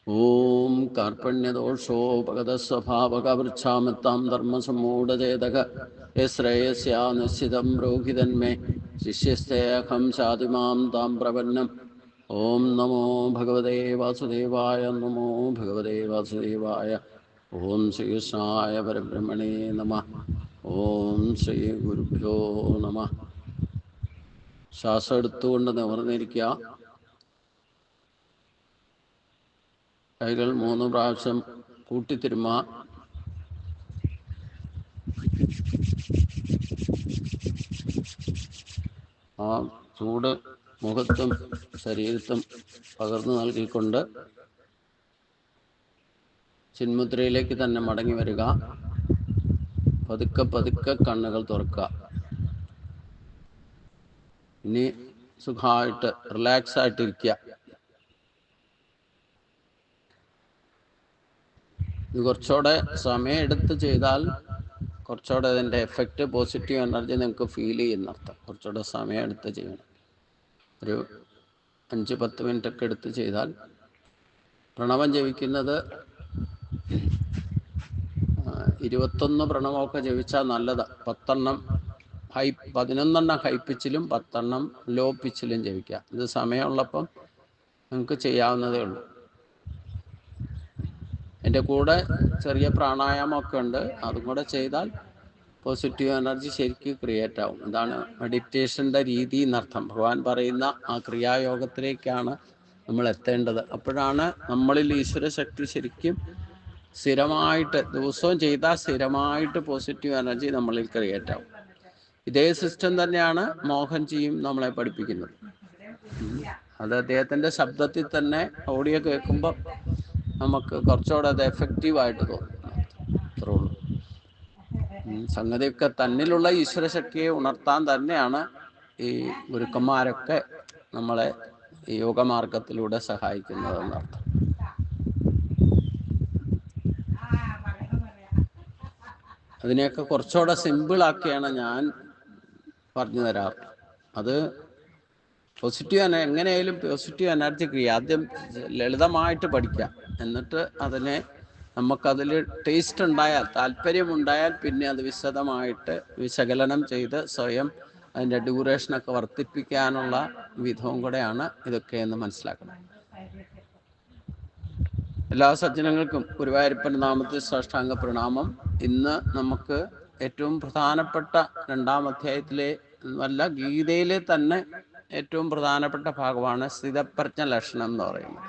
ഓം കാർപ്പണ്യദോഷോപഗതസ്വഭാവകവൃച്ഛാമിത്താം ധർമ്മസമ്മൂഢചേതക ശ്രേയസ്യാ നിശ്ചിതം ബ്രൂഹിതന്മേ ശിഷ്യസ്തേഹം ശാതിമാം താം പ്രപന്നം. ഓം നമോ ഭഗവതേ വാസുദേവായ. നമോ ഭഗവതേ വാസുദേവായ. ഓം ശ്രീകൃഷ്ണായ പരബ്രഹ്മണേ നമഃ. ഓം ശ്രീ ഗുരുഭ്യോ നമഃ. ശ്വാസം എടുത്തുകൊണ്ട് നിവർന്നിരിക്കുക. കൈകൾ 3 പ്രാവശ്യം കൂട്ടിത്തിരുമ. ആ ചൂട് മുഖത്തും ശരീരത്തും പകർന്നു നൽകിക്കൊണ്ട് ചിന്മുദ്രയിലേക്ക് തന്നെ മടങ്ങി വരിക. പതുക്കെ പതുക്കെ കണ്ണുകൾ തുറക്കുക. ഇനി സുഖമായിട്ട് റിലാക്സ് ആയിട്ടിരിക്കുക. ഇത് കുറച്ചുകൂടെ സമയം എടുത്ത് ചെയ്താൽ കുറച്ചുകൂടെ അതിൻ്റെ എഫക്റ്റ്, പോസിറ്റീവ് എനർജി നിങ്ങൾക്ക് ഫീൽ ചെയ്യുന്നർത്ഥം. കുറച്ചുകൂടെ സമയം എടുത്ത് ചെയ്യണം. ഒരു 5-10 മിനിറ്റ് ഒക്കെ എടുത്ത് ചെയ്താൽ. പ്രണവം ജപിക്കുന്നത് 21 പ്രണവമൊക്കെ ജപിച്ചാൽ നല്ലതാണ്. 11 ഹൈ പിച്ചിലും 10 ലോ പിച്ചിലും ജപിക്കുക. ഇത് സമയമുള്ളപ്പം നിങ്ങൾക്ക് ചെയ്യാവുന്നതേ ഉള്ളൂ. എൻ്റെ കൂടെ ചെറിയ പ്രാണായാമമൊക്കെ ഉണ്ട്. അതും കൂടെ ചെയ്താൽ പോസിറ്റീവ് എനർജി ശരിക്കും ക്രിയേറ്റ് ആവും. ഇതാണ് മെഡിറ്റേഷൻ്റെ രീതി എന്നർത്ഥം. ഭഗവാൻ പറയുന്ന ആ ക്രിയായോഗത്തിലേക്കാണ് നമ്മൾ എത്തേണ്ടത്. അപ്പോഴാണ് നമ്മളിൽ ഈശ്വരശക്തി ശരിക്കും സ്ഥിരമായിട്ട് ദിവസവും ചെയ്താൽ സ്ഥിരമായിട്ട് പോസിറ്റീവ് എനർജി നമ്മളിൽ ക്രിയേറ്റ് ആവും. ഇതേ സിസ്റ്റം തന്നെയാണ് മോഹൻജിയും നമ്മളെ പഠിപ്പിക്കുന്നത്. അത് അദ്ദേഹത്തിൻ്റെ ശബ്ദത്തിൽ തന്നെ ഓഡിയോ കേൾക്കുമ്പോൾ നമുക്ക് കുറച്ചുകൂടെ അത് എഫക്റ്റീവായിട്ട് തോന്നും. അത്രേ ഉള്ളൂ. സംഗതിയൊക്കെ തന്നിലുള്ള ഈശ്വരശക്തിയെ ഉണർത്താൻ തന്നെയാണ് ഈ ഗുരുക്കന്മാരൊക്കെ നമ്മളെ ഈ യോഗമാർഗത്തിലൂടെ സഹായിക്കുന്നതെന്നർത്ഥം. അതിനെയൊക്കെ കുറച്ചുകൂടെ സിമ്പിളാക്കിയാണ് ഞാൻ പറഞ്ഞു തരാറ്. അത് പോസിറ്റീവ് എങ്ങനെയായാലും പോസിറ്റീവ് എനർജി ക്രിയ ആദ്യം ലളിതമായിട്ട് പഠിക്കുക. എന്നിട്ട് അതിനെ നമുക്കതിൽ ടേസ്റ്റ് ഉണ്ടായാൽ, താല്പര്യമുണ്ടായാൽ പിന്നെ അത് വിശദമായിട്ട് വിശകലനം ചെയ്ത് സ്വയം അതിൻ്റെ ഡ്യൂറേഷനൊക്കെ വർദ്ധിപ്പിക്കാനുള്ള വിധവും കൂടെയാണ് ഇതൊക്കെ എന്ന് മനസ്സിലാക്കണം. എല്ലാ സജ്ജനങ്ങൾക്കും ഗുരുവായൂരപ്പൻ നാമത്തിൽ സാഷ്ടാംഗ പ്രണാമം. ഇന്ന് നമുക്ക് ഏറ്റവും പ്രധാനപ്പെട്ട 2-ാം അധ്യായത്തിലെ നല്ല ഗീതയിലെ തന്നെ ഏറ്റവും പ്രധാനപ്പെട്ട ഭാഗമാണ് സ്ഥിതപ്രജ്ഞ ലക്ഷണം എന്ന് പറയുന്നത്.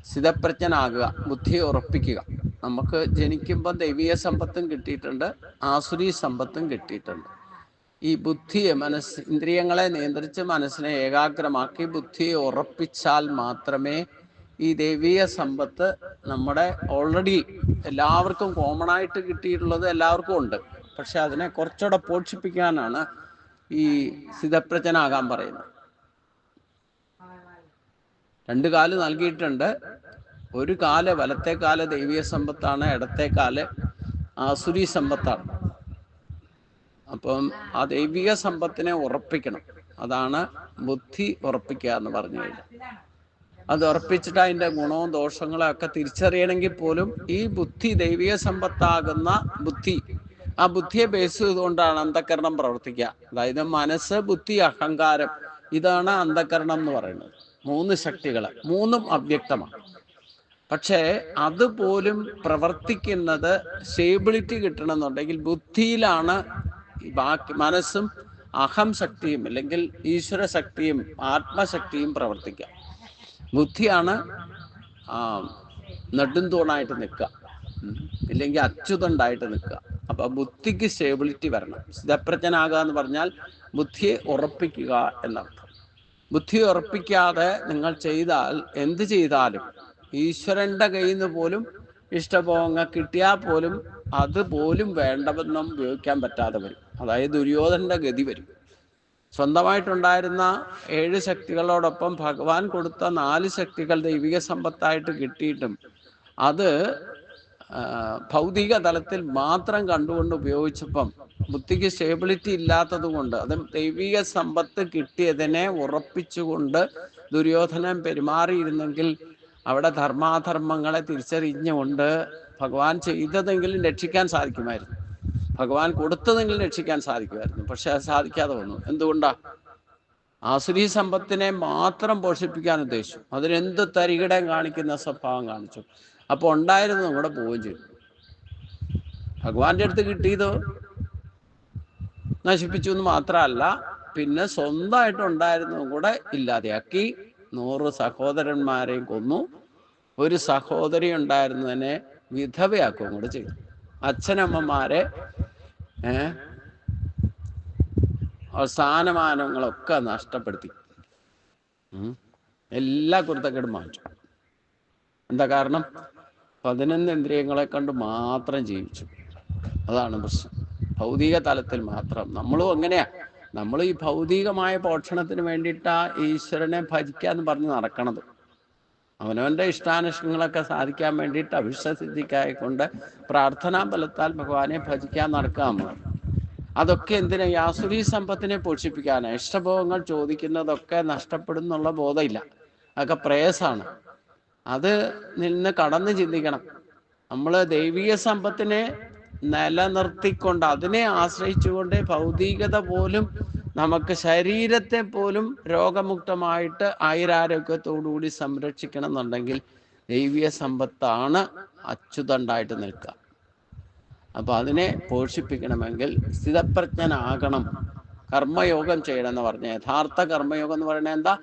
സ്ഥിതപ്രജ്ഞനാകുക, ബുദ്ധിയെ ഉറപ്പിക്കുക. നമുക്ക് ജനിക്കുമ്പോൾ ദൈവീയ സമ്പത്തും കിട്ടിയിട്ടുണ്ട്, ആസുരീ സമ്പത്തും കിട്ടിയിട്ടുണ്ട്. ഈ ബുദ്ധിയെ, ഇന്ദ്രിയങ്ങളെ നിയന്ത്രിച്ച് മനസ്സിനെ ഏകാഗ്രമാക്കി ബുദ്ധിയെ ഉറപ്പിച്ചാൽ മാത്രമേ ഈ ദൈവീയ സമ്പത്ത് നമ്മുടെ ഓൾറെഡി എല്ലാവർക്കും കോമൺ ആയിട്ട് കിട്ടിയിട്ടുള്ളത് എല്ലാവർക്കും ഉണ്ട്. പക്ഷെ അതിനെ കുറച്ചുകൂടെ പോഷിപ്പിക്കാനാണ് ഈ സ്ഥിതപ്രജ്ഞനാകാൻ പറയുന്നത്. 2 കാല് നൽകിയിട്ടുണ്ട്. ഒരു കാല്, വലത്തെ കാല് ദൈവീയ സമ്പത്താണ്, ഇടത്തെ കാല് ആസുരി സമ്പത്താണ്. അപ്പം ആ ദൈവിക സമ്പത്തിനെ ഉറപ്പിക്കണം. അതാണ് ബുദ്ധി ഉറപ്പിക്കുക എന്ന് പറഞ്ഞു കഴിഞ്ഞാൽ. അത് ഉറപ്പിച്ചിട്ട് അതിൻ്റെ ഗുണവും ദോഷങ്ങളും ഒക്കെ തിരിച്ചറിയണമെങ്കിൽ പോലും ഈ ബുദ്ധി, ദൈവിക സമ്പത്താകുന്ന ബുദ്ധി, ആ ബുദ്ധിയെ ബേസ് ചെയ്തുകൊണ്ടാണ് അന്ധകരണം പ്രവർത്തിക്കുക. അതായത് മനസ്സ്, ബുദ്ധി, അഹങ്കാരം, ഇതാണ് അന്ധകരണം എന്ന് പറയുന്നത്. 3 ശക്തികൾ, 3ഉം അവ്യക്തമാണ്. പക്ഷേ അതുപോലും പ്രവർത്തിക്കുന്നത് സ്റ്റേബിലിറ്റി കിട്ടണമെന്നുണ്ടെങ്കിൽ ബുദ്ധിയിലാണ്. ബാക്കി മനസ്സും അഹം ശക്തിയും അല്ലെങ്കിൽ ഈശ്വര ശക്തിയും ആത്മശക്തിയും പ്രവർത്തിക്കുക. ബുദ്ധിയാണ് നെടുന്തൂണായിട്ട് നിൽക്കുക, ഇല്ലെങ്കിൽ അച്യുതണ്ടായിട്ട് നിൽക്കുക. അപ്പൊ ബുദ്ധിക്ക് സ്റ്റേബിലിറ്റി വരണം. സ്ഥിതപ്രജ്ഞനാകുക എന്ന് പറഞ്ഞാൽ ബുദ്ധിയെ ഉറപ്പിക്കുക എന്നർത്ഥം. ബുദ്ധി ഉറപ്പിക്കാതെ നിങ്ങൾ ചെയ്താൽ, എന്ത് ചെയ്താലും ഈശ്വരന്റെ കയ്യിൽ നിന്ന് പോലും ഇഷ്ടഭോഗങ്ങൾ കിട്ടിയാൽ പോലും അതുപോലും വേണ്ടവണ്ണം ഉപയോഗിക്കാൻ പറ്റാതെ വരും. അതായത് ദുര്യോധനന്റെ ഗതി വരും. സ്വന്തമായിട്ടുണ്ടായിരുന്ന 7 ശക്തികളോടൊപ്പം ഭഗവാൻ കൊടുത്ത 4 ശക്തികൾ ദൈവിക സമ്പത്തായിട്ട് കിട്ടിയിട്ടും അത് ഭൗതിക തലത്തിൽ മാത്രം കണ്ടുകൊണ്ട് ഉപയോഗിച്ചപ്പം ബുദ്ധിക്ക് സ്റ്റേബിലിറ്റി ഇല്ലാത്തത് കൊണ്ട്, അത് ദൈവിക സമ്പത്ത് കിട്ടിയതിനെ ഉറപ്പിച്ചുകൊണ്ട് ദുര്യോധനൻ പെരുമാറിയിരുന്നെങ്കിൽ അവിടെ ധർമാധർമ്മങ്ങളെ തിരിച്ചറിഞ്ഞുകൊണ്ട് ഭഗവാൻ ചെയ്തതെങ്കിലും രക്ഷിക്കാൻ സാധിക്കുമായിരുന്നു, ഭഗവാൻ കൊടുത്തതെങ്കിലും രക്ഷിക്കാൻ സാധിക്കുമായിരുന്നു. പക്ഷെ അത് സാധിക്കാതെ വന്നു. എന്തുകൊണ്ടാ? ആസുരീ സമ്പത്തിനെ മാത്രം പോഷിപ്പിക്കാൻ ഉദ്ദേശിച്ചു. അതിനെന്ത് തരികിടം കാണിക്കുന്ന സ്വഭാവം കാണിച്ചു. അപ്പോൾ ഉണ്ടായിരുന്നതും കൂടെ പോവുകയും ചെയ്തു. ഭഗവാന്റെ അടുത്ത് കിട്ടിയത് നശിപ്പിച്ചു എന്ന് മാത്രമല്ല, പിന്നെ സ്വന്തമായിട്ടുണ്ടായിരുന്നതും കൂടെ ഇല്ലാതെയാക്കി. 100 സഹോദരന്മാരെയും കൊന്നു. ഒരു സഹോദരി ഉണ്ടായിരുന്നതിനെ വിധവയാക്കുകയും കൂടെ ചെയ്തു. അച്ഛനമ്മമാരെ സ്ഥാനമാനങ്ങളൊക്കെ നഷ്ടപ്പെടുത്തി. എല്ലാ കുരുത്തക്കേടും മാറ്റി. എന്താ കാരണം? 11 ഇന്ദ്രിയങ്ങളെ കൊണ്ട് മാത്രം ജീവിച്ചു. അതാണ് പ്രശ്നം. ഭൗതിക തലത്തിൽ മാത്രം. നമ്മളും അങ്ങനെയാ. നമ്മൾ ഈ ഭൗതികമായ പോഷണത്തിന് വേണ്ടിയിട്ടാ ഈശ്വരനെ ഭജിക്കാന്ന് പറഞ്ഞ് നടക്കണത്. അവനവൻ്റെ ഇഷ്ടാനിഷ്ടങ്ങളൊക്കെ സാധിക്കാൻ വേണ്ടിയിട്ട് അഭിഷ്ടസിദ്ധിക്കായിക്കൊണ്ട് പ്രാർത്ഥനാ ബലത്താൽ ഭഗവാനെ ഭജിക്കാൻ നടക്കുക. അതൊക്കെ എന്തിനാ? ഈ ആസുരീ സമ്പത്തിനെ പോഷിപ്പിക്കാനാണ്. ഇഷ്ടഭോഗങ്ങൾ ചോദിക്കുന്നതൊക്കെ നഷ്ടപ്പെടുന്നുള്ള ബോധമില്ല. അതൊക്കെ പ്രേയസാണ്. അത് നിന്ന് കടന്ന് ചിന്തിക്കണം. നമ്മൾ ദൈവീയ സമ്പത്തിനെ നിലനിർത്തിക്കൊണ്ട് അതിനെ ആശ്രയിച്ചുകൊണ്ട് ഭൗതികത പോലും നമുക്ക് ശരീരത്തെ പോലും രോഗമുക്തമായിട്ട് ആയുരാരോഗ്യത്തോടുകൂടി സംരക്ഷിക്കണം എന്നുണ്ടെങ്കിൽ ദൈവീയ സമ്പത്താണ് അച്യുതണ്ടായിട്ട് നിൽക്കുക. അപ്പൊ അതിനെ പോഷിപ്പിക്കണമെങ്കിൽ സ്ഥിതപ്രജ്ഞനാകണം. കർമ്മയോഗം ചെയ്യണം എന്ന് പറഞ്ഞ യഥാർത്ഥ കർമ്മയോഗം എന്ന് പറയുന്നത് എന്താ?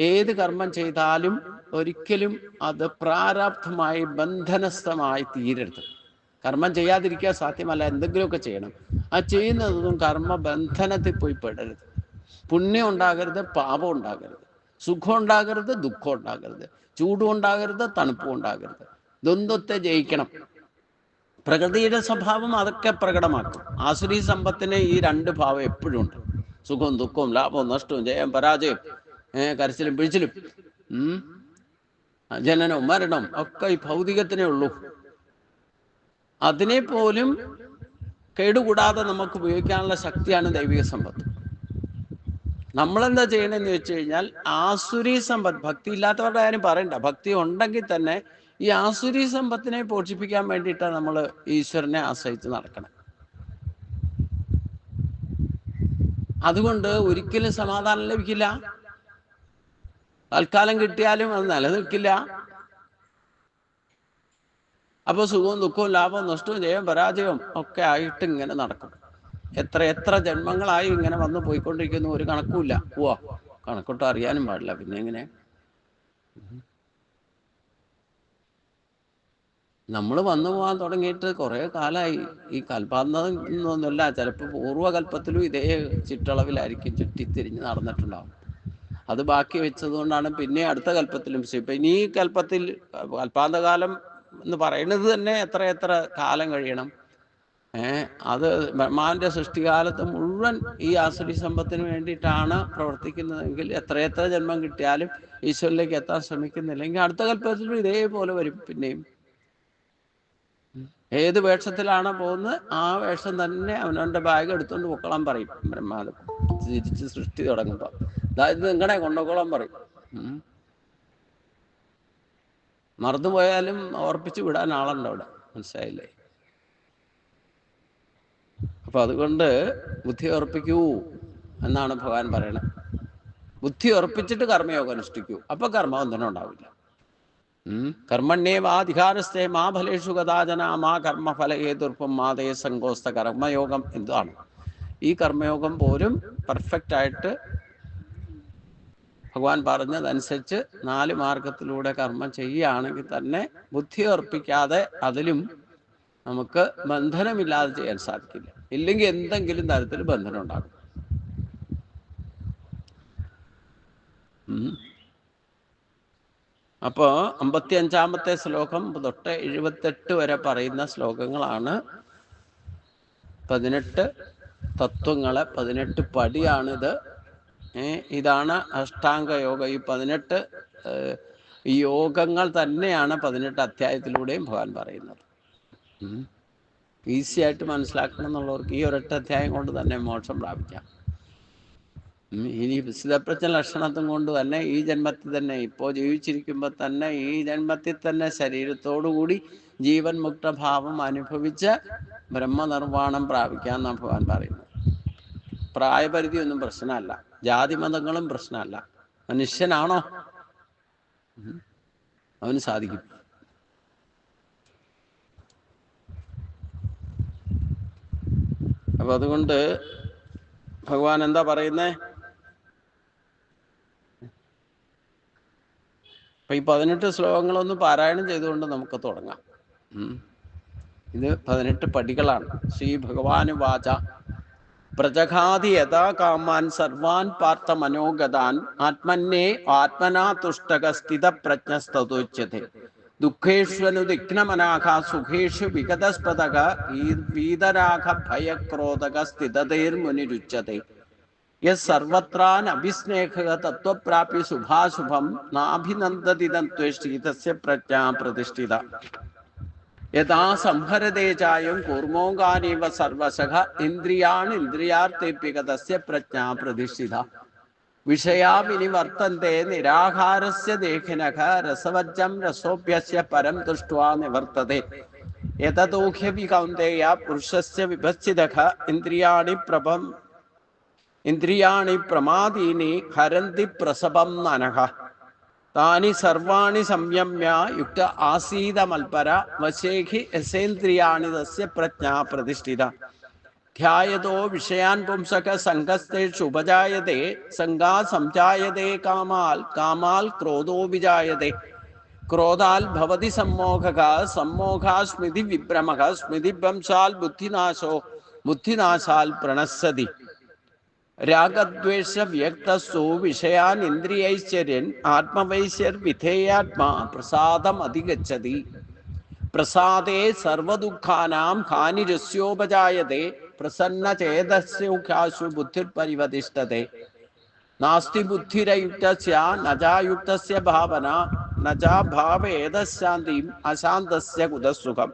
ഏത് കർമ്മം ചെയ്താലും ഒരിക്കലും അത് പ്രാരാബ്ധമായി ബന്ധനസ്ഥമായി തീരരുത്. കർമ്മം ചെയ്യാതിരിക്കാൻ സാധ്യമല്ല. എന്തെങ്കിലുമൊക്കെ ചെയ്യണം. ആ ചെയ്യുന്നതൊന്നും കർമ്മബന്ധനത്തിൽ പോയി പെടരുത്. പുണ്യം ഉണ്ടാകരുത്, പാപം ഉണ്ടാകരുത്, സുഖം ഉണ്ടാകരുത്, ദുഃഖം ഉണ്ടാകരുത്, ചൂടും ഉണ്ടാകരുത്, തണുപ്പും ഉണ്ടാകരുത്. ദ്വന്ദ്വത്തെ ജയിക്കണം. പ്രകൃതിയുടെ സ്വഭാവം അതൊക്കെ പ്രകടമാക്കും. ആസുരീ സമ്പത്തിന് ഈ 2 ഭാവം എപ്പോഴും ഉണ്ട്. സുഖവും ദുഃഖവും, ലാഭവും നഷ്ടവും, ജയം പരാജയം, കരച്ചിലും പിഴിച്ചിലും, ജനനവും മരണവും ഒക്കെ ഈ ഭൗതികത്തിനേ ഉള്ളൂ. അതിനെ പോലും കേടുകൂടാതെ നമുക്ക് ഉപയോഗിക്കാനുള്ള ശക്തിയാണ് ദൈവിക സമ്പത്ത്. നമ്മളെന്താ ചെയ്യണമെന്ന് വെച്ച് കഴിഞ്ഞാൽ ആസുരീ സമ്പത്ത്, ഭക്തി ഇല്ലാത്തവരുടെ കാര്യം പറയണ്ട, ഭക്തി ഉണ്ടെങ്കിൽ തന്നെ ഈ ആസുരീ സമ്പത്തിനെ പോഷിപ്പിക്കാൻ വേണ്ടിയിട്ടാണ് നമ്മൾ ഈശ്വരനെ ആശ്രയിച്ച് നടക്കണം. അതുകൊണ്ട് ഒരിക്കലും സമാധാനം ലഭിക്കില്ല. തൽക്കാലം കിട്ടിയാലും അത് നിലനിൽക്കില്ല. അപ്പോൾ സുഖവും ദുഃഖവും ലാഭവും നഷ്ടവും ജയവും പരാജയവും ഒക്കെ ആയിട്ട് ഇങ്ങനെ നടക്കും. എത്ര ജന്മങ്ങളായി ഇങ്ങനെ വന്ന് പോയിക്കൊണ്ടിരിക്കുന്നു. ഒരു കണക്കുമില്ല. കണക്കൊട്ടും അറിയാനും പാടില്ല. പിന്നെ എങ്ങനെ? നമ്മൾ വന്നു പോകാൻ തുടങ്ങിയിട്ട് കുറേ കാലമായി. ഈ കൽപ്പാന്തം എന്നൊന്നുമല്ല, ചിലപ്പോൾ പൂർവ്വകൽപ്പത്തിലും ഇതേ ചുറ്റളവിലായിരിക്കും ചുറ്റിത്തിരിഞ്ഞ് നടന്നിട്ടുണ്ടാവും. അത് ബാക്കി വെച്ചതുകൊണ്ടാണ് പിന്നെ അടുത്ത കൽപ്പത്തിലും. ഇപ്പം ഇനി ഈ കൽപ്പത്തിൽ കൽപ്പാന്തകാലം എന്ന് പറയുന്നത് തന്നെ എത്ര കാലം കഴിയണം. അത് ബ്രഹ്മാവിൻ്റെ സൃഷ്ടികാലത്ത് മുഴുവൻ ഈ ആസുരി സമ്പത്തിന് വേണ്ടിയിട്ടാണ് പ്രവർത്തിക്കുന്നതെങ്കിൽ എത്ര ജന്മം കിട്ടിയാലും ഈശ്വരിലേക്ക് എത്താൻ ശ്രമിക്കുന്നില്ലെങ്കിൽ അടുത്ത കൽപ്പത്തിലും ഇതേപോലെ വരും. പിന്നെയും ഏത് വേഷത്തിലാണ് പോകുന്നത് ആ വേഷം തന്നെ അവനവൻ്റെ ബാഗ് എടുത്തുകൊണ്ട് പൊക്കോളാൻ പറയും ബ്രഹ്മാവ്. തിരിച്ച് സൃഷ്ടി തുടങ്ങുമ്പോൾ അതായത് നിങ്ങളെ കൊണ്ടുപോകോളാൻ പറയും. മറന്നുപോയാലും ഓർപ്പിച്ച് വിടാൻ ആളുണ്ട് അവിടെ. മനസ്സിലായില്ലേ? അപ്പൊ അതുകൊണ്ട് ബുദ്ധി ഉറപ്പിക്കൂ എന്നാണ് ഭഗവാൻ പറയണത്. ബുദ്ധി ഉറപ്പിച്ചിട്ട് കർമ്മയോഗം അനുഷ്ഠിക്കൂ. അപ്പൊ കർമ്മബന്ധനം ഉണ്ടാവില്ല. കർമ്മണ്യേവാധികാരസ്ഥേ മാ ഫലേഷു കഥാചന മാ കർമ്മഫലഹേതുർപ്പം മാതേ സങ്കോസ്ത. കർമ്മയോഗം എന്താണ്? ഈ കർമ്മയോഗം പോലും പെർഫെക്റ്റ് ആയിട്ട് ഭഗവാൻ പറഞ്ഞതനുസരിച്ച് 4 മാർഗത്തിലൂടെ കർമ്മം ചെയ്യുകയാണെങ്കിൽ തന്നെ ബുദ്ധി ഉറപ്പിക്കാതെ അതിലും നമുക്ക് ബന്ധനമില്ലാതെ ചെയ്യാൻ സാധിക്കില്ല. ഇല്ലെങ്കിൽ എന്തെങ്കിലും തരത്തിൽ ബന്ധനം ഉണ്ടാകും. അപ്പോൾ 55-ാമത്തെ ശ്ലോകം തൊട്ട് 78 വരെ പറയുന്ന ശ്ലോകങ്ങളാണ് 18 തത്വങ്ങളെ 18 പടിയാണിത്. ഇതാണ് അഷ്ടാംഗ യോഗ. ഈ 18 യോഗങ്ങൾ തന്നെയാണ് 18 അധ്യായത്തിലൂടെയും ഭഗവാൻ പറയുന്നത്. ഈസി ആയിട്ട് മനസ്സിലാക്കണം എന്നുള്ളവർക്ക് ഈ ഒരൊറ്റ അധ്യായം കൊണ്ട് തന്നെ മോക്ഷം പ്രാപിക്കാം. ഇനി സ്ഥിതപ്രജ്ഞ ലക്ഷണത്തും കൊണ്ട് തന്നെ ഈ ജന്മത്തിൽ തന്നെ ഇപ്പോൾ ജീവിച്ചിരിക്കുമ്പോൾ തന്നെ ഈ ജന്മത്തിൽ തന്നെ ശരീരത്തോടുകൂടി ജീവൻ മുക്തഭാവം അനുഭവിച്ച് ബ്രഹ്മനിർവ്വാണം പ്രാപിക്കാമെന്നാണ് ഭഗവാൻ പറയുന്നത്. പ്രായപരിധി ഒന്നും പ്രശ്നമല്ല, ജാതി മതങ്ങളും പ്രശ്നമല്ല. മനുഷ്യനാണോ അവന് സാധിക്കും. അപ്പൊ അതുകൊണ്ട് ഭഗവാൻ എന്താ പറയുന്നേ? അപ്പൊ ഈ 18 ശ്ലോകങ്ങളൊന്ന് പാരായണം ചെയ്തുകൊണ്ട് നമുക്ക് തുടങ്ങാം. ഇത് 18 പടികളാണ്. ശ്രീ ഭഗവാന് വാച പ്രജഘാതി യഥാ കാമാൻ സർവാൻ പാർത്ഥ മനോഗതാൻ ആത്മന്യേ ആത്മനാ തുഷ്ടക സ്ഥിത പ്രജ്ഞസ്തോച്യത്തെ ദുഃഖേഷ്വനുദിഗ്നമനാഘ സുഖേഷു വിഗതസ്പദക വീതരാഘ ഭയക്രോധക സ്ഥിതതൈർമുനിരുച്യത്തെ യർവത്രാൻ അഭിസ്നേഹ തത്വപ്രാപ്യ ശുഭാശുഭം നാഭിനന്ദതിദം ത്വേഷ്ടി തസ്യ പ്രജ്ഞാ പ്രതിഷ്ഠിത യഥാ സംഭരതേ ചായം കൂർമോങ്കാനീവ സർവശഃ ഇന്ദ്രിയാണി ഇന്ദ്രിയാർത്ഥേപ്യക തസ്യ പ്രജ്ഞാ പ്രതിഷ്ഠിത വിഷയാ വിനിവർത്തന്തെ നിരാഹാരസ്യ ദേഹിനഃ രസവജ്ജം രസോപ്യസ്യ പരം ദൃഷ്ട്വാ നിവർത്തതേ യതദോഹ്യപി കൗന്ദേയ പുരുഷസ്യ വിഭജിതഃ ഇന്ദ്രിയാണി പ്രമാദീനി ഹരന്തി പ്രസവം നനഃ താനി സർവാണി സംയമ്യ യുക്ത ആസീതമൽപര വശേഖി യസേന്ദ്രിയാണി തസ്യ പ്രജ്ഞാ പ്രതിഷ്ഠിത ധ്യായതോ വിഷയാൻ പുംസക സംഘസ്തേഷു ഉപജായതേ സംഘാ സംജായതേ കാമാൽ ക്രോധോ വിജായതേ ക്രോധാൽ ഭവതി സമ്മോഹക സമ്മോഹാ സ്മൃതി വിഭ്രമഃ സ്മൃതിഭ്രംശാൽ ബുദ്ധിനാശാൽ പ്രണശ്യതി രാഗദ്വേഷ വ്യക്തസ്തു വിഷയാൻ ഇന്ദ്രിയൈശ്ചര്യൻ ആത്മവൈശ്യർ വിധേയാത്മാ പ്രസാദം അധിഗച്ഛതി പ്രസാദേ സർവദുഃഖാനാം ഹാനിരസ്യോപജായതേ പ്രസന്നചേതസ്യോഖ്യാശു ബുദ്ധിർപരിവതിഷ്ഠതേ നാസ്തി ബുദ്ധിരയുക്തസ്യ നജായുക്തസ്യ ഭാവന നജാ ഭാവേദശാന്തിം അശാന്തസ്യ കുതസുഖം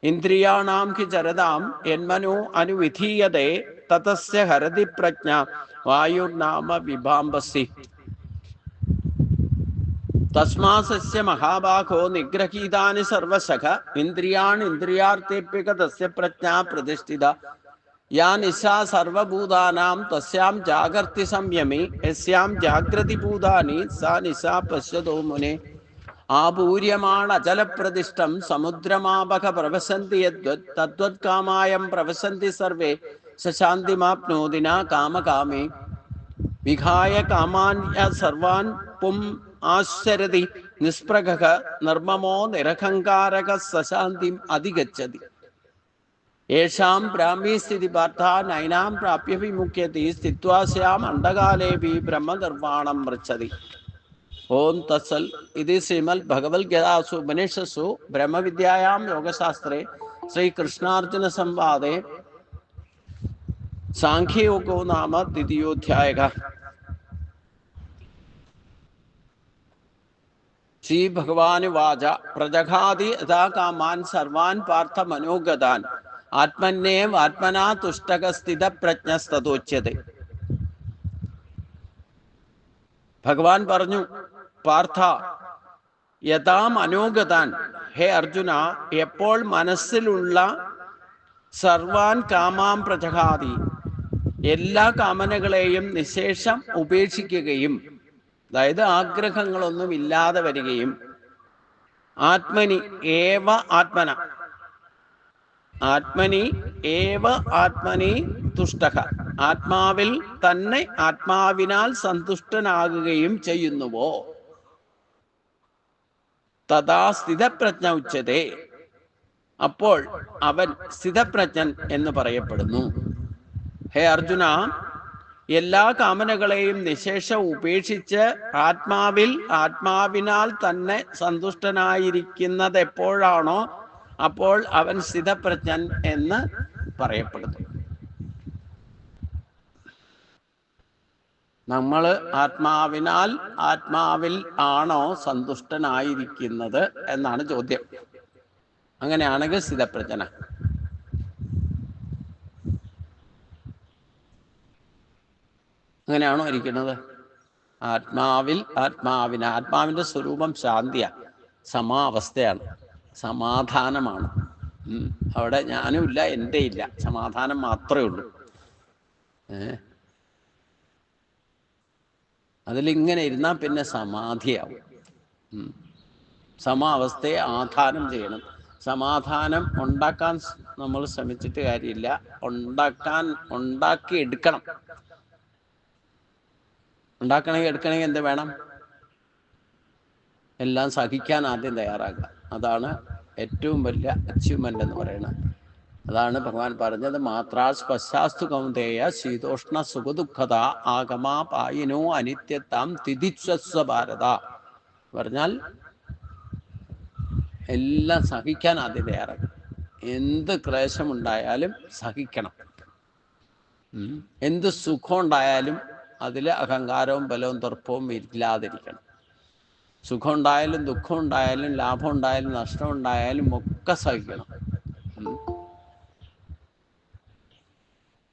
ഇന്ദ്രിയാണാം ഹി ചരതാം യന്മനോ അനുവിധീയതേ തതസ്യ ഹരതി പ്രജ്ഞ വായുർനാമ വിഭാംബസി തസ്മാസസ്യ മഹാബാഹോ നിഗ്രഹീതാനി സർവശഃ ഇന്ദ്രിയാണി ഇന്ദ്രിയാർത്ഥേപ്യക തസ്യ പ്രജ്ഞാ പ്രതിഷ്ഠിത യാ നിശാ സർവഭൂതാനാം തസ്യാം ജാഗർത്തി സംയമി യസ്യാം ജാഗ്രതി ഭൂതാനി സാ നിശാ പശ്യതോ മുനെ ആപൂര്യമാണചലപ്രതിഷ്ഠം സമുദ്രമാപക പ്രവസന്തി യദ്വത് തദ്വത് കാമായം പ്രവസന്തി സർവേ സശാന്തിമാപ്നോതി ന കാമകാമേ വിഹായ കാമാന്യ സർവാൻ പും ആശ്ചരതി നിസ്പൃഹഃ നിർമ്മമോ നിരഹങ്കാരക സശാന്തിം അധിഗച്ഛതി യേഷാം ബ്രാഹ്മീ സ്ഥിതി പാർത്ഥ നൈനാം പ്രാപ്യ വിമുഖ്യതി സ്ഥിത്വാ സ്യാം അണ്ഡകാലേപി ബ്രഹ്മനിർവാണം മൃച്ഛതി. ഓം തത്സൽ. ഇത് ശ്രീമദ് ഭഗവത്ഗീതാസു ഉപനിഷത്സു ബ്രഹ്മവിദ്യായാം യോഗശാസ്ത്രേ ശ്രീകൃഷ്ണാർജുന സംവാദേ സാഖ്യയോഗോ നാമ ദ്വിതീയോധ്യായഃ. ശ്രീ ഭഗവാൻ വാച പ്രജഘാതി യഥാ കാമാൻ സർവാൻ പാർത്ഥ മനോഗതാൻ ആത്മന്യേവ ആത്മനാ തുഷ്ടക സ്ഥിത പ്രജ്ഞസ്തോച്യത്തെ. ഭഗവാൻ പറഞ്ഞു, പാർത്ഥ യഥാ മനോഗതാൻ, ഹേ അർജുന, എപ്പോൾ മനസ്സിലുള്ള സർവാൻ കാമാം പ്രജഘാതി, എല്ലാ കാമനകളെയും നിശേഷം ഉപേക്ഷിക്കുകയും, അതായത് ആഗ്രഹങ്ങളൊന്നും ഇല്ലാതെ വരികയും, ആത്മനി ഏവ ആത്മന, ആത്മനി ഏവ ആത്മനി തുഷ്ടഃ, ആത്മാവിൽ തന്നെ ആത്മാവിനാൽ സന്തുഷ്ടനാകുകയും ചെയ്യുന്നുവോ, തഥാ സ്ഥിതപ്രജ്ഞ ഉച്യതേ, അപ്പോൾ അവൻ സ്ഥിതപ്രജ്ഞൻ എന്ന് പറയപ്പെടുന്നു. ഹേ അർജുന, എല്ലാ കാമനകളെയും നിശേഷം ഉപേക്ഷിച്ച് ആത്മാവിനാൽ തന്നെ സന്തുഷ്ടനായിരിക്കുന്നത് എപ്പോഴാണോ അപ്പോൾ അവൻ സ്ഥിതപ്രജ്ഞൻ എന്ന് പറയപ്പെടുന്നു. നമ്മൾ ആത്മാവിൽ ആണോ സന്തുഷ്ടനായിരിക്കുന്നത് എന്നാണ് ചോദ്യം. അങ്ങനെയാണെങ്കിൽ സ്ഥിതപ്രജ്ഞന. അങ്ങനെയാണോ ഇരിക്കുന്നത്? ആത്മാവിൻ്റെ സ്വരൂപം ശാന്തിയാണ്, സമാവസ്ഥയാണ്, സമാധാനമാണ്. അവിടെ ഞാനും ഇല്ല, എൻ്റെ ഇല്ല, സമാധാനം മാത്രമേ ഉള്ളൂ. അതിലിങ്ങനെ ഇരുന്നാൽ പിന്നെ സമാധിയാവും. സമാവസ്ഥയെ ആധാനം ചെയ്യണം. സമാധാനം ഉണ്ടാക്കാൻ നമ്മൾ ശ്രമിച്ചിട്ട് കാര്യമില്ല, ഉണ്ടാക്കി എടുക്കണം. എടുക്കണമെങ്കിൽ എന്ത് വേണം? എല്ലാം സഹിക്കാൻ ആദ്യം തയ്യാറാക്കുക. അതാണ് ഏറ്റവും വലിയ അച്ചീവ്മെന്റ് എന്ന് പറയുന്നത്. അതാണ് ഭഗവാൻ പറഞ്ഞത്, മാത്രാസ് പശ്ചാസ്തു കൗന്ദേയ ശീതോഷ്ണ സുഖദുഃഖത ആഗമാ പായിനോ അനിത്യത്താം തിദിച്ഛസ്വ ഭാരത. പറഞ്ഞാൽ എല്ലാം സഹിക്കാൻ ആദ്യം തയ്യാറാക്കണം. എന്ത് ക്ലേശമുണ്ടായാലും സഹിക്കണം. എന്ത് സുഖം ഉണ്ടായാലും അതിൽ അഹങ്കാരവും ബലവും തർപ്പവും ഇല്ലാതിരിക്കണം. സുഖം ഉണ്ടായാലും ദുഃഖം ഉണ്ടായാലും ലാഭം ഉണ്ടായാലും നഷ്ടം ഉണ്ടായാലും ഒക്കെ സഹിക്കണം.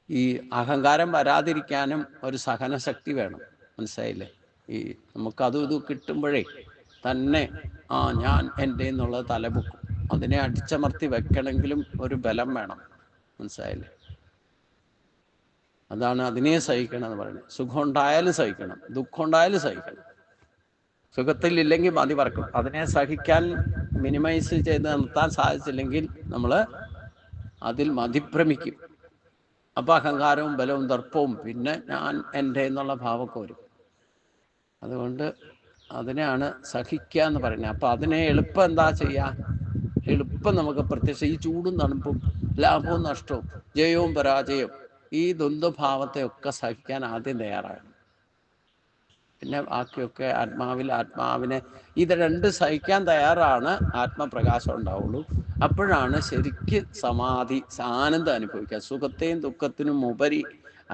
ഈ അഹങ്കാരം വരാതിരിക്കാനും ഒരു സഹനശക്തി വേണം. മനസ്സിലായില്ലേ? ഈ നമുക്കതും ഇതും കിട്ടുമ്പോഴേ തന്നെ ഞാൻ എൻ്റെ എന്നുള്ളത് തലപൊക്കും. അതിനെ അടിച്ചമർത്തി വെക്കണമെങ്കിലും ഒരു ബലം വേണം. മനസ്സിലായില്ലേ? അതാണ് അതിനെ സഹിക്കണം എന്ന് പറയുന്നത്. സുഖം ഉണ്ടായാലും സഹിക്കണം, ദുഃഖം ഉണ്ടായാലും സഹിക്കണം. സുഖത്തിലില്ലെങ്കിൽ മതി പറക്കും. അതിനെ സഹിക്കാൻ മിനിമൈസ് ചെയ്ത് നിർത്താൻ സാധിച്ചില്ലെങ്കിൽ നമ്മൾ അതിൽ മതിഭ്രമിക്കും. അപ്പം അഹങ്കാരവും ബലവും ദർപ്പവും പിന്നെ ഞാൻ എൻ്റെ എന്നുള്ള ഭാവമൊക്കെ വരും. അതുകൊണ്ട് അതിനെയാണ് സഹിക്കുക എന്ന് പറയുന്നത്. അപ്പം അതിനെ എളുപ്പം എന്താ ചെയ്യുക? എളുപ്പം നമുക്ക് പ്രത്യക്ഷ ഈ ചൂടും തണുപ്പും ലാഭവും നഷ്ടവും ജയവും പരാജയവും ഈ ദ്വന്ദ്ഭാവത്തെ ഒക്കെ സഹിക്കാൻ ആദ്യം തയ്യാറാകണം. പിന്നെ ബാക്കിയൊക്കെ ആത്മാവിനെ ഇത് രണ്ട് സഹിക്കാൻ തയ്യാറാണ് ആത്മപ്രകാശം ഉണ്ടാവുള്ളൂ. അപ്പോഴാണ് ശരിക്ക് സമാധി, ആനന്ദം അനുഭവിക്കുക. സുഖത്തെയും ദുഃഖത്തിനും ഉപരി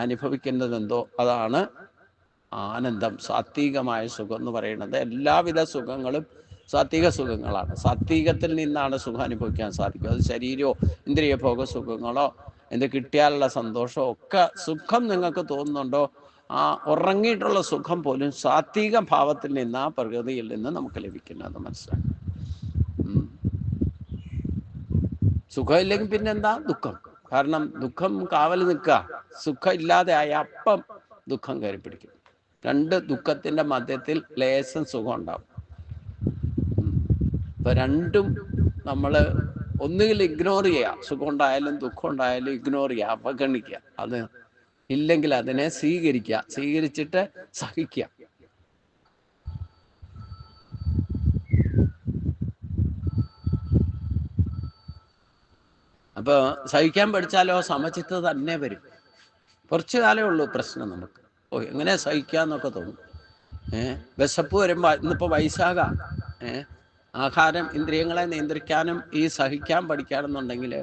അനുഭവിക്കുന്നതെന്തോ അതാണ് ആനന്ദം, സാത്വികമായ സുഖം എന്ന് പറയുന്നത്. എല്ലാവിധ സുഖങ്ങളും സാത്വിക സുഖങ്ങളാണ്. സാത്വികത്തിൽ നിന്നാണ് സുഖം അനുഭവിക്കാൻ സാധിക്കും. അത് ശരീരമോ ഇന്ദ്രിയഭോഗ സുഖങ്ങളോ എന്ത് കിട്ടിയാലുള്ള സന്തോഷമോ ഒക്കെ സുഖം നിങ്ങൾക്ക് തോന്നുന്നുണ്ടോ? ആ ഉറങ്ങിയിട്ടുള്ള സുഖം പോലും സാത്വിക ഭാവത്തിൽ നിന്ന്, ആ പ്രകൃതിയിൽ നിന്ന് നമുക്ക് ലഭിക്കുന്നത് മനസ്സിലാക്കും. സുഖമില്ലെങ്കിൽ പിന്നെന്താ? ദുഃഖം. കാരണം ദുഃഖം കാവൽ നിൽക്കുക. സുഖം ഇല്ലാതെ ആയ അപ്പം ദുഃഖം കയറി പിടിക്കും. രണ്ട് ദുഃഖത്തിന്റെ മധ്യത്തിൽ ലേശം സുഖം ഉണ്ടാവും. ഇപ്പൊ രണ്ടും നമ്മൾ ഒന്നുകിൽ ഇഗ്നോർ ചെയ്യുക. സുഖം ഉണ്ടായാലും ദുഃഖം ഉണ്ടായാലും ഇഗ്നോർ ചെയ്യുക, അവഗണിക്കുക. അത് ഇല്ലെങ്കിൽ അതിനെ സ്വീകരിക്കുക, സ്വീകരിച്ചിട്ട് സഹിക്കുക. അപ്പോൾ സഹിക്കാൻ പഠിച്ചാലോ സമചിത്തത തന്നെ വരും. കുറച്ചു കാലമേ ഉള്ളൂ പ്രശ്നം നമുക്ക്. എങ്ങനെ സഹിക്കാന്നൊക്കെ തോന്നും. വിശപ്പ് വരുമ്പോൾ, ഇന്നിപ്പോൾ വൈശാഖ, ആഹാരം ഇന്ദ്രിയങ്ങളെ നിയന്ത്രിക്കാനും ഈ സഹിക്കാൻ പഠിക്കാനെന്നുണ്ടെങ്കിൽ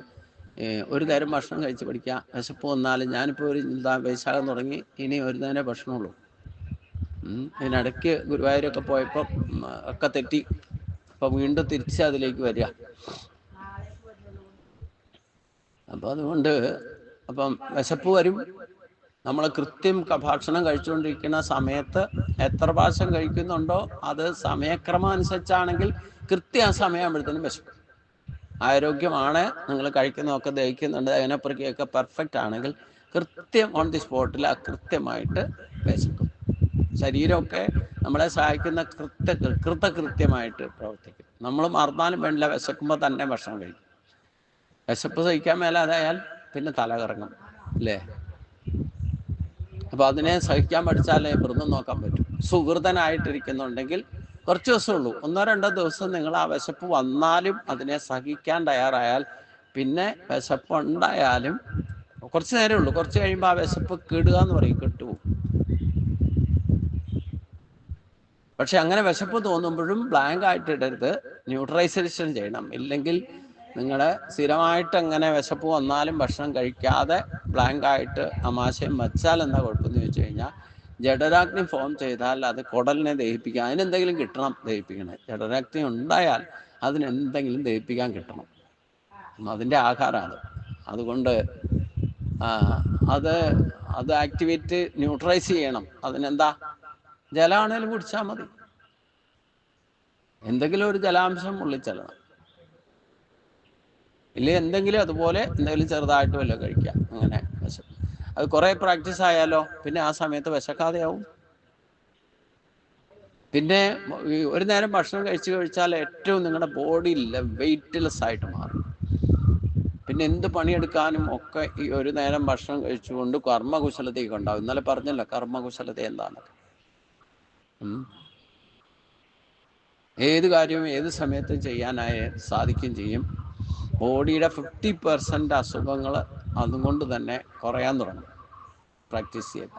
ഒരു നേരം ഭക്ഷണം കഴിച്ച് പഠിക്കുക. വിശപ്പ് വന്നാലും ഞാനിപ്പോൾ ഒരു വൈശാഖം തുടങ്ങി, ഇനി ഒരു നേരം ഭക്ഷണമുള്ളൂ. ഇതിനിടയ്ക്ക് ഗുരുവായൂരൊക്കെ പോയപ്പോൾ ഒക്കെ തെറ്റി. അപ്പം വീണ്ടും തിരിച്ച് അതിലേക്ക് വരിക. അപ്പം അതുകൊണ്ട് വിശപ്പ് വരും. നമ്മൾ കൃത്യം ഭക്ഷണം കഴിച്ചുകൊണ്ടിരിക്കുന്ന സമയത്ത് എത്ര പ്രാവശ്യം കഴിക്കുന്നുണ്ടോ അത് സമയക്രമം അനുസരിച്ചാണെങ്കിൽ കൃത്യം ആ സമയമാകുമ്പോഴത്തേനും വിശക്കും. ആരോഗ്യമാണ്, നിങ്ങൾ കഴിക്കുന്നതൊക്കെ ദഹിക്കുന്നുണ്ട്, അതിനെപ്പറ്റിയൊക്കെ പെർഫെക്റ്റ് ആണെങ്കിൽ കൃത്യം ഓൺ ദി സ്പോട്ടിൽ കൃത്യമായിട്ട് വിശക്കും. ശരീരമൊക്കെ നമ്മളെ സഹായിക്കുന്ന കൃത്യമായിട്ട് പ്രവർത്തിക്കും. നമ്മൾ മറന്നാലും വേണ്ടില്ല, വിശക്കുമ്പോൾ തന്നെ ഭക്ഷണം കഴിക്കും. വിശപ്പ് സഹിക്കാൻ മേലാതായാൽ പിന്നെ തല കറങ്ങും, അല്ലേ? അപ്പോൾ അതിനെ സഹിക്കാൻ പഠിച്ചാലേ വ്രതം നോക്കാൻ പറ്റും. സുഹൃതനായിട്ടിരിക്കുന്നുണ്ടെങ്കിൽ കുറച്ച് ദിവസമേ ഉള്ളൂ, 1-2 ദിവസം നിങ്ങൾ ആ വിശപ്പ് വന്നാലും അതിനെ സഹിക്കാൻ തയ്യാറായാൽ പിന്നെ വിശപ്പ് ഉണ്ടായാലും കുറച്ച് നേരമേ ഉള്ളൂ. കുറച്ച് കഴിയുമ്പോൾ ആ വിശപ്പ് കെടുക എന്ന് പറയും, കെട്ടുപോകും. പക്ഷെ അങ്ങനെ വിശപ്പ് തോന്നുമ്പോഴും ബ്ലാങ്ക് ആയിട്ട് ഇടരുത്, ന്യൂട്രലൈസേഷൻ ചെയ്യണം. ഇല്ലെങ്കിൽ നിങ്ങൾ സ്ഥിരമായിട്ട് അങ്ങനെ വിശപ്പ് വന്നാലും ഭക്ഷണം കഴിക്കാതെ ബ്ലാങ്ക് ആയിട്ട് ആമാശയം വച്ചാൽ എന്താ കുഴപ്പമെന്ന് ചോദിച്ചു കഴിഞ്ഞാൽ, ജഠരാഗ്നി ഫോം ചെയ്താൽ അത് കുടലിനെ ദഹിപ്പിക്കാം. അതിനെന്തെങ്കിലും കിട്ടണം ദഹിപ്പിക്കണേ. ജഠരാഗ്നി ഉണ്ടായാൽ അതിനെന്തെങ്കിലും ദഹിപ്പിക്കാൻ കിട്ടണം, അതിൻ്റെ ആഹാരമാണ്. അതുകൊണ്ട് അത് അത് ആക്ടിവേറ്റ് ന്യൂട്രലൈസ് ചെയ്യണം. അതിനെന്താ? ജലമാണേലും കുടിച്ചാൽ മതി. എന്തെങ്കിലും ഒരു ജലാംശം ഉള്ളിച്ചെല്ലണം. ഇല്ലേ എന്തെങ്കിലും അതുപോലെ എന്തെങ്കിലും ചെറുതായിട്ട് വല്ല കഴിക്കാം. അങ്ങനെ അത് കുറെ പ്രാക്ടീസ് ആയാലോ പിന്നെ ആ സമയത്ത് വിശക്കാതെയാവും. പിന്നെ ഒരു നേരം ഭക്ഷണം കഴിച്ചാൽ ഏറ്റവും നിങ്ങളുടെ ബോഡി വെയിറ്റ്ലെസ് ആയിട്ട് മാറും. പിന്നെ എന്ത് പണിയെടുക്കാനും ഒക്കെ ഈ ഒരു നേരം ഭക്ഷണം കഴിച്ചുകൊണ്ട് കർമ്മകുശലതയൊക്കെ ഉണ്ടാവും. ഇന്നലെ പറഞ്ഞല്ലോ കർമ്മകുശലത എന്താണ്. ഏത് കാര്യവും ഏത് സമയത്തും ചെയ്യാനായി സാധിക്കുകയും ചെയ്യും. ബോഡിയുടെ 50% അസുഖങ്ങൾ അതുകൊണ്ട് തന്നെ കുറയാൻ തുടങ്ങും പ്രാക്ടീസ് ചെയ്ത്.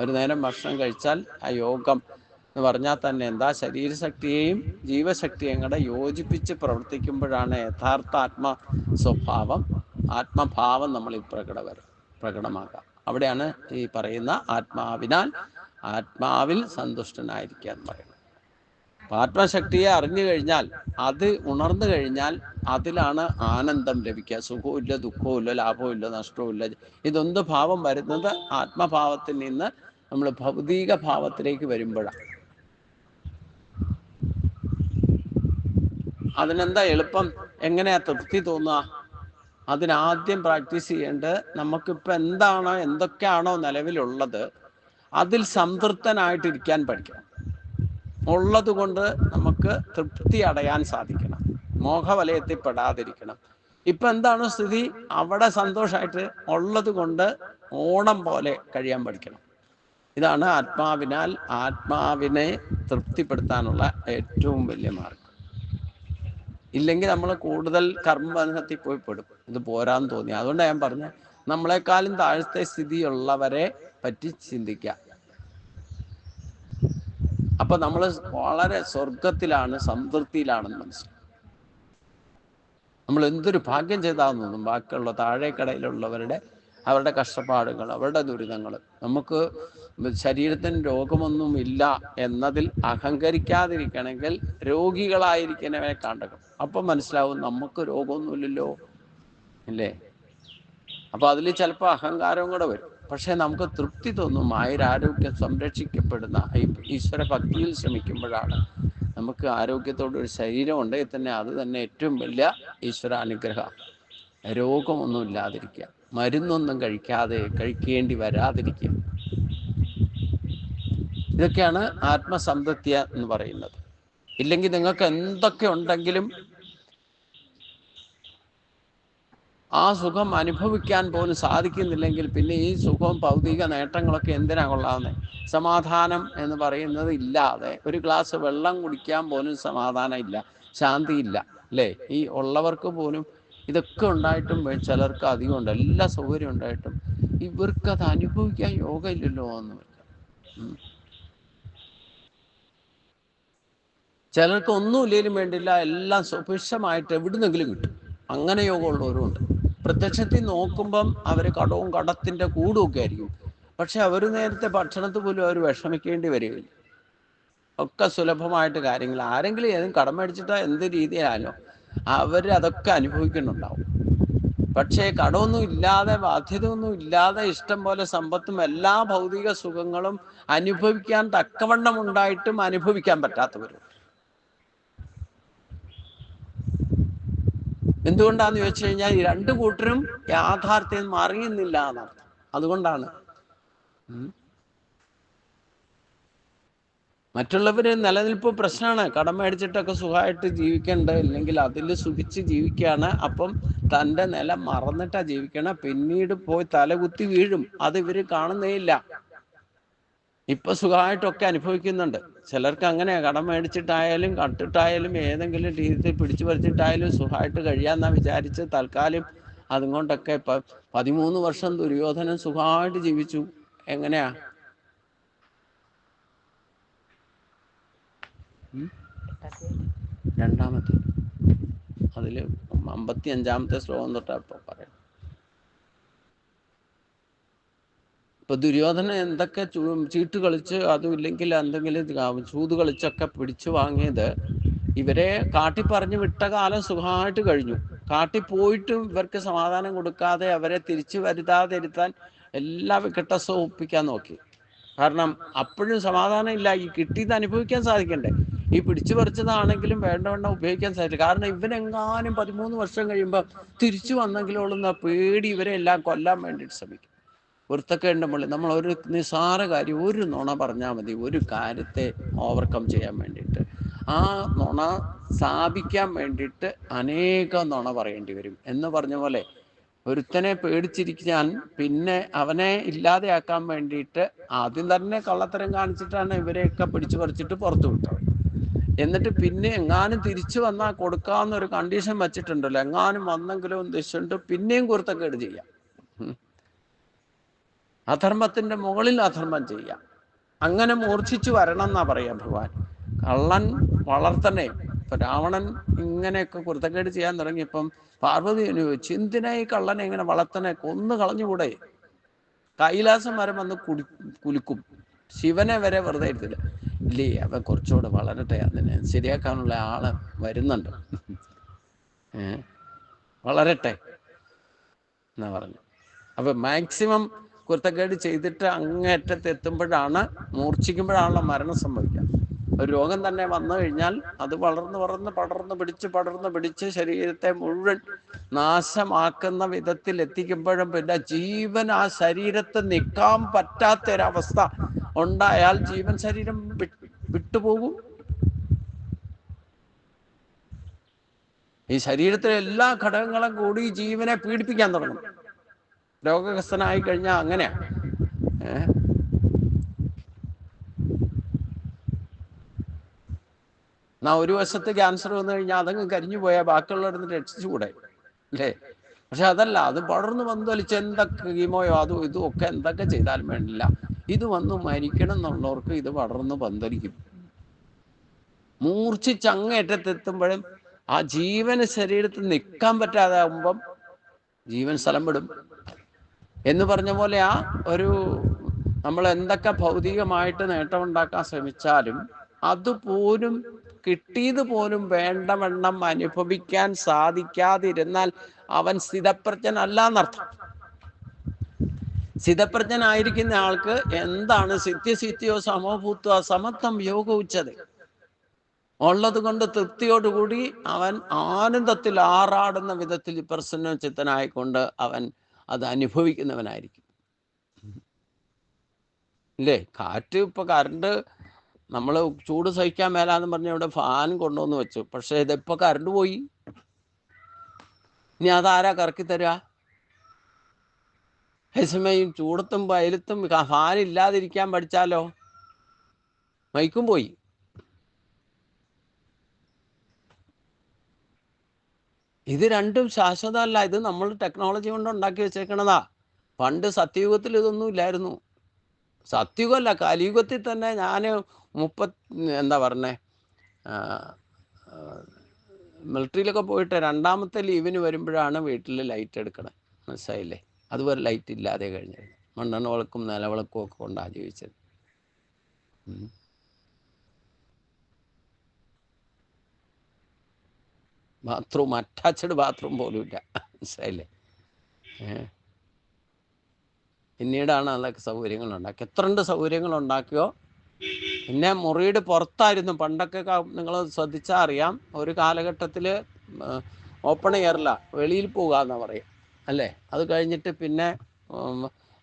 ഒരു നേരം ഭക്ഷണം കഴിച്ചാൽ ആ യോഗം എന്ന് പറഞ്ഞാൽ തന്നെ എന്താ, ശരീരശക്തിയെയും ജീവശക്തിയെയും കൂടെ യോജിപ്പിച്ച് പ്രവർത്തിക്കുമ്പോഴാണ് യഥാർത്ഥ ആത്മഭാവം നമ്മളിൽ പ്രകടമാക്കാം. അവിടെയാണ് ഈ പറയുന്ന ആത്മാവിൽ സന്തുഷ്ടനായിരിക്കുക എന്ന് പറയുന്നത്. ആത്മശക്തിയെ അറിഞ്ഞു കഴിഞ്ഞാൽ, അത് ഉണർന്നു കഴിഞ്ഞാൽ അതിലാണ് ആനന്ദം ലഭിക്കുക. സുഖവും ഇല്ല, ദുഃഖവും ഇല്ല, ലാഭവും ഇല്ല, നഷ്ടവും ഇല്ല. ഇതൊന്നും ഭാവം വരുന്നത് ആത്മഭാവത്തിൽ നിന്ന് നമ്മൾ ഭൗതിക ഭാവത്തിലേക്ക് വരുമ്പോഴാണ്. അതിനെന്താ എളുപ്പം? എങ്ങനെയാ തൃപ്തി തോന്നുക? അതിനാദ്യം പ്രാക്ടീസ് ചെയ്യേണ്ടത് നമുക്കിപ്പോൾ എന്തൊക്കെയാണോ നിലവിലുള്ളത് അതിൽ സംതൃപ്തനായിട്ടിരിക്കാൻ പഠിക്കണം. ഉള്ളത് കൊണ്ട് നമുക്ക് തൃപ്തി അടയാൻ സാധിക്കണം. മോഹവലയത്തിൽ പെടാതിരിക്കണം. ഇപ്പം എന്താണ് സ്ഥിതി, അവിടെ സന്തോഷമായിട്ട് ഉള്ളത് കൊണ്ട് ഓണം പോലെ കഴിയാൻ പഠിക്കണം. ഇതാണ് ആത്മാവിനെ തൃപ്തിപ്പെടുത്താനുള്ള ഏറ്റവും വലിയ മാർഗം. ഇല്ലെങ്കിൽ നമ്മൾ കൂടുതൽ കർമ്മബന്ധത്തിൽ പോയി പെടും. ഇത് പോരാന്ന് തോന്നി. അതുകൊണ്ടാണ് ഞാൻ പറഞ്ഞത്, നമ്മളെക്കാളും താഴത്തെ സ്ഥിതിയുള്ളവരെ പറ്റി ചിന്തിക്കുക. അപ്പൊ നമ്മൾ വളരെ സ്വർഗത്തിലാണ്, സംതൃപ്തിയിലാണെന്ന് മനസ്സിലാക്കും. നമ്മൾ എന്തൊരു ഭാഗ്യം ചെയ്താന്ന് തോന്നും. ബാക്കിയുള്ള താഴേക്കടയിലുള്ളവരുടെ അവരുടെ കഷ്ടപ്പാടുകൾ, അവരുടെ ദുരിതങ്ങൾ. നമുക്ക് ശരീരത്തിന് രോഗമൊന്നും ഇല്ല എന്നതിൽ അഹങ്കരിക്കാതിരിക്കണമെങ്കിൽ രോഗികളായിരിക്കുന്നവരെ കണ്ടകം. അപ്പം മനസ്സിലാവും നമുക്ക് രോഗമൊന്നുമില്ലല്ലോ, ഇല്ലേ? അപ്പൊ അതിൽ ചിലപ്പോൾ അഹങ്കാരവും കൂടെ വരും. പക്ഷെ നമുക്ക് തൃപ്തി തോന്നും. ആയുരാരോഗ്യം സംരക്ഷിക്കപ്പെടുന്ന ഈശ്വര ഭക്തിയിൽ ശ്രമിക്കുമ്പോഴാണ് നമുക്ക് ആരോഗ്യത്തോടൊരു ശരീരം ഉണ്ടെങ്കിൽ തന്നെ അത് തന്നെ ഏറ്റവും വലിയ ഈശ്വരാനുഗ്രഹം. രോഗമൊന്നും ഇല്ലാതിരിക്കുക, മരുന്നൊന്നും കഴിക്കേണ്ടി വരാതിരിക്കുക. ഇതൊക്കെയാണ് ആത്മസംതൃപ്തി എന്ന് പറയുന്നത്. ഇല്ലെങ്കിൽ നിങ്ങൾക്ക് എന്തൊക്കെ ഉണ്ടെങ്കിലും ആ സുഖം അനുഭവിക്കാൻ പോലും സാധിക്കുന്നില്ലെങ്കിൽ പിന്നെ ഈ സുഖവും ഭൗതിക നേട്ടങ്ങളൊക്കെ എന്തിനാ കൊള്ളാവുന്നത്? സമാധാനം എന്ന് പറയുന്നത് ഇല്ലാതെ ഒരു ഗ്ലാസ് വെള്ളം കുടിക്കാൻ പോലും സമാധാനം ഇല്ല, ശാന്തിയില്ല, അല്ലേ? ഈ ഉള്ളവർക്ക് പോലും ഇതൊക്കെ ഉണ്ടായിട്ടും ചിലർക്ക് അധികം ഉണ്ട്, എല്ലാ സൗകര്യം ഉണ്ടായിട്ടും ഇവർക്കത് അനുഭവിക്കാൻ യോഗം ഇല്ലല്ലോ എന്ന്. ചിലർക്ക് ഒന്നും ഇല്ലെങ്കിലും വേണ്ടില്ല, എല്ലാം സുഭിക്ഷമായിട്ട് എവിടുന്നെങ്കിലും കിട്ടും. അങ്ങനെ യോഗമുള്ളവരും ഉണ്ട്. പ്രത്യക്ഷത്തിൽ നോക്കുമ്പം അവർ കടത്തിൻ്റെ കൂടുമൊക്കെ ആയിരിക്കും. പക്ഷെ അവർ നേരത്തെ ഭക്ഷണത്തിൽ പോലും അവർ വിഷമിക്കേണ്ടി വരികയില്ല. ഒക്കെ സുലഭമായിട്ട് കാര്യങ്ങൾ. ആരെങ്കിലും ഏതും കടം മേടിച്ചിട്ടോ എന്ത് രീതിയിലായാലും അവർ അതൊക്കെ അനുഭവിക്കുന്നുണ്ടാവും. പക്ഷേ കടമൊന്നും ഇല്ലാതെ, ബാധ്യതയൊന്നും ഇല്ലാതെ ഇഷ്ടം പോലെ സമ്പത്തും എല്ലാ ഭൗതിക സുഖങ്ങളും അനുഭവിക്കാൻ തക്കവണ്ണം ഉണ്ടായിട്ടും അനുഭവിക്കാൻ പറ്റാത്തവരും. എന്തുകൊണ്ടാന്ന് ചോദിച്ചു കഴിഞ്ഞാൽ ഈ രണ്ടു കൂട്ടരും യാഥാർത്ഥ്യം അറിയുന്നില്ല എന്നർത്ഥം. അതുകൊണ്ടാണ് മറ്റുള്ളവര് നിലനിൽപ്പ് പ്രശ്നമാണ്. കടം മേടിച്ചിട്ടൊക്കെ സുഖമായിട്ട് ജീവിക്കണ്ട, ഇല്ലെങ്കിൽ അതിൽ സുഖിച്ച് ജീവിക്കുകയാണ്. അപ്പം തൻ്റെ നില മറന്നിട്ടാ ജീവിക്കണം. പിന്നീട് പോയി തലകുത്തി വീഴും. അത് ഇവര് കാണുന്നേ ഇല്ല. ഇപ്പൊ സുഖമായിട്ടൊക്കെ അനുഭവിക്കുന്നുണ്ട്. ചിലർക്ക് അങ്ങനെയാ, കടം മേടിച്ചിട്ടായാലും കട്ടിട്ടായാലും ഏതെങ്കിലും രീതിയിൽ പിടിച്ചു പറിച്ചിട്ടായാലും സുഖമായിട്ട് കഴിയാന്നാ വിചാരിച്ച് തൽക്കാലം അതുകൊണ്ടൊക്കെ 13 വർഷം ദുര്യോധനൻ സുഖമായിട്ട് ജീവിച്ചു. എങ്ങനെയാ? രണ്ടാമത്തെ അതില് 55-ാമത്തെ ശ്ലോകം തൊട്ടാ ഇപ്പൊ പറയാം. ഇപ്പൊ ദുര്യോധനൻ എന്തൊക്കെ ചീട്ട് കളിച്ച്, അതും ഇല്ലെങ്കിൽ എന്തെങ്കിലും ചൂത് കളിച്ചൊക്കെ പിടിച്ചു വാങ്ങിയത് ഇവരെ കാട്ടി പറഞ്ഞു വിട്ട കാലം സുഖമായിട്ട് കഴിഞ്ഞു. കാട്ടി പോയിട്ടും ഇവർക്ക് സമാധാനം കൊടുക്കാതെ അവരെ തിരിച്ചു വരുത്താതിരുത്താൻ എല്ലാ വിക്കട്ടസവും ഒപ്പിക്കാൻ നോക്കി. കാരണം അപ്പോഴും സമാധാനം ഇല്ല. ഈ കിട്ടിയത് അനുഭവിക്കാൻ സാധിക്കണ്ടേ. ഈ പിടിച്ചു പറിച്ചതാണെങ്കിലും വേണ്ടവണ്ണം ഉപയോഗിക്കാൻ സാധിക്കും. കാരണം ഇവനെങ്ങാനും 13 വർഷം കഴിയുമ്പോൾ തിരിച്ചു വന്നെങ്കിലുള്ള പേടി ഇവരെ എല്ലാം കൊല്ലാൻ വേണ്ടിയിട്ട് ശ്രമിക്കും. വൃത്തക്കേടിൻ്റെ മുകളിൽ നമ്മൾ ഒരു നിസ്സാര കാര്യം ഒരു നുണ പറഞ്ഞാൽ മതി, ഒരു കാര്യത്തെ ഓവർകം ചെയ്യാൻ വേണ്ടിയിട്ട്. ആ നുണ സ്ഥാപിക്കാൻ വേണ്ടിയിട്ട് അനേകം നുണ പറയേണ്ടി വരും. എന്ന് പറഞ്ഞ പോലെ ഒരുത്തനെ പേടിച്ചിരിക്കാൻ പിന്നെ അവനെ ഇല്ലാതെയാക്കാൻ വേണ്ടിയിട്ട് ആദ്യം തന്നെ കള്ളത്തരം കാണിച്ചിട്ടാണ് ഇവരെയൊക്കെ പിടിച്ചു പറിച്ചിട്ട് പുറത്തു വിട്ടത്. എന്നിട്ട് പിന്നെ എങ്ങാനും തിരിച്ചു വന്നാൽ കൊടുക്കാവുന്നൊരു കണ്ടീഷൻ വച്ചിട്ടുണ്ടല്ലോ. എങ്ങാനും വന്നെങ്കിലും ഉദ്ദേശിച്ചിട്ട് പിന്നെയും കുരുത്തക്കേട് ചെയ്യാം. അധർമ്മത്തിൻ്റെ മുകളിൽ അധർമ്മം ചെയ്യാം. അങ്ങനെ മൂർച്ഛിച്ചു വരണം എന്നാ പറയാ ഭഗവാൻ. കള്ളൻ വളർത്തണേ. ഇപ്പൊ രാവണൻ ഇങ്ങനെയൊക്കെ കുരുത്തക്കേട് ചെയ്യാൻ തുടങ്ങിയപ്പം പാർവതി ചോദിച്ചു, എന്തിനാ ഈ കള്ളനെ ഇങ്ങനെ വളർത്തണേ, കൊന്നു കളഞ്ഞുകൂടെ? കൈലാസം വരെ വന്ന് കുലുക്കും, ശിവനെ വരെ വെറുതെ ഇരുത്തില്ല. ഇല്ലേ, അവൻ കുറച്ചുകൂടെ വളരട്ടെ, അതിനെ ശരിയാക്കാനുള്ള ആള് വരുന്നുണ്ട്, വളരട്ടെ എന്നാ പറഞ്ഞു. അപ്പൊ മാക്സിമം കുരുത്തക്കേട് ചെയ്തിട്ട് അങ്ങേറ്റത്ത് എത്തുമ്പോഴാണ്, മൂർച്ഛിക്കുമ്പോഴാണല്ലോ മരണം സംഭവിക്കുക. ഒരു രോഗം തന്നെ വന്നു കഴിഞ്ഞാൽ അത് പടർന്ന് പിടിച്ച് ശരീരത്തെ മുഴുവൻ നാശമാക്കുന്ന വിധത്തിൽ എത്തിക്കുമ്പോഴും പിന്നെ ജീവൻ ആ ശരീരത്ത് നിൽക്കാൻ പറ്റാത്തൊരവസ്ഥ ഉണ്ടായാൽ ജീവൻ ശരീരം വിട്ടുപോകും. ഈ ശരീരത്തിലെ എല്ലാ ഘടകങ്ങളും കൂടി ജീവനെ പീഡിപ്പിക്കാൻ തുടങ്ങും. രോഗഗ്രസ്തനായി കഴിഞ്ഞാൽ അങ്ങനെയാ. ഒരു വശത്ത് ക്യാൻസർ വന്നു കഴിഞ്ഞാൽ അതങ്ങ് കരിഞ്ഞു പോയാൽ ബാക്കിയുള്ളവരൊന്ന് രക്ഷിച്ചുകൂടെ, അല്ലേ? പക്ഷെ അതല്ല, അത് പടർന്ന് പന്തലിച്ച് എന്തൊക്കെ കീമോയോ അതും ഇതും ഒക്കെ എന്തൊക്കെ ചെയ്താലും വേണ്ടില്ല, ഇത് വന്ന് മരിക്കണം എന്നുള്ളവർക്ക് ഇത് പടർന്ന് പന്തലിക്കും. മൂർച്ഛിച്ച് അങ്ങേറ്റത്തെത്തുമ്പോഴും ആ ജീവന് ശരീരത്തിൽ നിൽക്കാൻ പറ്റാതെ ആകുമ്പം ജീവൻ സ്ഥലം വിടും. എന്ന് പറഞ്ഞ പോലെ ആ ഒരു നമ്മൾ എന്തൊക്കെ ഭൗതികമായിട്ട് നേട്ടമുണ്ടാക്കാൻ ശ്രമിച്ചാലും അതുപോലും കിട്ടിയത് പോലും വേണ്ടവണ്ണം അനുഭവിക്കാൻ സാധിക്കാതിരുന്നാൽ അവൻ സ്ഥിതപ്രജ്ഞനല്ല എന്നർത്ഥം. സ്ഥിതപ്രജ്ഞനായിരിക്കുന്ന ആൾക്ക് എന്താണ് സിദ്ധ്യസിദ്ധിയോ സമഭൂത്വ സമത്വം യോഗ ഉച്ചത് ഉള്ളത് കൊണ്ട് തൃപ്തിയോടുകൂടി അവൻ ആനന്ദത്തിൽ ആറാടുന്ന വിധത്തിൽ പ്രസന്നചിത്തനായിക്കൊണ്ട് അവൻ അത് അനുഭവിക്കുന്നവനായിരിക്കും. ഇല്ലേ? കാറ്റ്, ഇപ്പൊ കറണ്ട് നമ്മൾ ചൂട് സഹിക്കാൻ മേലാന്ന് പറഞ്ഞ ഇവിടെ ഫാൻ കൊണ്ടുവന്ന് വെച്ചു, പക്ഷെ ഇതിപ്പോ കറണ്ട് പോയി. ഇനി അതാരാ കറക്കി തരാ? അതേസമയം ചൂടത്തും വയലത്തും ഫാൻ ഇല്ലാതിരിക്കാൻ പഠിച്ചാലോ, മൈക്കും പോയി. ഇത് രണ്ടും ശാശ്വതമല്ല. ഇത് നമ്മൾ ടെക്നോളജി കൊണ്ട് ഉണ്ടാക്കി വെച്ചേക്കണതാ. പണ്ട് സത്യയുഗത്തിൽ ഇതൊന്നും ഇല്ലായിരുന്നു. സത്യയുഗമല്ല, കലിയുഗത്തിൽ തന്നെ ഞാൻ എന്താ പറഞ്ഞേ, മിലിറ്ററിയിലൊക്കെ പോയിട്ട് 2ാമത്തെ ലീവിന് വരുമ്പോഴാണ് വീട്ടിൽ ലൈറ്റ് എടുക്കണേ. മനസ്സിലായില്ലേ? അതുവരെ ലൈറ്റ് ഇല്ലാതെ കഴിഞ്ഞത്. മണ്ണെണ്ണ വിളക്കും നിലവിളക്കും ഒക്കെ കൊണ്ടാണ് ജീവിച്ചത്. ബാത്റൂം, അറ്റാച്ച്ഡ് ബാത്റൂം പോലും ഇല്ല. മനസ്സിലായില്ലേ? പിന്നീടാണ് അതൊക്കെ സൗകര്യങ്ങൾ ഉണ്ടാക്കി. എത്രണ്ട് സൗകര്യങ്ങൾ ഉണ്ടാക്കിയോ. പിന്നെ മുറിയുടെ പുറത്തായിരുന്നു പണ്ടൊക്കെ. നിങ്ങൾ ശ്രദ്ധിച്ചാൽ അറിയാം, ഒരു കാലഘട്ടത്തിൽ ഓപ്പൺ എയറില്ല, വെളിയിൽ പോകാമെന്നാണ് പറയുക, അല്ലേ? അത് കഴിഞ്ഞിട്ട് പിന്നെ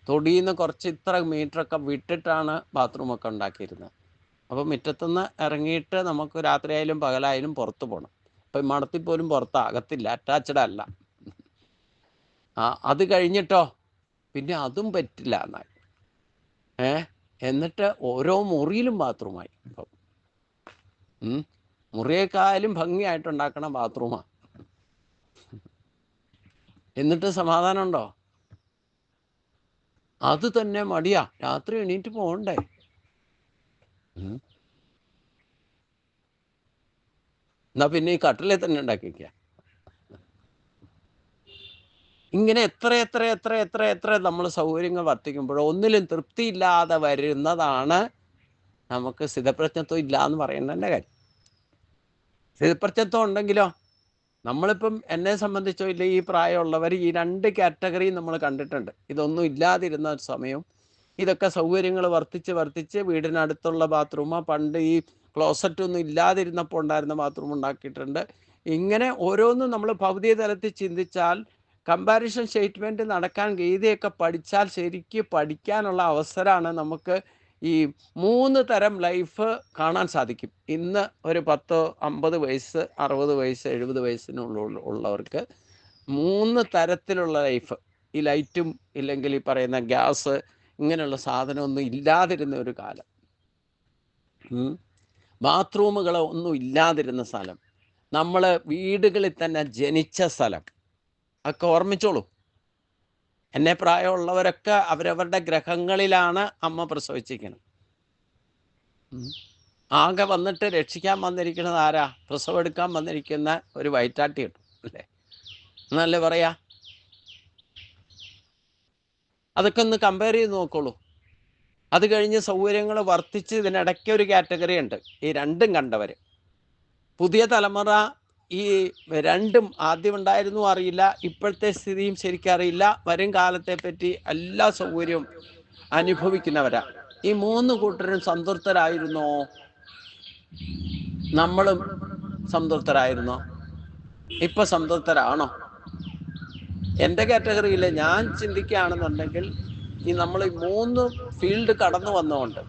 തൊടിയിൽ നിന്ന് കുറച്ച് ഇത്ര മീറ്ററൊക്കെ വിട്ടിട്ടാണ് ബാത്റൂമൊക്കെ ഉണ്ടാക്കിയിരുന്നത്. അപ്പോൾ മുറ്റത്തുനിന്ന് ഇറങ്ങിയിട്ട് നമുക്ക് രാത്രിയായാലും പകലായാലും പുറത്ത് പോകണം. ഇപ്പം മടത്തിൽ പോലും പുറത്താകത്തില്ല, അറ്റാച്ച്ഡ് അല്ല. അത് കഴിഞ്ഞിട്ടോ പിന്നെ അതും പറ്റില്ല എന്നായി. എന്നിട്ട് ഓരോ മുറിയിലും ബാത്റൂമായി. ഇപ്പം മുറിയേക്കാളും ഭംഗിയായിട്ടുണ്ടാക്കണ ബാത്റൂമാണ്. എന്നിട്ട് സമാധാനം ഉണ്ടോ? അത് തന്നെ മടിയാ, രാത്രി എണീറ്റ് പോകണ്ടേ. എന്നാ പിന്നെ ഈ കട്ടിലെ തന്നെ ഉണ്ടാക്കിക്കുക. ഇങ്ങനെ എത്ര നമ്മൾ സൗകര്യങ്ങൾ വർദ്ധിക്കുമ്പോഴോ ഒന്നിലും തൃപ്തിയില്ലാതെ വരുന്നതാണ് നമുക്ക് സ്ഥിതപ്രജ്ഞത്വം ഇല്ല എന്ന് പറയുന്നതിൻ്റെ കാര്യം. സ്ഥിതപ്രജ്ഞത്വം ഉണ്ടെങ്കിലോ നമ്മളിപ്പം എന്നെ സംബന്ധിച്ചോ ഇല്ല ഈ പ്രായമുള്ളവർ ഈ 2 കാറ്റഗറിയും നമ്മൾ കണ്ടിട്ടുണ്ട്. ഇതൊന്നും ഇല്ലാതിരുന്ന സമയവും ഇതൊക്കെ സൗകര്യങ്ങൾ വർദ്ധിച്ച് വീടിനടുത്തുള്ള ബാത്റൂമോ പണ്ട് ഈ ക്ലോസറ്റൊന്നും ഇല്ലാതിരുന്നപ്പോൾ ഉണ്ടായിരുന്ന ബാത്റൂം ഉണ്ടാക്കിയിട്ടുണ്ട്. ഇങ്ങനെ ഓരോന്നും നമ്മൾ ഭൗതിക തലത്തിൽ ചിന്തിച്ചാൽ കമ്പാരിഷൻ സ്റ്റേറ്റ്മെൻറ്റ് നടക്കാൻ ഗീതയൊക്കെ പഠിച്ചാൽ ശരിക്ക് പഠിക്കാനുള്ള അവസരമാണ് നമുക്ക് ഈ 3 തരം ലൈഫ് കാണാൻ സാധിക്കും. ഇന്ന് ഒരു 10, 50 വയസ്സ്, 60 വയസ്സ്, 70 വയസ്സിനുള്ളവർക്ക് 3 തരത്തിലുള്ള ലൈഫ്. ഈ ലൈറ്റും ഇല്ലെങ്കിൽ ഈ പറയുന്ന ഗ്യാസ് ഇങ്ങനെയുള്ള സാധനമൊന്നും ഇല്ലാതിരുന്ന ഒരു കാലം, ബാത്റൂമുകൾ ഒന്നും ഇല്ലാതിരുന്ന സ്ഥലം, നമ്മൾ വീടുകളിൽ തന്നെ ജനിച്ച സ്ഥലം ഒക്കെ ഓർമ്മിച്ചോളൂ. എന്നെ പ്രായമുള്ളവരൊക്കെ അവരവരുടെ ഗ്രഹങ്ങളിലാണ് അമ്മ പ്രസവിച്ചിരിക്കുന്നത്. ആകെ വന്നിട്ട് രക്ഷിക്കാൻ വന്നിരിക്കുന്നത് ആരാ? പ്രസവം എടുക്കാൻ വന്നിരിക്കുന്ന ഒരു വയറ്റാട്ടി കിട്ടും അല്ലേ എന്നല്ലേ പറയാ. അതൊക്കെ ഒന്ന് കമ്പയർ ചെയ്ത് നോക്കോളൂ. അത് കഴിഞ്ഞ് സൗകര്യങ്ങൾ വർദ്ധിച്ച് ഇതിനിടയ്ക്ക് ഒരു കാറ്റഗറി ഉണ്ട്, ഈ രണ്ടും കണ്ടവർ. പുതിയ തലമുറ ഈ രണ്ടും ആദ്യം ഉണ്ടായിരുന്നു അറിയില്ല, ഇപ്പോഴത്തെ സ്ഥിതിയും ശരിക്കും അറിയില്ല, വരും കാലത്തെ പറ്റി എല്ലാ സൗകര്യവും അനുഭവിക്കുന്നവരാ. ഈ 3 കൂട്ടരും സംതൃപ്തരായിരുന്നോ? നമ്മളും സംതൃപ്തരായിരുന്നോ? ഇപ്പൊ സംതൃപ്തരാണോ? എൻ്റെ കാറ്റഗറിയിൽ ഞാൻ ചിന്തിക്കുകയാണെന്നുണ്ടെങ്കിൽ ഈ നമ്മൾ ഈ 3 ഫീൽഡ് കടന്നു വന്നുകൊണ്ട്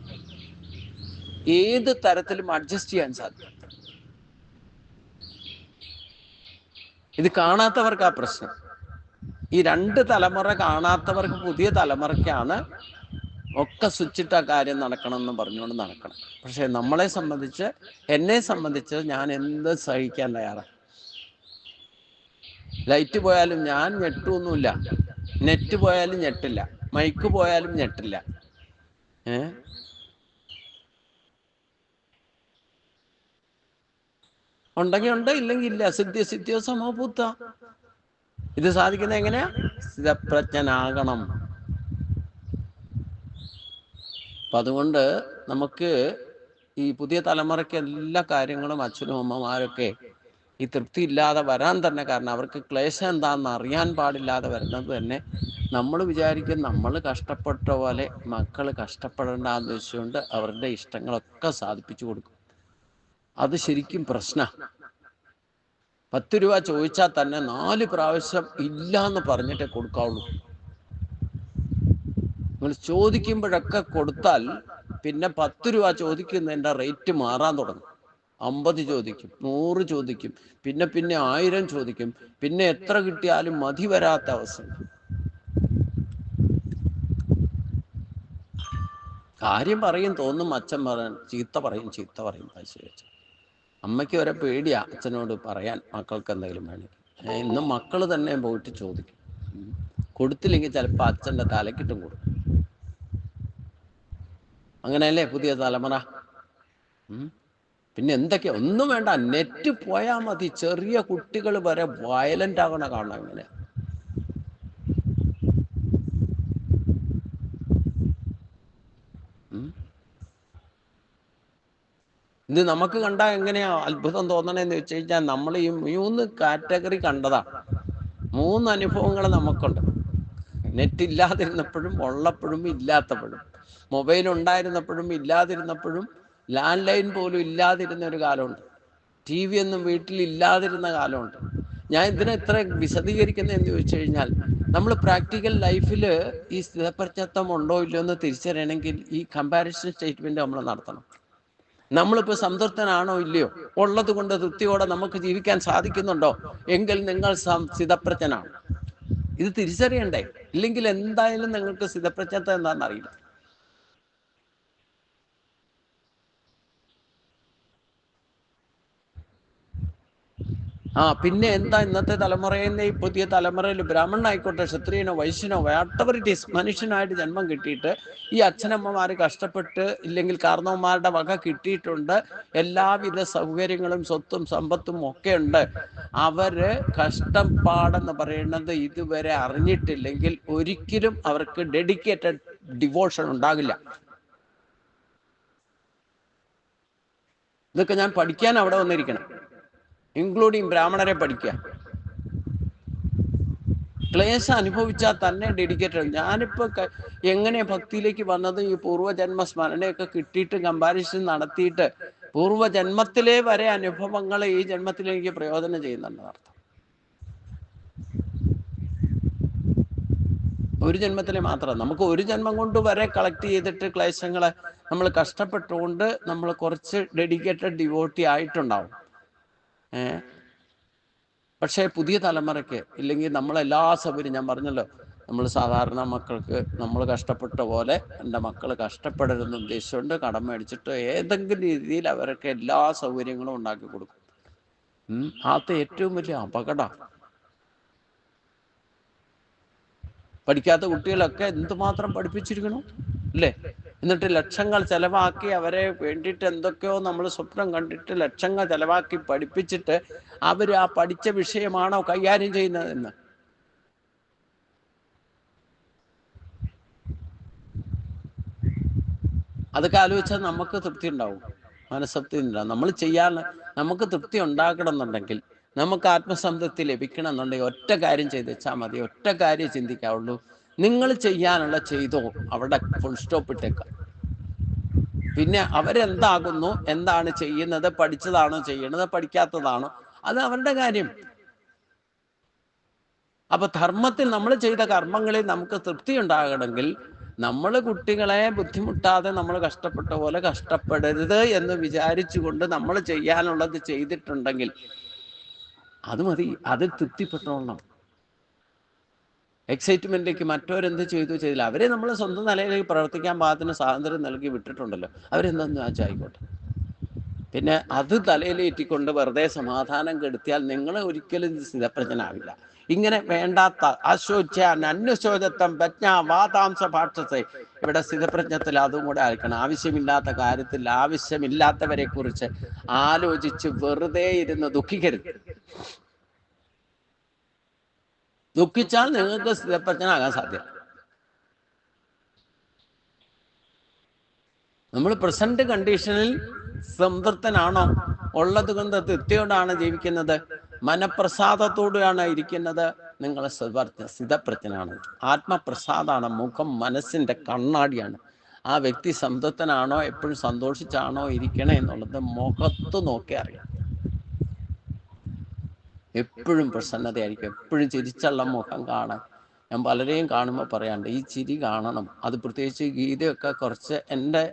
ഏത് തരത്തിലും അഡ്ജസ്റ്റ് ചെയ്യാൻ സാധിക്കും. ഇത് കാണാത്തവർക്കാ പ്രശ്നം. ഈ 2 തലമുറ കാണാത്തവർക്ക് പുതിയ തലമുറയ്ക്കാണ് ഒക്കെ സ്വിച്ചിട്ട കാര്യം നടക്കണം എന്ന് പറഞ്ഞുകൊണ്ട് നടക്കണം. പക്ഷെ നമ്മളെ സംബന്ധിച്ച്, എന്നെ സംബന്ധിച്ച് ഞാൻ എന്ത് സഹിക്കാൻ തയ്യാറാണ്. ലൈറ്റ് പോയാലും ഞാൻ ഞെട്ടൊന്നുമില്ല, നെറ്റ് പോയാലും ഞെട്ടില്ല, മൈക്ക് പോയാലും ഞെട്ടില്ല. ഉണ്ടെങ്കിൽ ഉണ്ട്, ഇല്ലെങ്കിൽ ഇല്ല. സിദ്ധിയോ സമഭൂത്ത. ഇത് സാധിക്കുന്നത് എങ്ങനെയാ? സ്ഥിതപ്രജ്ഞനാകണം. അപ്പം അതുകൊണ്ട് നമുക്ക് ഈ പുതിയ തലമുറയ്ക്ക് എല്ലാ കാര്യങ്ങളും അച്ഛനും അമ്മമാരൊക്കെ ഈ തൃപ്തി ഇല്ലാതെ വരാൻ തന്നെ കാരണം അവർക്ക് ക്ലേശം എന്താണെന്ന് അറിയാൻ പാടില്ലാതെ വരുന്നത് തന്നെ നമ്മൾ വിചാരിക്കും നമ്മൾ കഷ്ടപ്പെട്ട പോലെ മക്കൾ കഷ്ടപ്പെടേണ്ടെന്ന് വെച്ചുകൊണ്ട് അവരുടെ ഇഷ്ടങ്ങളൊക്കെ സാധിപ്പിച്ചു കൊടുക്കും. അത് ശരിക്കും പ്രശ്നമാണ്. 10 രൂപ ചോദിച്ചാൽ തന്നെ 4 പ്രാവശ്യം ഇല്ല എന്ന് പറഞ്ഞിട്ടേ കൊടുക്കാവുള്ളൂ. നിങ്ങൾ ചോദിക്കുമ്പോഴൊക്കെ കൊടുത്താൽ പിന്നെ 10 രൂപ ചോദിക്കുന്നതിൻ്റെ റേറ്റ് മാറാൻ തുടങ്ങും. 50 ചോദിക്കും, 100 ചോദിക്കും, പിന്നെ 1000 ചോദിക്കും, പിന്നെ എത്ര കിട്ടിയാലും മതി വരാത്ത അവസ്ഥ. കാര്യം പറയും തോന്നും, അച്ഛൻ പറയാൻ ചീത്ത പറയും. അമ്മയ്ക്ക് വരെ പേടിയാ അച്ഛനോട് പറയാൻ, മക്കൾക്ക് എന്തെങ്കിലും വേണമെങ്കിൽ. ഇന്ന് മക്കൾ തന്നെ പോയിട്ട് ചോദിക്കും. കൊടുത്തില്ലെങ്കിൽ ചിലപ്പോൾ അച്ഛൻ്റെ തലക്കിട്ടും കൊടുക്കും. അങ്ങനെയല്ലേ പുതിയ തലമുറ? പിന്നെ എന്തൊക്കെയാ? ഒന്നും വേണ്ട, നെറ്റ് പോയാൽ മതി. ചെറിയ കുട്ടികൾ വരെ വയലന്റ് ആകണ കാണാം. എങ്ങനെ ഇത് നമുക്ക് കണ്ടാൽ എങ്ങനെയാ അത്ഭുതം തോന്നണേന്ന് വെച്ച് കഴിഞ്ഞാൽ നമ്മൾ ഈ 3 കാറ്റഗറി കണ്ടതാണ്. 3 അനുഭവങ്ങൾ നമുക്കുണ്ട്. നെറ്റ് ഇല്ലാതിരുന്നപ്പോഴും, ഉള്ളപ്പോഴും, ഇല്ലാത്തപ്പോഴും, മൊബൈൽ ഉണ്ടായിരുന്നപ്പോഴും, ഇല്ലാതിരുന്നപ്പോഴും, ലാൻഡ് ലൈൻ പോലും ഇല്ലാതിരുന്ന ഒരു കാലമുണ്ട്, TV ഒന്നും വീട്ടിൽ ഇല്ലാതിരുന്ന കാലമുണ്ട്. ഞാൻ ഇതിനെ ഇത്ര വിശദീകരിക്കുന്നതെന്ന് ചോദിച്ചു കഴിഞ്ഞാൽ നമ്മൾ പ്രാക്ടിക്കൽ ലൈഫിൽ ഈ സ്ഥിതപ്രജ്ഞത്വം ഉണ്ടോ ഇല്ലയോ എന്ന് തിരിച്ചറിയണമെങ്കിൽ ഈ കമ്പാരിസൺ സ്റ്റേറ്റ്മെന്റ് നമ്മൾ നടത്തണം. നമ്മളിപ്പോൾ സംതൃപ്തനാണോ ഇല്ലയോ, ഉള്ളത് കൊണ്ട് തൃപ്തിയോടെ നമുക്ക് ജീവിക്കാൻ സാധിക്കുന്നുണ്ടോ എങ്കിൽ നിങ്ങൾ സ്ഥിതപ്രജ്ഞനാണ്. ഇത് തിരിച്ചറിയണ്ടേ? ഇല്ലെങ്കിൽ എന്തായാലും നിങ്ങൾക്ക് സ്ഥിതപ്രജ്ഞത്വം എന്താണെന്ന് അറിയില്ല. പിന്നെ എന്താ ഇന്നത്തെ തലമുറയിൽ, ഈ പുതിയ തലമുറയിൽ ബ്രാഹ്മണനായിക്കോട്ടെ, ക്ഷത്രിയനോ, വൈശ്യനോ, വാട്ടവർ ഇറ്റ് ഈസ്, മനുഷ്യനായിട്ട് ജന്മം കിട്ടിയിട്ട് ഈ അച്ഛനമ്മമാർ കഷ്ടപ്പെട്ട് ഇല്ലെങ്കിൽ കാരണവന്മാരുടെ വക കിട്ടിയിട്ടുണ്ട്, എല്ലാവിധ സൗകര്യങ്ങളും സ്വത്തും സമ്പത്തും ഒക്കെ ഉണ്ട്. അവര് കഷ്ടപ്പാടെന്ന് പറയുന്നത് ഇതുവരെ അറിഞ്ഞിട്ടില്ലെങ്കിൽ ഒരിക്കലും അവർക്ക് ഡെഡിക്കേറ്റഡ് ഡിവോഷൻ ഉണ്ടാകില്ല. ഇതൊക്കെ ഞാൻ പഠിക്കാൻ അവിടെ വന്നിരിക്കണം. ഇൻക്ലൂഡിങ് ബ്രാഹ്മണരെ പഠിക്കുക. ക്ലേശം അനുഭവിച്ചാൽ തന്നെ ഡെഡിക്കേറ്റഡ്. ഞാനിപ്പോൾ എങ്ങനെ ഭക്തിയിലേക്ക് വന്നത്, ഈ പൂർവ്വജന്മ സ്മരണയൊക്കെ കിട്ടിയിട്ട് കമ്പാരിസൺ നടത്തിയിട്ട് പൂർവ്വജന്മത്തിലെ വരെ അനുഭവങ്ങൾ ഈ ജന്മത്തിലേക്ക് പ്രയോജനം ചെയ്യുന്നുണ്ടെന്ന് അർത്ഥം. ഒരു ജന്മത്തിലെ മാത്രം. നമുക്ക് ഒരു ജന്മം കൊണ്ട് വരെ കളക്ട് ചെയ്തിട്ട് ക്ലേശങ്ങളെ നമ്മൾ കഷ്ടപ്പെട്ടുകൊണ്ട് നമ്മൾ കുറച്ച് ഡെഡിക്കേറ്റഡ് ഡിവോട്ടി ആയിട്ടുണ്ടാവും. പക്ഷേ പുതിയ തലമുറയ്ക്ക് ഇല്ലെങ്കിൽ നമ്മളെല്ലാ സൗകര്യം, ഞാൻ പറഞ്ഞല്ലോ, നമ്മൾ സാധാരണ മക്കൾക്ക് നമ്മൾ കഷ്ടപ്പെട്ട പോലെ എൻ്റെ മക്കൾ കഷ്ടപ്പെടരുതെന്ന് ഉദ്ദേശിച്ചുകൊണ്ട് കടം മേടിച്ചിട്ട് ഏതെങ്കിലും രീതിയിൽ അവർക്ക് എല്ലാ സൗകര്യങ്ങളും ഉണ്ടാക്കി കൊടുക്കും. അത് ഏറ്റവും വലിയ അപകടമാണ്. പഠിക്കാത്ത കുട്ടികളൊക്കെ എന്തുമാത്രം പഠിപ്പിച്ചിരിക്കണം അല്ലേ? എന്നിട്ട് ലക്ഷങ്ങൾ ചെലവാക്കി അവരെ വേണ്ടിയിട്ട് എന്തൊക്കെയോ നമ്മൾ സ്വപ്നം കണ്ടിട്ട് ലക്ഷങ്ങൾ ചെലവാക്കി പഠിപ്പിച്ചിട്ട് അവർ ആ പഠിച്ച വിഷയമാണോ കൈകാര്യം ചെയ്യുന്നതെന്ന് അതൊക്കെ ആലോചിച്ചാൽ നമുക്ക് തൃപ്തി ഉണ്ടാവും, മനസ്സപ്തി ഉണ്ടാവും. നമ്മൾ ചെയ്യാൻ നമുക്ക് തൃപ്തി ഉണ്ടാക്കണം എന്നുണ്ടെങ്കിൽ, നമുക്ക് ആത്മസംതൃപ്തി ലഭിക്കണം എന്നുണ്ടെങ്കിൽ ഒറ്റ കാര്യം ചെയ്ത് വെച്ചാൽ മതി. ഒറ്റ കാര്യം ചിന്തിക്കാവുള്ളൂ, നിങ്ങൾ ചെയ്യാനുള്ള ചെയ്തോ, അവിടെ ഫുൾ സ്റ്റോപ്പ് ഇട്ടേക്കാം. പിന്നെ അവരെന്താകുന്നു, എന്താണ് ചെയ്യുന്നത്, പഠിച്ചതാണോ ചെയ്യണത്, പഠിക്കാത്തതാണോ, അത് അവരുടെ കാര്യം. അപ്പൊ ധർമ്മത്തിൽ നമ്മൾ ചെയ്ത കർമ്മങ്ങളിൽ നമുക്ക് തൃപ്തി ഉണ്ടാകണമെങ്കിൽ നമ്മൾ കുട്ടികളെ ബുദ്ധിമുട്ടാതെ നമ്മൾ കഷ്ടപ്പെട്ട പോലെ കഷ്ടപ്പെടരുത് എന്ന് വിചാരിച്ചുകൊണ്ട് നമ്മൾ ചെയ്യാനുള്ളത് ചെയ്തിട്ടുണ്ടെങ്കിൽ അത് മതി, അത് തൃപ്തിപ്പെട്ടോളണം. എക്സൈറ്റ്മെന്റിലേക്ക് മറ്റവരെന്ത് ചെയ്തില്ല, അവരെ നമ്മൾ സ്വന്തം നിലയിലേക്ക് പ്രവർത്തിക്കാൻ പാകത്തിന് സ്വാതന്ത്ര്യം നൽകി വിട്ടിട്ടുണ്ടല്ലോ, അവരെന്തെന്ന് വെച്ചായിക്കോട്ടെ. പിന്നെ അത് തലയിലേറ്റിക്കൊണ്ട് വെറുതെ സമാധാനം കെടുത്തിയാൽ നിങ്ങൾ ഒരിക്കലും സ്ഥിതപ്രജ്ഞനാവില്ല. ഇങ്ങനെ വേണ്ടാത്ത അശോച്യാൻ അന്വശോചത്വം പ്രജ്ഞ വാതാംശ ഭാഷത്തെ, ഇവിടെ സ്ഥിതപ്രജ്ഞത്തിൽ അതും കൂടെ ആയിരിക്കണം. ആവശ്യമില്ലാത്ത കാര്യത്തിൽ ആവശ്യമില്ലാത്തവരെ കുറിച്ച് ആലോചിച്ച് വെറുതെ ഇരുന്ന് ദുഃഖിക്കരുത്. ദുഃഖിച്ചാൽ നിങ്ങൾക്ക് സ്ഥിതപ്രജ്ഞനാകാൻ സാധ്യത. നമ്മൾ പ്രസന്റ് കണ്ടീഷനിൽ സംതൃപ്തനാണോ, ഉള്ളത് കൊണ്ട് തൃപ്തിയോടാണ് ജീവിക്കുന്നത്, മനപ്രസാദത്തോടെയാണ് ഇരിക്കുന്നത്, നിങ്ങൾ സ്ഥിതപ്രജ്ഞനാണ്. ആത്മപ്രസാദാണ്, മുഖം മനസ്സിന്റെ കണ്ണാടിയാണ്. ആ വ്യക്തി സംതൃപ്തനാണോ, എപ്പോഴും സന്തോഷിച്ചാണോ ഇരിക്കണേ എന്നുള്ളത് മുഖത്ത് നോക്കി അറിയാം. എപ്പോഴും പ്രസന്നതയായിരിക്കും, എപ്പോഴും ചിരിച്ചുള്ള മുഖം കാണാൻ. ഞാൻ പലരെയും കാണുമ്പോൾ പറയാണ്ട്, ഈ ചിരി കാണണം. അത് പ്രത്യേകിച്ച് ഗീതയൊക്കെ കുറച്ച് എൻ്റെ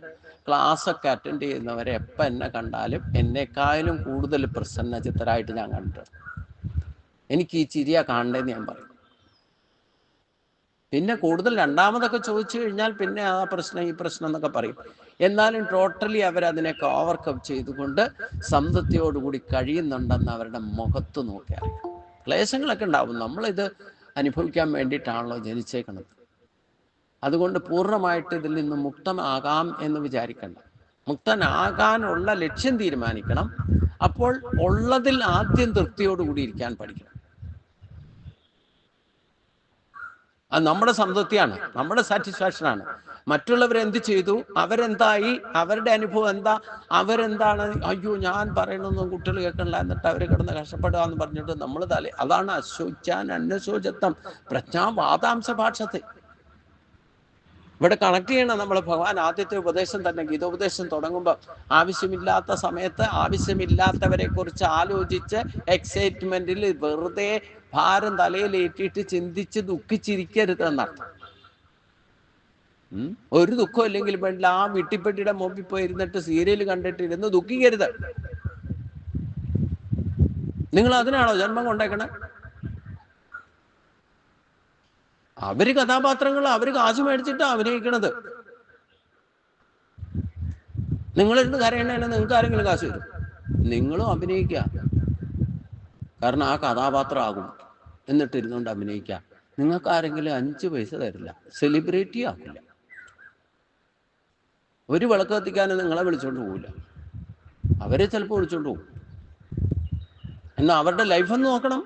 ക്ലാസ്സൊക്കെ അറ്റൻഡ് ചെയ്യുന്നവരെ എപ്പോൾ എന്നെ കണ്ടാലും എന്നെക്കാളും കൂടുതൽ പ്രസന്നചിത്തരായിട്ട് ഞാൻ കണ്ടിട്ടുണ്ട്. എനിക്ക് ഈ ചിരിയാ കാണേണ്ടതെന്ന് ഞാൻ പറയും. പിന്നെ കൂടുതൽ രണ്ടാമതൊക്കെ ചോദിച്ചു കഴിഞ്ഞാൽ പിന്നെ ആ പ്രശ്നം ഈ പ്രശ്നം എന്നൊക്കെ പറയും. എന്നാലും ടോട്ടലി അവരതിനൊക്കെ ഓവർകം ചെയ്തുകൊണ്ട് സംതൃപ്തിയോടുകൂടി കഴിയുന്നുണ്ടെന്ന് അവരുടെ മുഖത്ത് നോക്കി അറിയാം. ക്ലേശങ്ങളൊക്കെ ഉണ്ടാവും, നമ്മളിത് അനുഭവിക്കാൻ വേണ്ടിയിട്ടാണല്ലോ ജനിച്ചേക്കുന്നത്. അതുകൊണ്ട് പൂർണ്ണമായിട്ട് ഇതിൽ നിന്ന് മുക്തമാകാം എന്ന് വിചാരിക്കണ്ട. മുക്തനാകാനുള്ള ലക്ഷ്യം തീരുമാനിക്കണം. അപ്പോൾ ഉള്ളതിൽ ആദ്യം തൃപ്തിയോടുകൂടി ഇരിക്കാൻ പഠിക്കണം. അത് നമ്മുടെ സംതൃപ്തിയാണ്, നമ്മുടെ സാറ്റിസ്ഫാക്ഷനാണ്. മറ്റുള്ളവരെന്ത് ചെയ്തു, അവരെന്തായി, അവരുടെ അനുഭവം എന്താ, അവരെന്താണ്, അയ്യോ ഞാൻ പറയണമെന്നും കുട്ടികൾ കേൾക്കണില്ല, എന്നിട്ട് അവർ കിടന്ന് കഷ്ടപ്പെടുക എന്ന് പറഞ്ഞിട്ട് നമ്മൾ അതാണ് അശോച്യാൻ അന്വശോചത്വം പ്രജ്ഞാവാതാംശ ഭാഷത്തെ. ഇവിടെ കണക്ട് ചെയ്യണം നമ്മൾ. ഭഗവാൻ ആദ്യത്തെ ഉപദേശം തന്നെ, ഗീതോപദേശം തുടങ്ങുമ്പോൾ ആവശ്യമില്ലാത്ത സമയത്ത് ആവശ്യമില്ലാത്തവരെ കുറിച്ച് ആലോചിച്ച് എക്സൈറ്റ്മെന്റിൽ വെറുതെ ഭാരം തലയിലേറ്റിട്ട് ചിന്തിച്ച് ദുഃഖിച്ചിരിക്കരുത് എന്നർത്ഥം. ഒരു ദുഃഖം ഇല്ലെങ്കിൽ വേണ്ടില്ല, ആ വിട്ടിപ്പെട്ടിയുടെ മുമ്പിൽ പോയി ഇരുന്നിട്ട് സീരിയൽ കണ്ടിട്ടിരുന്ന് ദുഃഖിക്കരുത്. നിങ്ങൾ അതിനാണോ ജന്മം കൊണ്ടേക്കണേ? അവര് കഥാപാത്രങ്ങൾ, അവര് കാശ് മേടിച്ചിട്ട് അഭിനയിക്കണത്. നിങ്ങളിരുന്ന് കരയണേനെ നിങ്ങൾക്ക് ആരെങ്കിലും കാശ് തരും? നിങ്ങളും അഭിനയിക്കുക, കാരണം ആ കഥാപാത്രം ആകും. എന്നിട്ട് ഇരുന്നുകൊണ്ട് അഭിനയിക്കുക. നിങ്ങൾക്ക് ആരെങ്കിലും 5 പൈസ തരില്ല, സെലിബ്രിറ്റി ആക്കില്ല. ഒരു വിളക്ക് കത്തിക്കാനും നിങ്ങളെ വിളിച്ചോണ്ട് പോകില്ല, അവരെ ചിലപ്പോൾ വിളിച്ചോണ്ട് പോകും. എന്നാൽ അവരുടെ ലൈഫൊന്ന് നോക്കണം.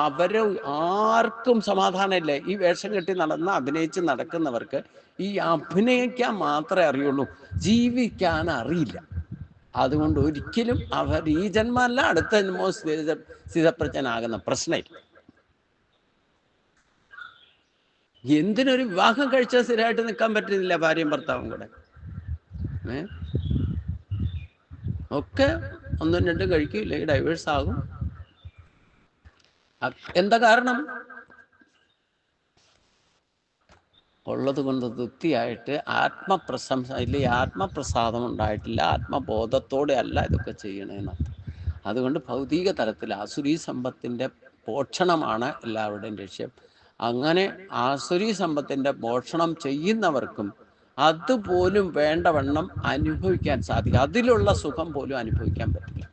അവര് ആർക്കും സമാധാനമില്ല. ഈ വേഷം കെട്ടി അഭിനയിച്ച് നടക്കുന്നവർക്ക് ഈ അഭിനയിക്കാൻ മാത്രമേ അറിയുള്ളൂ, ജീവിക്കാൻ അറിയില്ല. അതുകൊണ്ട് ഒരിക്കലും അവർ ഈ ജന്മമല്ല അടുത്ത ജന്മവും സ്ഥിതപ്രജ്ഞനാകുന്ന പ്രശ്നമില്ല. എന്തിനൊരു വിവാഹം കഴിച്ചാൽ സ്ഥിരമായിട്ട് നിൽക്കാൻ പറ്റുന്നില്ല ഭാര്യയും ഭർത്താവും കൂടെ? ഒക്കെ ഒന്നും രണ്ടും കഴിക്കും, ഇല്ലെങ്കിൽ ഡൈവേഴ്സ് ആകും. എന്താ കാരണം? ഉള്ളത് കൊണ്ട് തൃപ്തിയായിട്ട് ആത്മപ്രശംസ ഇല്ലേ, ആത്മപ്രസാദം ഉണ്ടായിട്ടില്ല, ആത്മബോധത്തോടെ അല്ല ഇതൊക്കെ ചെയ്യണേന്നർത്ഥം. അതുകൊണ്ട് ഭൗതിക തലത്തിൽ ആസുരീ സമ്പത്തിൻ്റെ പോഷണമാണ് എല്ലാവരുടെയും ലക്ഷ്യം. അങ്ങനെ ആസുരീ സമ്പത്തിൻ്റെ പോഷണം ചെയ്യുന്നവർക്കും അതുപോലും വേണ്ടവണ്ണം അനുഭവിക്കാൻ സാധിക്കും. അതിലുള്ള സുഖം പോലും അനുഭവിക്കാൻ പറ്റില്ല.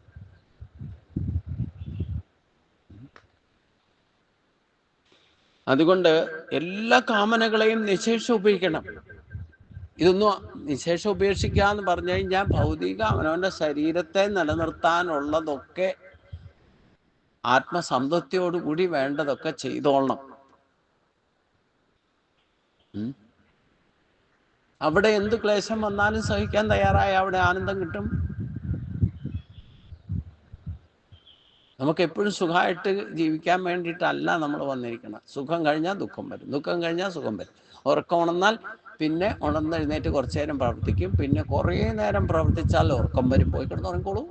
അതുകൊണ്ട് എല്ലാ കാമനകളെയും നിശേഷം ഉപേക്ഷിക്കണം. ഇതൊന്നും നിശേഷം ഉപേക്ഷിക്കുക എന്ന് പറഞ്ഞു കഴിഞ്ഞാൽ ഭൗതിക അവനവൻ്റെ ശരീരത്തെ നിലനിർത്താനുള്ളതൊക്കെ ആത്മസംതൃപ്തിയോടുകൂടി വേണ്ടതൊക്കെ ചെയ്തോളണം. അവിടെ എന്ത് ക്ലേശം വന്നാലും സഹിക്കാൻ തയ്യാറായ അവിടെ ആനന്ദം കിട്ടും. നമുക്ക് എപ്പോഴും സുഖമായിട്ട് ജീവിക്കാൻ വേണ്ടിയിട്ടല്ല നമ്മൾ വന്നിരിക്കണം. സുഖം കഴിഞ്ഞാൽ ദുഃഖം വരും, ദുഃഖം കഴിഞ്ഞാൽ സുഖം വരും. ഉറക്കം ഉണർന്നാൽ പിന്നെ ഉണർന്നെഴുന്നേറ്റ് കുറച്ചു നേരം പ്രവർത്തിക്കും, പിന്നെ കുറേ നേരം പ്രവർത്തിച്ചാൽ ഉറക്കം വരും, പോയി കിടന്നുറങ്ങിക്കോളൂ.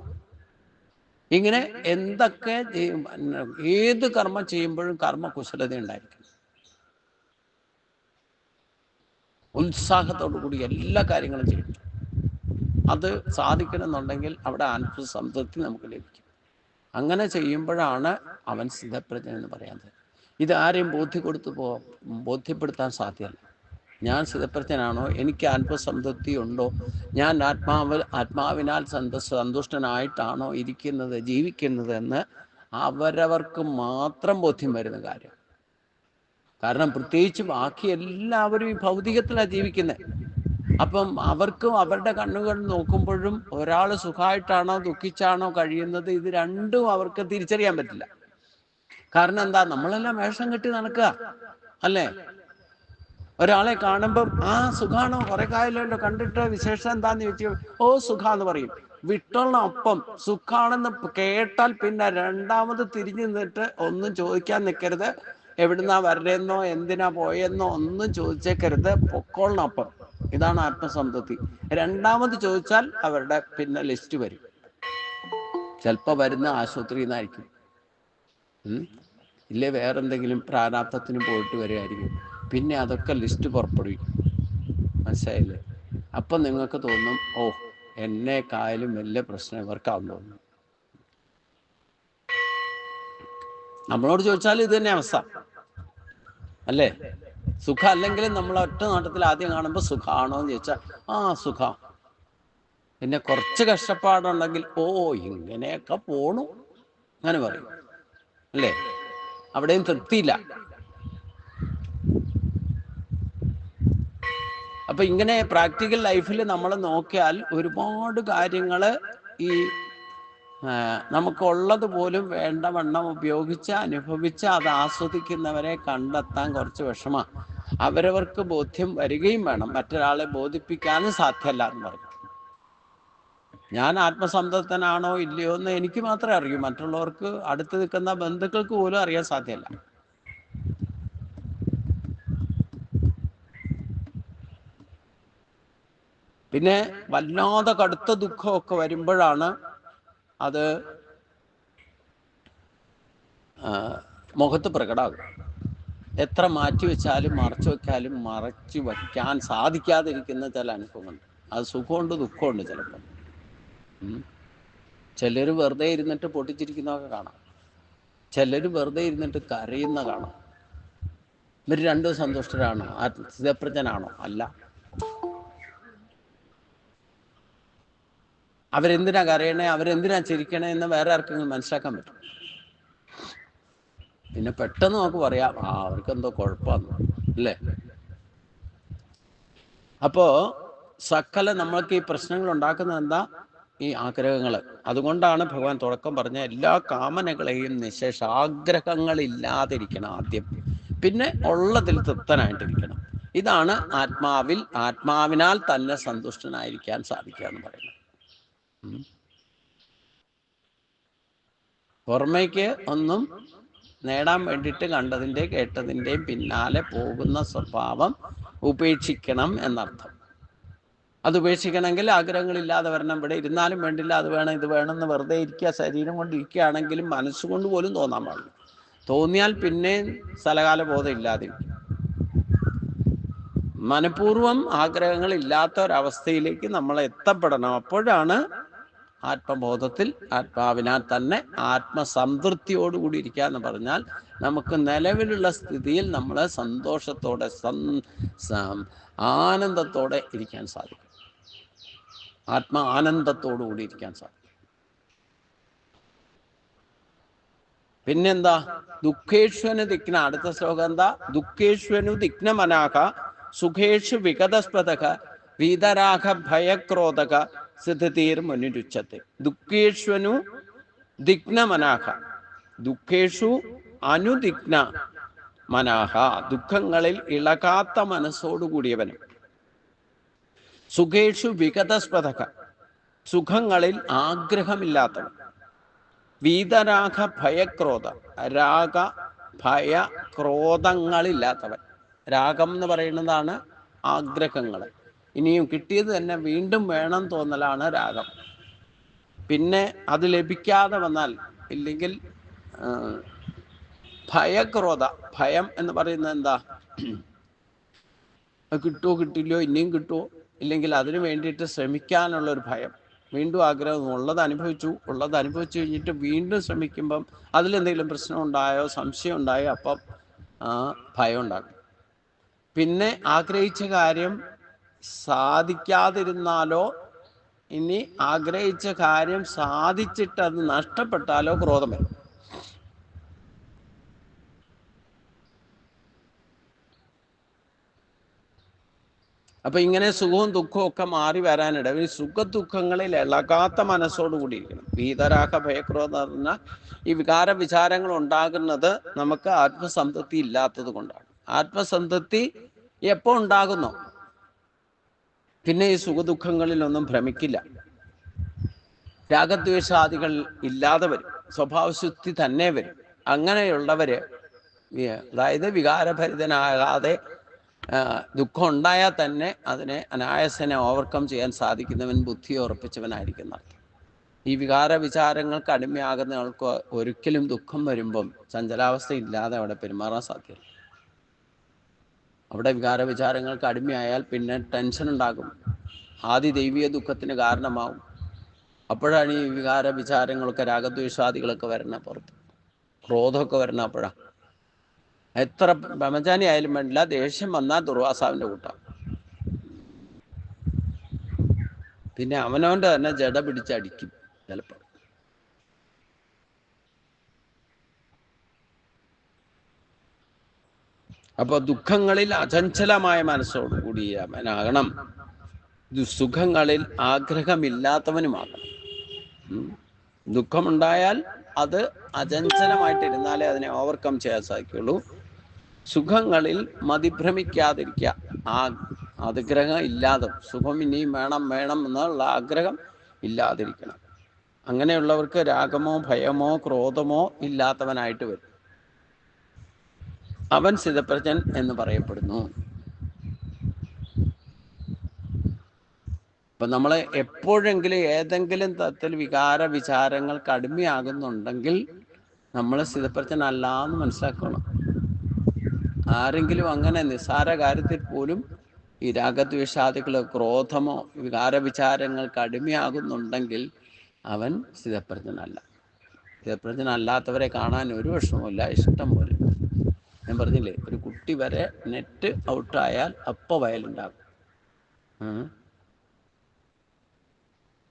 ഇങ്ങനെ എന്തൊക്കെ ഏത് കർമ്മം ചെയ്യുമ്പോഴും കർമ്മകുശലത ഉണ്ടായിരിക്കും. ഉത്സാഹത്തോടു കൂടി എല്ലാ കാര്യങ്ങളും ചെയ്യും. അത് സാധിക്കണമെന്നുണ്ടെങ്കിൽ അവിടെ ആത്മസംതൃപ്തി നമുക്ക് ലഭിക്കും. അങ്ങനെ ചെയ്യുമ്പോഴാണ് അവൻ സ്ഥിതപ്രജ്ഞൻ എന്ന് പറയാൻ. ഇതാരെയും ബോധ്യപ്പെടുത്താൻ സാധ്യമല്ല. ഞാൻ സ്ഥിതപ്രജ്ഞനാണോ, എനിക്ക് ആത്മസംതൃപ്തി ഉണ്ടോ, ഞാൻ ആത്മാവിനാൽ സന്തുഷ്ടനായിട്ടാണോ ഇരിക്കുന്നത്, ജീവിക്കുന്നത് എന്ന് അവരവർക്ക് മാത്രം ബോധ്യം വരുന്ന കാര്യം. കാരണം പ്രത്യേകിച്ച് ബാക്കി എല്ലാവരും ഈ ഭൗതികത്തിലാണ് ജീവിക്കുന്നത്. അപ്പം അവർക്കും അവരുടെ കണ്ണുകൾ നോക്കുമ്പോഴും ഒരാൾ സുഖമായിട്ടാണോ ദുഃഖിച്ചാണോ കഴിയുന്നത്, ഇത് രണ്ടും അവർക്ക് തിരിച്ചറിയാൻ പറ്റില്ല. കാരണം എന്താ? നമ്മളെല്ലാം വേഷം കെട്ടി നടക്കുക അല്ലേ? ഒരാളെ കാണുമ്പം സുഖാണോ, കുറെ കാലമല്ലോ കണ്ടിട്ട്, വിശേഷം എന്താന്ന് ചോദിച്ചു, ഓ സുഖാന്ന് പറയും. വിട്ടോളപ്പം സുഖാണെന്ന് കേട്ടാൽ പിന്നെ രണ്ടാമത് തിരിഞ്ഞു നിന്നിട്ട് ഒന്നും ചോദിക്കാൻ നിൽക്കരുത്. എവിടുന്നാ വരേന്നോ എന്തിനാ പോയെന്നോ ഒന്നും ചോദിച്ചേക്കരുത്, പൊക്കോളപ്പം. ഇതാണ് ആത്മസംതൃപ്തി. രണ്ടാമത് ചോദിച്ചാൽ അവരുടെ പിന്നെ ലിസ്റ്റ് വരും. ചിലപ്പോൾ വരുന്ന ആശുപത്രിയിൽ നിന്നായിരിക്കും, ഇല്ലേ വേറെന്തെങ്കിലും പ്രാരാബ്ധത്തിന് പോയിട്ട് വരുമായിരിക്കും. പിന്നെ അതൊക്കെ ലിസ്റ്റ് പുറപ്പെടുവിക്കും. മനസ്സിലായില്ലേ? അപ്പം നിങ്ങൾക്ക് തോന്നും, ഓ എന്നെക്കായാലും വലിയ പ്രശ്നം ഇവർക്കാവുന്നു തോന്നും. നമ്മളോട് ചോദിച്ചാൽ ഇത് തന്നെ അവസ്ഥ അല്ലേ? സുഖം അല്ലെങ്കിലും നമ്മൾ ഒറ്റ നോട്ടത്തിൽ ആദ്യം കാണുമ്പോൾ സുഖമാണോ എന്ന് ചോദിച്ചാൽ സുഖം. പിന്നെ കുറച്ച് കഷ്ടപ്പാടുണ്ടെങ്കിൽ ഓ ഇങ്ങനെയൊക്കെ പോണു അങ്ങനെ പറയും അല്ലേ? അവിടെയും തൃപ്തിയില്ല. അപ്പൊ ഇങ്ങനെ പ്രാക്ടിക്കൽ ലൈഫിൽ നമ്മൾ നോക്കിയാൽ ഒരുപാട് കാര്യങ്ങൾ ഈ നമുക്കുള്ളത് പോലും വേണ്ടവണ്ണം ഉപയോഗിച്ച് അനുഭവിച്ച് അത് ആസ്വദിക്കുന്നവരെ കണ്ടെത്താൻ കുറച്ച് വിഷമമാണ്. അവരവർക്ക് ബോധ്യം വരികയും വേണം. മറ്റൊരാളെ ബോധിപ്പിക്കാനും സാധ്യമല്ല എന്ന് പറഞ്ഞു. ഞാൻ ആത്മസംതൃപ്തനാണോ ഇല്ലയോ എന്ന് എനിക്ക് മാത്രമേ അറിയൂ. മറ്റുള്ളവർക്ക് അടുത്ത് നിൽക്കുന്ന ബന്ധുക്കൾക്ക് പോലും അറിയാൻ സാധ്യമല്ല. പിന്നെ വല്ലാതെ കടുത്ത ദുഃഖമൊക്കെ വരുമ്പോഴാണ് അത് മുഖത്ത് പ്രകടമാകും. എത്ര മാറ്റി വെച്ചാലും മറച്ചു വയ്ക്കാൻ സാധിക്കാതിരിക്കുന്ന ചില അനുഭവമുണ്ട്. അത് സുഖമുണ്ട് ദുഃഖമുണ്ട്. ചിലപ്പോൾ ചിലർ വെറുതെ ഇരുന്നിട്ട് പൊട്ടിച്ചിരിക്കുന്നതൊക്കെ കാണാം, ചിലർ വെറുതെ ഇരുന്നിട്ട് കരയുന്ന കാണാം. ഇവർ രണ്ടും സന്തുഷ്ടരാണോ? സ്ഥിതപ്രജ്ഞനാണോ? അല്ല. അവരെന്തിനാ കരയണേ, അവരെന്തിനാ ചിരിക്കണേ എന്ന് വേറെ ആർക്കെങ്കിലും മനസ്സിലാക്കാൻ പറ്റും. പിന്നെ പെട്ടെന്ന് നമുക്ക് പറയാം അവർക്കെന്തോ കുഴപ്പമെന്ന്, അല്ലേ? അപ്പോ സകല നമ്മൾക്ക് ഈ പ്രശ്നങ്ങൾ ഉണ്ടാക്കുന്നത് എന്താ? ഈ ആഗ്രഹങ്ങൾ. അതുകൊണ്ടാണ് ഭഗവാൻ തുടക്കം പറഞ്ഞ എല്ലാ കാമനകളെയും നിശേഷം ആഗ്രഹങ്ങളില്ലാതിരിക്കണം ആദ്യം, പിന്നെ ഉള്ളതിൽ തൃപ്തനായിട്ടിരിക്കണം. ഇതാണ് ആത്മാവിനാൽ തന്നെ സന്തുഷ്ടനായിരിക്കാൻ സാധിക്കുക എന്ന് പറയുന്നത്. പുറമേക്ക് ഒന്നും നേടാൻ വേണ്ടിയിട്ട് കണ്ടതിൻ്റെ കേട്ടതിൻ്റെയും പിന്നാലെ പോകുന്ന സ്വഭാവം ഉപേക്ഷിക്കണം എന്നർത്ഥം. അത് ഉപേക്ഷിക്കണമെങ്കിൽ ആഗ്രഹങ്ങളില്ലാതെ വരണം. ഇവിടെ ഇരുന്നാലും വേണ്ടില്ല, അത് വേണം ഇത് വേണമെന്ന് വെറുതെ ഇരിക്കുക, ശരീരം കൊണ്ട് ഇരിക്കുകയാണെങ്കിലും മനസ്സുകൊണ്ട് പോലും തോന്നാൻ പാടില്ല. തോന്നിയാൽ പിന്നെ സ്ഥലകാല ബോധം ഇല്ലാതിരിക്കും. മനഃപൂർവ്വം ആഗ്രഹങ്ങൾ ഇല്ലാത്ത ഒരവസ്ഥയിലേക്ക് നമ്മൾ എത്തപ്പെടണം. അപ്പോഴാണ് ആത്മബോധത്തിൽ ആത്മാവിനാൽ തന്നെ ആത്മസംതൃപ്തിയോടുകൂടി ഇരിക്കുക എന്ന് പറഞ്ഞാൽ നമുക്ക് നിലവിലുള്ള സ്ഥിതിയിൽ നമ്മൾ സന്തോഷത്തോടെ ആനന്ദത്തോടെ ഇരിക്കാൻ സാധിക്കും. ആത്മാനന്ദത്തോടു കൂടി ഇരിക്കാൻ സാധിക്കും. പിന്നെന്താ? ദുഃഖേഷ്വനു ദിഗ്ന. അടുത്ത ശ്ലോകം എന്താ? ദുഃഖേഷ്വനു ദിഗ്ന മനാഹ സുഖേഷു വിഗതസ്പദക വീതരാഗ ഭയക്രോധക സിദ്ധിതീർ മുനിരുച്ചത്തെ. ദുഃഖേഷ്വനു ദിഗ്ന മനാഹ. ദുഃഖേഷു അനുദിഗ്ന മനാഹ. ദുഃഖങ്ങളിൽ ഇളകാത്ത മനസ്സോടുകൂടിയവനും. സുഖേഷു വിഗതസ്പദക. സുഖങ്ങളിൽ ആഗ്രഹമില്ലാത്തവൻ. വീതരാഗ ഭയക്രോധ. രാഗ ഭയ ക്രോധങ്ങളില്ലാത്തവൻ. രാഗം എന്ന് പറയുന്നതാണ് ആഗ്രഹങ്ങൾ. ഇനിയും കിട്ടിയത് തന്നെ വീണ്ടും വേണം തോന്നലാണ് രാഗം. പിന്നെ അത് ലഭിക്കാതെ വന്നാൽ ഇല്ലെങ്കിൽ ഭയക്രോധ. ഭയം എന്ന് പറയുന്നത് എന്താ? കിട്ടുമോ കിട്ടില്ലയോ, ഇനിയും കിട്ടുമോ, ഇല്ലെങ്കിൽ അതിനു വേണ്ടിയിട്ട് ശ്രമിക്കാനുള്ളൊരു ഭയം. വീണ്ടും ആഗ്രഹം. ഉള്ളത് അനുഭവിച്ചു കഴിഞ്ഞിട്ട് വീണ്ടും ശ്രമിക്കുമ്പം അതിലെന്തെങ്കിലും പ്രശ്നം ഉണ്ടായോ, സംശയം ഉണ്ടായോ, അപ്പം ഭയം ഉണ്ടാകും. പിന്നെ ആഗ്രഹിച്ച കാര്യം സാധിക്കാതിരുന്നാലോ, ഇനി ആഗ്രഹിച്ച കാര്യം സാധിച്ചിട്ട് അത് നഷ്ടപ്പെട്ടാലോ ക്രോധം വരും. അപ്പൊ ഇങ്ങനെ സുഖവും ദുഃഖവും ഒക്കെ മാറി വരാനിട. സുഖദുഃഖങ്ങളിൽ ഇളകാത്ത മനസ്സോടുകൂടിയിരിക്കണം. വീതരാഗ ഭയക്രോധം എന്ന് പറഞ്ഞാൽ ഈ വികാര വിചാരങ്ങൾ ഉണ്ടാകുന്നത് നമുക്ക് ആത്മസംതൃപ്തി ഇല്ലാത്തത് കൊണ്ടാണ്. ആത്മസംതൃപ്തി എപ്പോ ഉണ്ടാകുന്നോ പിന്നെ ഈ സുഖദുഃഖങ്ങളിലൊന്നും ഭ്രമിക്കില്ല. രാഗദ്വേഷാദികൾ ഇല്ലാതെ വരും. സ്വഭാവശുദ്ധി തന്നെ വരും. അങ്ങനെയുള്ളവര്, അതായത് വികാരഭരിതനാകാതെ ദുഃഖം ഉണ്ടായാൽ തന്നെ അതിനെ അനായാസനെ ഓവർകം ചെയ്യാൻ സാധിക്കുന്നവൻ ബുദ്ധി ഉറപ്പിച്ചവനായിരിക്കും അർത്ഥം. ഈ വികാര വിചാരങ്ങൾക്ക് അടിമയാകുന്നവർക്ക് ഒരിക്കലും ദുഃഖം വരുമ്പം ചഞ്ചലാവസ്ഥ ഇല്ലാതെ അവിടെ പെരുമാറാൻ സാധ്യത. അവിടെ വികാര വിചാരങ്ങൾക്ക് അടിമയായാൽ പിന്നെ ടെൻഷൻ ഉണ്ടാകും. ആദി ദൈവീയ ദുഃഖത്തിന് കാരണമാവും. അപ്പോഴാണ് ഈ വികാര വിചാരങ്ങളൊക്കെ, രാഗദ്വേഷാദികളൊക്കെ വരണ പുറത്ത്, ക്രോധമൊക്കെ വരണ അപ്പോഴാണ്. എത്ര ബ്രഹ്മചാരി ആയാലും വേണ്ടില്ല, ദേഷ്യം വന്നാൽ ദുർവാസാവിൻ്റെ കൂട്ടാം. പിന്നെ അവനവൻ്റെ തന്നെ ജട പിടിച്ചടിക്കും ചിലപ്പോൾ. അപ്പോൾ ദുഃഖങ്ങളിൽ അചഞ്ചലമായ മനസ്സോടുകൂടിയവനാകണം. സുഖങ്ങളിൽ ആഗ്രഹമില്ലാത്തവനുമാകണം. ദുഃഖമുണ്ടായാൽ അത് അചഞ്ചലമായിട്ടിരുന്നാലേ അതിനെ ഓവർകം ചെയ്യാൻ സാധിക്കുള്ളൂ. സുഖങ്ങളിൽ മതിഭ്രമിക്കാതിരിക്കുക. ആഗ്രഹം ഇല്ലാതെ, സുഖം ഇനിയും വേണം എന്നുള്ള ആഗ്രഹം ഇല്ലാതിരിക്കണം. അങ്ങനെയുള്ളവർക്ക് രാഗമോ ഭയമോ ക്രോധമോ ഇല്ലാത്തവനായിട്ട് വരും. അവൻ സ്ഥിതപ്രജ്ഞൻ എന്ന് പറയപ്പെടുന്നു. അപ്പം നമ്മൾ എപ്പോഴെങ്കിലും ഏതെങ്കിലും തരത്തിൽ വികാര വിചാരങ്ങൾക്ക് അടിമയാകുന്നുണ്ടെങ്കിൽ നമ്മൾ സ്ഥിതപ്രജ്ഞനല്ല എന്ന് മനസ്സിലാക്കണം. ആരെങ്കിലും അങ്ങനെ നിസ്സാര കാര്യത്തിൽ പോലും ഈ രാഗദ്വേഷാദികൾ, ക്രോധമോ വികാര വിചാരങ്ങൾക്ക് അടിമയാകുന്നുണ്ടെങ്കിൽ അവൻ സ്ഥിതപ്രജ്ഞനല്ല. സ്ഥിതപ്രജ്ഞനല്ലാത്തവരെ കാണാൻ ഒരു വിഷമവുമില്ല, ഇഷ്ടം പോലെ. ഞാൻ പറഞ്ഞില്ലേ, ഒരു കുട്ടി വരെ നെറ്റ് ഔട്ടായാൽ അപ്പോൾ വയലുണ്ടാകും.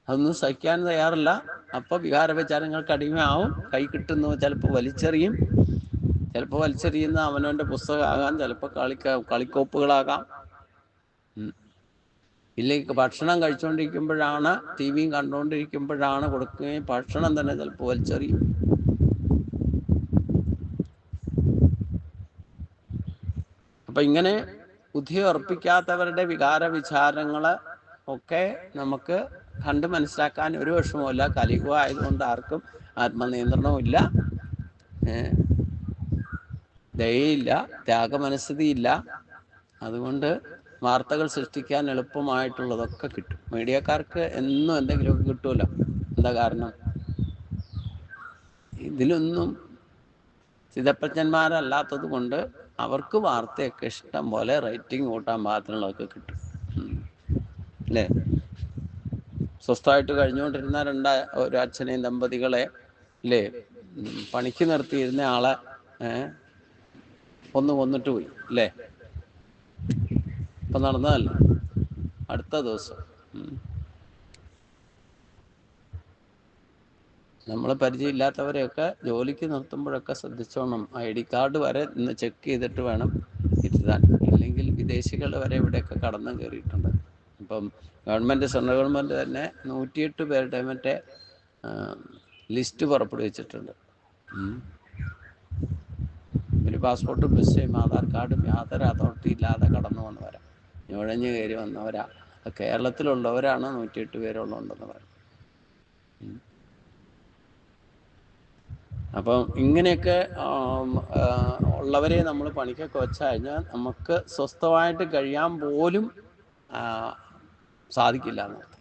അതൊന്നും സഹിക്കാൻ തയ്യാറില്ല. അപ്പോൾ വികാര വിചാരങ്ങൾക്ക് അടിമയാവും. കൈ കിട്ടുന്നു ചിലപ്പോൾ വലിച്ചെറിയും. ചിലപ്പോൾ വലിച്ചെറിയുന്ന അവനവൻ്റെ പുസ്തകമാകാം, ചിലപ്പോൾ കളിക്കോപ്പുകളാകാം. ഇല്ലെങ്കിൽ ഭക്ഷണം കഴിച്ചുകൊണ്ടിരിക്കുമ്പോഴാണ്, ടി വിയും കണ്ടുകൊണ്ടിരിക്കുമ്പോഴാണ് കൊടുക്കുകയും ഭക്ഷണം തന്നെ ചിലപ്പോൾ വലിച്ചെറിയും. അപ്പം ഇങ്ങനെ ബുദ്ധി ഉറപ്പിക്കാത്തവരുടെ വികാര വിചാരങ്ങൾ ഒക്കെ നമുക്ക് കണ്ട് മനസ്സിലാക്കാൻ ഒരു വിഷമവുമില്ല. കലിയുഗം ആയതുകൊണ്ട് ആർക്കും ആത്മനിയന്ത്രണവും ഇല്ല, ദയയില്ല, ത്യാഗമനസ്ഥിതിയില്ല. അതുകൊണ്ട് വാർത്തകൾ സൃഷ്ടിക്കാൻ എളുപ്പമായിട്ടുള്ളതൊക്കെ കിട്ടും. മീഡിയക്കാർക്ക് എന്നും എന്തെങ്കിലുമൊക്കെ കിട്ടുമല്ലോ. എന്താ കാരണം? ഇതിലൊന്നും സ്ഥിതപ്രജ്ഞന്മാരല്ലാത്തത് കൊണ്ട് അവർക്ക് വാർത്തയൊക്കെ ഇഷ്ടം പോലെ റേറ്റിംഗ് കൂട്ടാൻ പാകത്തിനുള്ളതൊക്കെ കിട്ടും, അല്ലേ? സ്വസ്ഥമായിട്ട് കഴിഞ്ഞുകൊണ്ടിരുന്ന ഒരു അച്ഛനെയും ദമ്പതികളെ, അല്ലേ, പണിക്ക് നിർത്തിയിരുന്ന ആളെ കൊന്നിട്ട് പോയി, അല്ലേ? ഇപ്പം നടന്നതല്ല, അടുത്ത ദിവസം. നമ്മൾ പരിചയമില്ലാത്തവരെയൊക്കെ ജോലിക്ക് നിർത്തുമ്പോഴൊക്കെ ശ്രദ്ധിച്ചോണം. ID കാർഡ് വരെ ഇന്ന് ചെക്ക് ചെയ്തിട്ട് വേണം ഇരുത്താൻ, ഇല്ലെങ്കിൽ വിദേശികൾ വരെ ഇവിടെയൊക്കെ കടന്നു കയറിയിട്ടുണ്ട്. ഇപ്പം സെൻട്രൽ ഗവൺമെൻറ് തന്നെ 108 പേരുടെ മറ്റേ ലിസ്റ്റ് പുറപ്പെടുവിച്ചിട്ടുണ്ട്. ഒരു പാസ്പോർട്ടും വിസയും ആധാർ കാർഡും യാതൊരു അതോറിറ്റി ഇല്ലാതെ കടന്നു വന്നവരാ, നുഴഞ്ഞു കയറി വന്നവരാ. കേരളത്തിലുള്ളവരാണ് 108 പേരുള്ളതെന്ന് പറയും. അപ്പം ഇങ്ങനെയൊക്കെ ഉള്ളവരെ നമ്മൾ പണിക്കൊക്കെ വെച്ച് കഴിഞ്ഞാൽ നമുക്ക് സ്വസ്ഥമായിട്ട് കഴിയാൻ പോലും സാധിക്കില്ല എന്നർത്ഥം.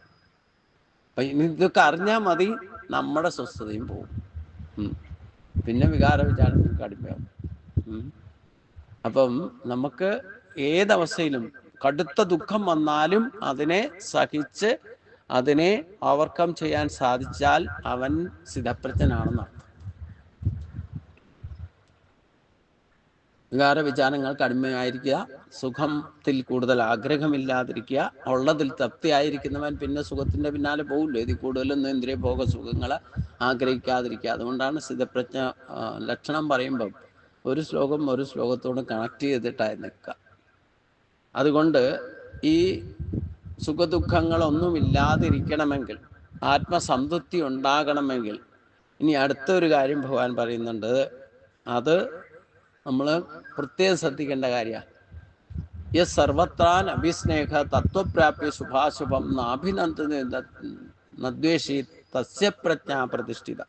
അപ്പം ഇതൊക്കെ അറിഞ്ഞാൽ മതി, നമ്മുടെ സ്വസ്ഥതയും പോകും, പിന്നെ വികാര വിചാരങ്ങൾക്ക് അടിമയാവും. അപ്പം നമുക്ക് ഏതവസ്ഥയിലും കടുത്ത ദുഃഖം വന്നാലും അതിനെ സഹിച്ച് അതിനെ ഓവർകം ചെയ്യാൻ സാധിച്ചാൽ അവൻ സ്ഥിതപ്രജ്ഞനാണെന്നർത്ഥം. വികാര വിചാരങ്ങൾക്ക് അടിമയായിരിക്കുക, സുഖത്തിൽ കൂടുതൽ ആഗ്രഹമില്ലാതിരിക്കുക. ഉള്ളതിൽ തൃപ്തിയായിരിക്കുന്നവൻ പിന്നെ സുഖത്തിൻ്റെ പിന്നാലെ പോകില്ല. ഇതിൽ കൂടുതലൊന്നും ഇന്ദ്രിയ ഭോഗ സുഖങ്ങളെ ആഗ്രഹിക്കാതിരിക്കുക. അതുകൊണ്ടാണ് സ്ഥിതപ്രജ്ഞ ലക്ഷണം പറയുമ്പം ഒരു ശ്ലോകത്തോട് കണക്ട് ചെയ്തിട്ടായി നിൽക്കുക. അതുകൊണ്ട് ഈ സുഖദുഃഖങ്ങളൊന്നുമില്ലാതിരിക്കണമെങ്കിൽ, ആത്മസംതൃപ്തി ഉണ്ടാകണമെങ്കിൽ, ഇനി അടുത്തൊരു കാര്യം ഭഗവാൻ പറയുന്നുണ്ട്. അത് നമ്മൾ പ്രത്യേകം ശ്രദ്ധിക്കേണ്ട കാര്യമാണ്. യസ് സർവത്രാൻ അഭിസ്നേഹ തത്വപ്രാപ്യ ശുഭാശുഭം നാഭിനന്ദദ്വേഷി തസ്യ പ്രജ്ഞാ പ്രതിഷ്ഠിത.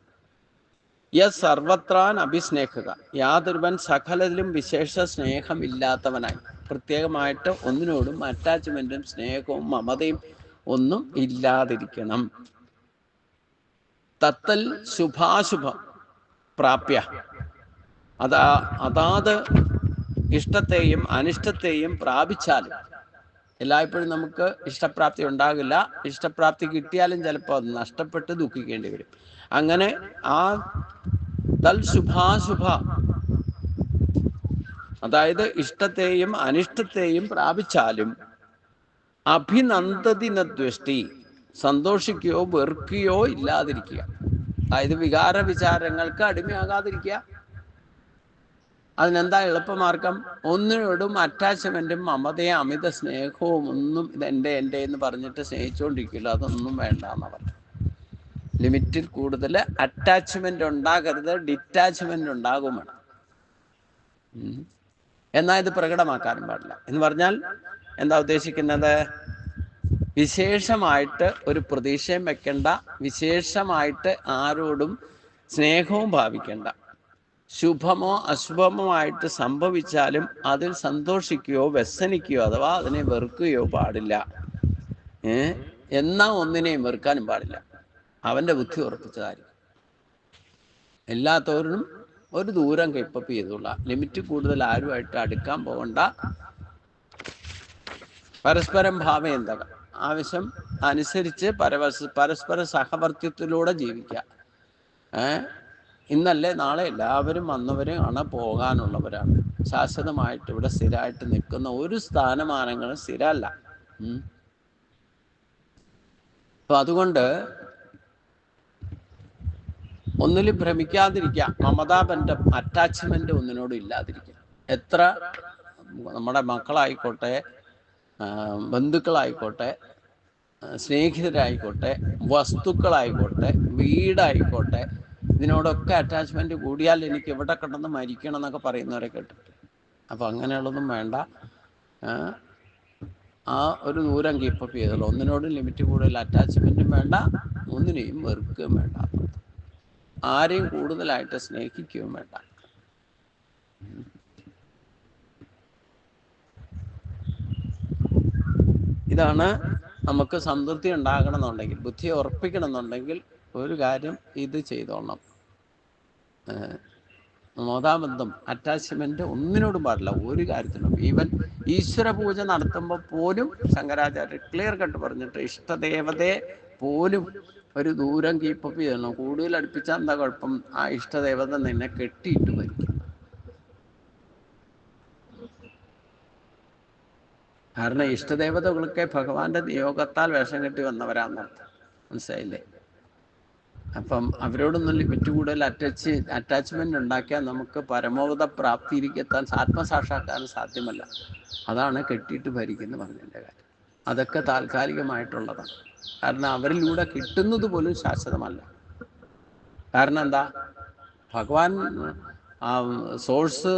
യസ് സർവത്രാൻ അഭിസ്നേഹക, യാതൊരുവൻ സകലത്തിലും വിശേഷ സ്നേഹമില്ലാത്തവനായി, പ്രത്യേകമായിട്ട് ഒന്നിനോടും അറ്റാച്ച്മെന്റും സ്നേഹവും മമതയും ഒന്നും ഇല്ലാതിരിക്കണം. തത്തൽ ശുഭാശുഭം പ്രാപ്യ, അതാത് ഇഷ്ടത്തെയും അനിഷ്ടത്തെയും പ്രാപിച്ചാലും, എല്ലായ്പ്പോഴും നമുക്ക് ഇഷ്ടപ്രാപ്തി ഉണ്ടാകില്ല. ഇഷ്ടപ്രാപ്തി കിട്ടിയാലും ചിലപ്പോൾ അത് നഷ്ടപ്പെട്ട് ദുഃഖിക്കേണ്ടി വരും. അങ്ങനെ ആ തൽ ശുഭാശുഭ, അതായത് ഇഷ്ടത്തെയും അനിഷ്ടത്തെയും പ്രാപിച്ചാലും അഭിനന്ദതിനദ്വേഷ്ടി, സന്തോഷിക്കുകയോ വെറുക്കുകയോ ഇല്ലാതിരിക്കുക. അതായത് വികാര വിചാരങ്ങൾക്ക് അടിമയാകാതിരിക്കുക. അതിനെന്താ എളുപ്പമാർഗം? ഒന്നിനോടും അറ്റാച്ച്മെന്റും മമതയും അമിത സ്നേഹവും ഒന്നും ഇതെൻ്റെ എന്ന് പറഞ്ഞിട്ട് സ്നേഹിച്ചുകൊണ്ടിരിക്കില്ല. അതൊന്നും വേണ്ട എന്ന് പറഞ്ഞു. ലിമിറ്റിൽ കൂടുതൽ അറ്റാച്ച്മെന്റ് ഉണ്ടാകരുത്, ഡിറ്റാച്ച്മെന്റ് ഉണ്ടാകും വേണം. എന്നാൽ ഇത് പ്രകടമാക്കാനും പാടില്ല. എന്ന് പറഞ്ഞാൽ എന്താ ഉദ്ദേശിക്കുന്നത്? വിശേഷമായിട്ട് ഒരു പ്രതീക്ഷയും വെക്കേണ്ട, വിശേഷമായിട്ട് ആരോടും സ്നേഹവും ഭാവിക്കേണ്ട. ശുഭമോ അശുഭമോ ആയിട്ട് സംഭവിച്ചാലും അതിൽ സന്തോഷിക്കുകയോ വ്യസനിക്കുകയോ അഥവാ അതിനെ വെറുക്കുകയോ പാടില്ല. എന്നാ ഒന്നിനെയും വെറുക്കാനും പാടില്ല. അവൻ്റെ ബുദ്ധി ഉറപ്പിച്ചതായിരിക്കും. എല്ലാത്തവരും ഒരു ദൂരം കൈപ്പപ്പ് ചെയ്തുള്ള, ലിമിറ്റ് കൂടുതൽ ആരുമായിട്ട് അടുക്കാൻ പോകണ്ട. പരസ്പരം ഭാവയന്തക, ആവശ്യം അനുസരിച്ച് പരസ്പര സഹവർത്തിത്വത്തിലൂടെ ജീവിക്കുക. ഇന്നല്ലേ നാളെ എല്ലാവരും വന്നവരും ആണ്, പോകാനുള്ളവരാണ്. ശാശ്വതമായിട്ട് ഇവിടെ സ്ഥിരമായിട്ട് നിൽക്കുന്ന ഒരു സ്ഥാനമാനങ്ങളും സ്ഥിരമല്ല. അപ്പൊ അതുകൊണ്ട് ഒന്നിലും ഭ്രമിക്കാതിരിക്കുക. മമതാബന്ധം, അറ്റാച്ച്മെന്റ് ഒന്നിനോടും ഇല്ലാതിരിക്കുക. എത്ര നമ്മുടെ മക്കളായിക്കോട്ടെ, ബന്ധുക്കളായിക്കോട്ടെ, സ്നേഹിതരായിക്കോട്ടെ, വസ്തുക്കളായിക്കോട്ടെ, വീടായിക്കോട്ടെ, ഇതിനോടൊക്കെ അറ്റാച്ച്മെന്റ് കൂടിയാൽ എനിക്ക് ഇവിടെ കിടന്ന് മരിക്കണം എന്നൊക്കെ പറയുന്നവരെ കേട്ടിട്ട്. അപ്പം അങ്ങനെയുള്ളതൊന്നും വേണ്ട. ആ ഒരു ദൂരം കീപ്പപ്പ് ചെയ്തോളൂ. ഒന്നിനോടും ലിമിറ്റ് കൂടുതൽ അറ്റാച്ച്മെൻറ്റും വേണ്ട, ഒന്നിനെയും വെറുക്കുകയും വേണ്ട, ആരെയും കൂടുതലായിട്ട് സ്നേഹിക്കുകയും വേണ്ട. ഇതാണ് നമുക്ക് സംതൃപ്തി ഉണ്ടാകണമെന്നുണ്ടെങ്കിൽ, ബുദ്ധിയെ ഉറപ്പിക്കണമെന്നുണ്ടെങ്കിൽ ഒരു കാര്യം ഇത് ചെയ്തോളണം. മോദാബന്ധം, അറ്റാച്ച്മെന്റ് ഒന്നിനോടും പാടില്ല, ഒരു കാര്യത്തിനും. ഈവൻ ഈശ്വര പൂജ നടത്തുമ്പോൾ പോലും ശങ്കരാചാര്യ ക്ലിയർ കട്ട് പറഞ്ഞിട്ട് ഇഷ്ടദേവതയെ പോലും ഒരു ദൂരം കീപ്പപ്പ് ചെയ്യണം. കൂടുതൽ അടുപ്പിച്ചാൽ എന്താ കുഴപ്പം? ആ ഇഷ്ടദേവത നിന്നെ കെട്ടിയിട്ട് ഭരിക്കും. കാരണം ഇഷ്ടദേവതകളൊക്കെ ഭഗവാന്റെ നിയോഗത്താൽ വേഷം കെട്ടി വന്നവരാന്നർത്ഥം. മനസ്സിലായില്ലേ? അപ്പം അവരോടൊന്നും ലിമിറ്റ് കൂടുതൽ അറ്റാച്ച്മെന്റ് ഉണ്ടാക്കിയാൽ നമുക്ക് പരമോന്നത പ്രാപ്തിയിലെത്താൻ, ആത്മസാക്ഷാത്കാരം സാധ്യമല്ല. അതാണ് കെട്ടിയിട്ട് ഭരിക്കുന്നു പറഞ്ഞതിൻ്റെ കാര്യം. അതൊക്കെ താൽക്കാലികമായിട്ടുള്ളതാണ്. കാരണം അവരിലൂടെ കിട്ടുന്നത് പോലും ശാശ്വതമല്ല. കാരണം എന്താ? ഭഗവാൻ സോഴ്സ്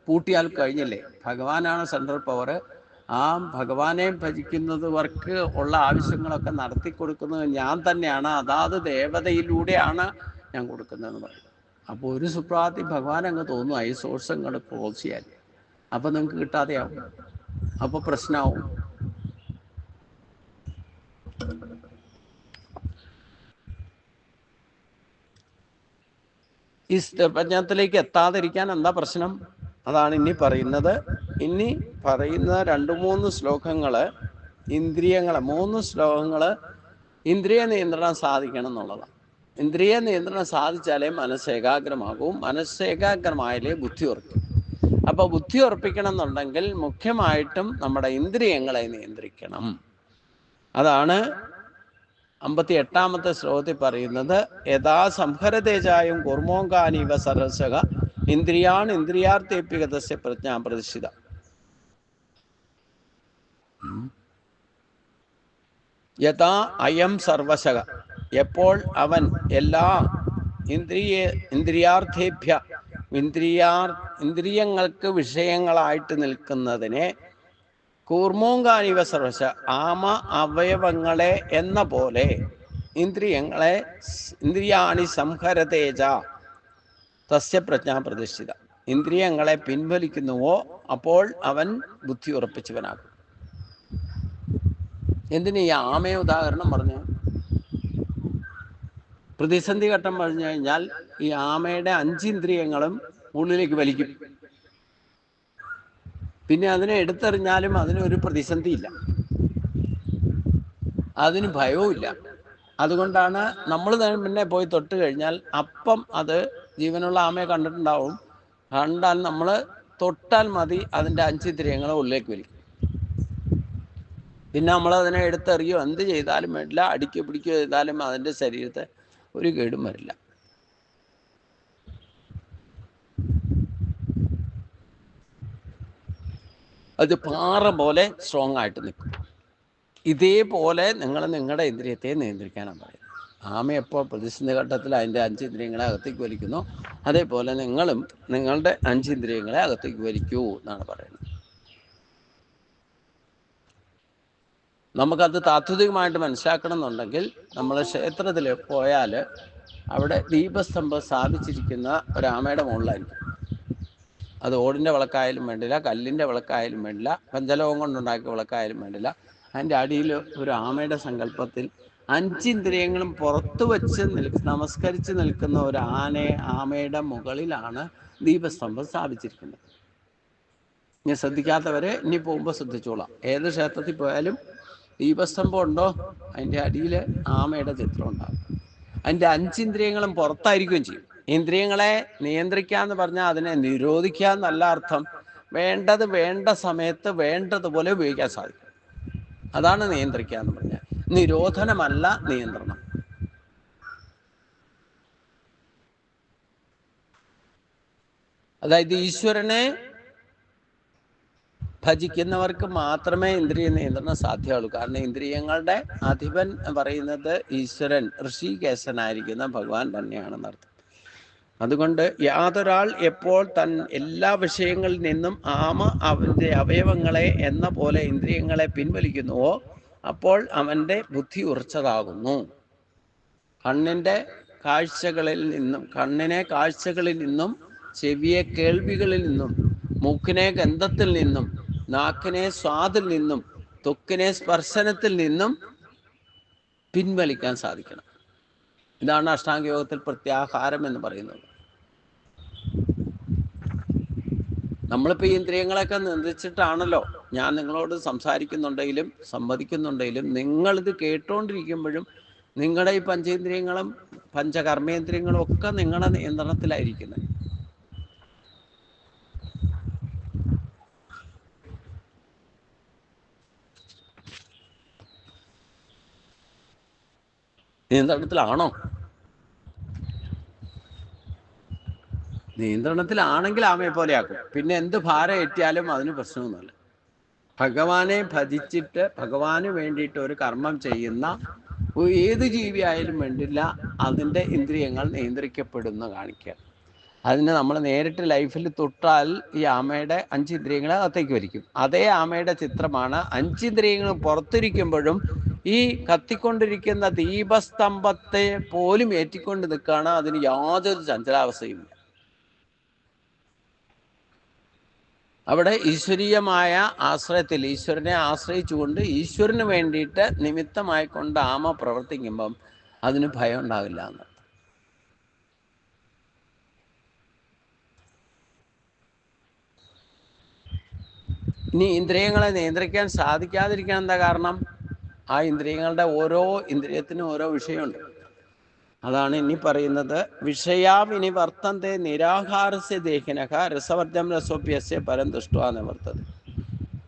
പൂട്ടിയാൽ കഴിഞ്ഞില്ലേ? ഭഗവാനാണ് സെൻട്രൽ പവർ. ആ ഭഗവാനെ ഭജിക്കുന്നവർക്ക് ഉള്ള ആവശ്യങ്ങളൊക്കെ നടത്തി കൊടുക്കുന്നത് ഞാൻ തന്നെയാണ്. അതാത് ദേവതയിലൂടെയാണ് ഞാൻ കൊടുക്കുന്നതെന്ന് പറയും. അപ്പോൾ ഒരു സുപ്രാതി ഭഗവാൻ അങ്ങ് തോന്നുക ഈ സോഴ്സ് അങ്ങോട്ട് ക്ലോസ് ചെയ്യാൻ. അപ്പം നിങ്ങൾക്ക് കിട്ടാതെയാവും, അപ്പോൾ പ്രശ്നമാവും. ഈ പ്രജ്ഞത്തിലേക്ക് എത്താതിരിക്കാൻ എന്താ പ്രശ്നം? അതാണ് ഇനി പറയുന്നത്. ഇനി പറയുന്ന 2-3 ശ്ലോകങ്ങള് ഇന്ദ്രിയങ്ങളെ, 3 ശ്ലോകങ്ങള് ഇന്ദ്രിയ നിയന്ത്രണം സാധിക്കണം എന്നുള്ളതാണ്. ഇന്ദ്രിയ നിയന്ത്രണം സാധിച്ചാലേ മനസ്സ് ഏകാഗ്രമാകും. മനസ്സ് ഏകാഗ്രമായാലേ ബുദ്ധി ഉറപ്പിക്കും. അപ്പൊ ബുദ്ധി ഉറപ്പിക്കണം എന്നുണ്ടെങ്കിൽ മുഖ്യമായിട്ടും നമ്മുടെ ഇന്ദ്രിയങ്ങളെ നിയന്ത്രിക്കണം. അതാണ് 58-ാമത്തെ ശ്ലോകത്തിൽ പറയുന്നത്. യഥാ സംഹരതേജായും കുർമോങ്കാനീവ സരസക ഇന്ദ്രിയാൺ ഇന്ദ്രിയാർത്ഥേപ്യഗതസ്യ പ്രജ്ഞാ പ്രതിഷ്ഠിത. യഥാ അയം സർവശക, എപ്പോൾ അവൻ എല്ലാ ഇന്ദ്രിയാർത്ഥേഭ്യ ഇന്ദ്രിയങ്ങൾക്ക് വിഷയങ്ങളായിട്ട് നിൽക്കുന്നതിനെ കൂർമോങ്കാനിവ സർവശ ആമ അവയവങ്ങളെ എന്ന പോലെ ഇന്ദ്രിയങ്ങളെ ഇന്ദ്രിയാണി സംഹരതേജ തസ്യ പ്രജ്ഞാ പ്രതിഷ്ഠിത, ഇന്ദ്രിയങ്ങളെ പിൻവലിക്കുന്നുവോ അപ്പോൾ അവൻ ബുദ്ധി ഉറപ്പിച്ചവനാകും. എന്തിന് ഈ ആമയെ ഉദാഹരണം പറഞ്ഞു? പ്രതിസന്ധി ഘട്ടം പറഞ്ഞു കഴിഞ്ഞാൽ ഈ ആമയുടെ 5 ഇന്ദ്രിയങ്ങളും ഉള്ളിലേക്ക് വലിക്കും. പിന്നെ അതിനെ എടുത്തെറിഞ്ഞാലും അതിനൊരു പ്രതിസന്ധിയില്ല, അതിന് ഭയവുമില്ല. അതുകൊണ്ടാണ് നമ്മൾ പിന്നെ പോയി തൊട്ട് കഴിഞ്ഞാൽ അപ്പം അത് ജീവനുള്ള ആമയെ കണ്ടിട്ടുണ്ടാവും. കണ്ടാൽ നമ്മൾ തൊട്ടാൽ മതി, അതിൻ്റെ 5 ഇന്ദ്രിയങ്ങളും ഉള്ളിലേക്ക് വലിക്കും. പിന്നെ നമ്മളതിനെ എടുത്തെറിയോ എന്ത് ചെയ്താലും വേണ്ടില്ല, അടിക്കുകയോ പിടിക്കുകയോ ചെയ്താലും അതിൻ്റെ ശരീരത്തെ ഒരു കേടും വരില്ല. അത് പാറ പോലെ സ്ട്രോങ് ആയിട്ട് നിൽക്കും. ഇതേപോലെ നിങ്ങൾ നിങ്ങളുടെ ഇന്ദ്രിയത്തെ നിയന്ത്രിക്കാനാണ് പറയുന്നത്. ആമ എപ്പോൾ പ്രതിസന്ധി ഘട്ടത്തിൽ അതിൻ്റെ 5 ഇന്ദ്രിയങ്ങളെ അകത്തേക്ക് വലിക്കുന്നു, അതേപോലെ നിങ്ങളും നിങ്ങളുടെ 5 ഇന്ദ്രിയങ്ങളെ അകത്തേക്ക് വലിക്കൂ എന്നാണ് പറയുന്നത്. നമുക്കത് താത്വികമായിട്ട് മനസ്സിലാക്കണം എന്നുണ്ടെങ്കിൽ നമ്മൾ ക്ഷേത്രത്തിൽ പോയാൽ അവിടെ ദീപസ്തംഭം സ്ഥാപിച്ചിരിക്കുന്ന ഒരാമയുടെ മുകളിലായിരിക്കും. അത് ഓടിൻ്റെ വിളക്കായാലും വേണ്ടില്ല, കല്ലിൻ്റെ വിളക്കായാലും വേണ്ടില്ല, പഞ്ചലോകം കൊണ്ടുണ്ടാക്കിയ വിളക്കായാലും വേണ്ടില്ല. അതിൻ്റെ അടിയിൽ ഒരു ആമയുടെ സങ്കല്പത്തിൽ 5 ഇന്ദ്രിയങ്ങളും പുറത്തു വെച്ച് നമസ്കരിച്ച് നിൽക്കുന്ന ഒരു ആമയുടെ മുകളിലാണ് ദീപസ്തംഭം സ്ഥാപിച്ചിരിക്കുന്നത്. ഇനി ശ്രദ്ധിക്കാത്തവരെ ഇനി പോകുമ്പോൾ ശ്രദ്ധിച്ചോളാം. ഏത് ക്ഷേത്രത്തിൽ പോയാലും ദീപസ്തംഭം ഉണ്ടോ, അതിൻ്റെ അടിയിൽ ആമയുടെ ചിത്രം ഉണ്ടാകും. അതിൻ്റെ 5 ഇന്ദ്രിയങ്ങളും പുറത്തായിരിക്കുകയും ചെയ്യും. ഇന്ദ്രിയങ്ങളെ നിയന്ത്രിക്കുക എന്ന് പറഞ്ഞാൽ അതിനെ നിരോധിക്കുക എന്നല്ല അർത്ഥം. വേണ്ടത് വേണ്ട സമയത്ത് വേണ്ടതുപോലെ ഉപയോഗിക്കാൻ സാധിക്കും. അതാണ് നിയന്ത്രിക്കുക എന്ന് പറഞ്ഞാൽ. നിരോധനമല്ല നിയന്ത്രണം. അതായത് ഈശ്വരനെ ഭജിക്കുന്നവർക്ക് മാത്രമേ ഇന്ദ്രിയ നിയന്ത്രണം സാധ്യമുള്ളൂ. കാരണം ഇന്ദ്രിയങ്ങളുടെ അധിപൻ പറയുന്നത് ഈശ്വരൻ, ഋഷികേശനായിരിക്കുന്ന ഭഗവാൻ തന്നെയാണെന്നർത്ഥം. അതുകൊണ്ട് യാതൊരാൾ എപ്പോൾ എല്ലാ വിഷയങ്ങളിൽ നിന്നും അവൻ്റെ അവയവങ്ങളെ എന്ന പോലെ ഇന്ദ്രിയങ്ങളെ പിൻവലിക്കുന്നുവോ അപ്പോൾ അവൻ്റെ ബുദ്ധി ഉറച്ചതാകുന്നു. കണ്ണിനെ കാഴ്ചകളിൽ നിന്നും, ചെവിയെ കേൾവികളിൽ നിന്നും, മൂക്കിനെ ഗന്ധത്തിൽ നിന്നും, നാക്കിനെ സ്വാദിൽ നിന്നും, ത്വക്കിനെ സ്പർശനത്തിൽ നിന്നും പിൻവലിക്കാൻ സാധിക്കണം. ഇതാണ് അഷ്ടാംഗയോഗത്തിൽ പ്രത്യാഹാരം എന്ന് പറയുന്നത്. നമ്മളിപ്പോൾ ഈ ഇന്ദ്രിയങ്ങളൊക്കെ നിയന്ത്രിച്ചിട്ടാണല്ലോ ഞാൻ നിങ്ങളോട് സംസാരിക്കുന്നുണ്ടെങ്കിലും സംവദിക്കുന്നുണ്ടെങ്കിലും നിങ്ങളിത് കേട്ടുകൊണ്ടിരിക്കുമ്പോഴും നിങ്ങളുടെ ഈ പഞ്ചേന്ദ്രിയങ്ങളും പഞ്ചകർമ്മേന്ദ്രിയങ്ങളും ഒക്കെ നിങ്ങളുടെ നിയന്ത്രണത്തിലായിരിക്കുന്നത്. നിയന്ത്രണത്തിലാണോ? നിയന്ത്രണത്തിലാണെങ്കിൽ ആമയെ പോലെയാക്കും. പിന്നെ എന്ത് ഭാരം ഏറ്റിയാലും അതിന് പ്രശ്നമൊന്നുമില്ല. ഭഗവാനെ ഭജിച്ചിട്ട് ഭഗവാന് വേണ്ടിയിട്ട് ഒരു കർമ്മം ചെയ്യുന്ന ഏത് ജീവിയായാലും വേണ്ടില്ല, അതിൻ്റെ ഇന്ദ്രിയങ്ങൾ നിയന്ത്രിക്കപ്പെടുന്ന കാണിക്കുക. അതിന് നമ്മൾ നേരിട്ട് ലൈഫിൽ തൊട്ടാൽ ഈ ആമയുടെ 5 ഇന്ദ്രിയങ്ങളെ അകത്തേക്ക് വരിക്കും. അതേ ആമയുടെ ചിത്രമാണ് 5 ഇന്ദ്രിയങ്ങളും പുറത്തിരിക്കുമ്പോഴും ഈ കത്തിക്കൊണ്ടിരിക്കുന്ന ദീപസ്തംഭത്തെ പോലും ഏറ്റിക്കൊണ്ട് നിൽക്കുകയാണ്. അതിന് യാതൊരു ചഞ്ചലാവസ്ഥയും. അവിടെ ഈശ്വരീയമായ ആശ്രയത്തിൽ ഈശ്വരനെ ആശ്രയിച്ചുകൊണ്ട് ഈശ്വരന് വേണ്ടിയിട്ട് നിമിത്തമായിക്കൊണ്ട് ആമ പ്രവർത്തിക്കുമ്പം അതിന് ഭയം ഉണ്ടാവില്ല എന്ന്. ഇനി ഇന്ദ്രിയങ്ങളെ നിയന്ത്രിക്കാൻ സാധിക്കാതിരിക്കാൻ എന്താ കാരണം? ആ ഇന്ദ്രിയങ്ങളുടെ ഓരോ ഇന്ദ്രിയത്തിനും ഓരോ വിഷയമുണ്ട്. അതാണ് ഇനി പറയുന്നത്. വിഷയാവിനി വർത്തന്തെ നിരാഹാരസ്യ ദേഹിനഃ രസവർജം രസോപ്യസ്യ പരം ദൃഷ്ട്വാ നിവർത്തതി.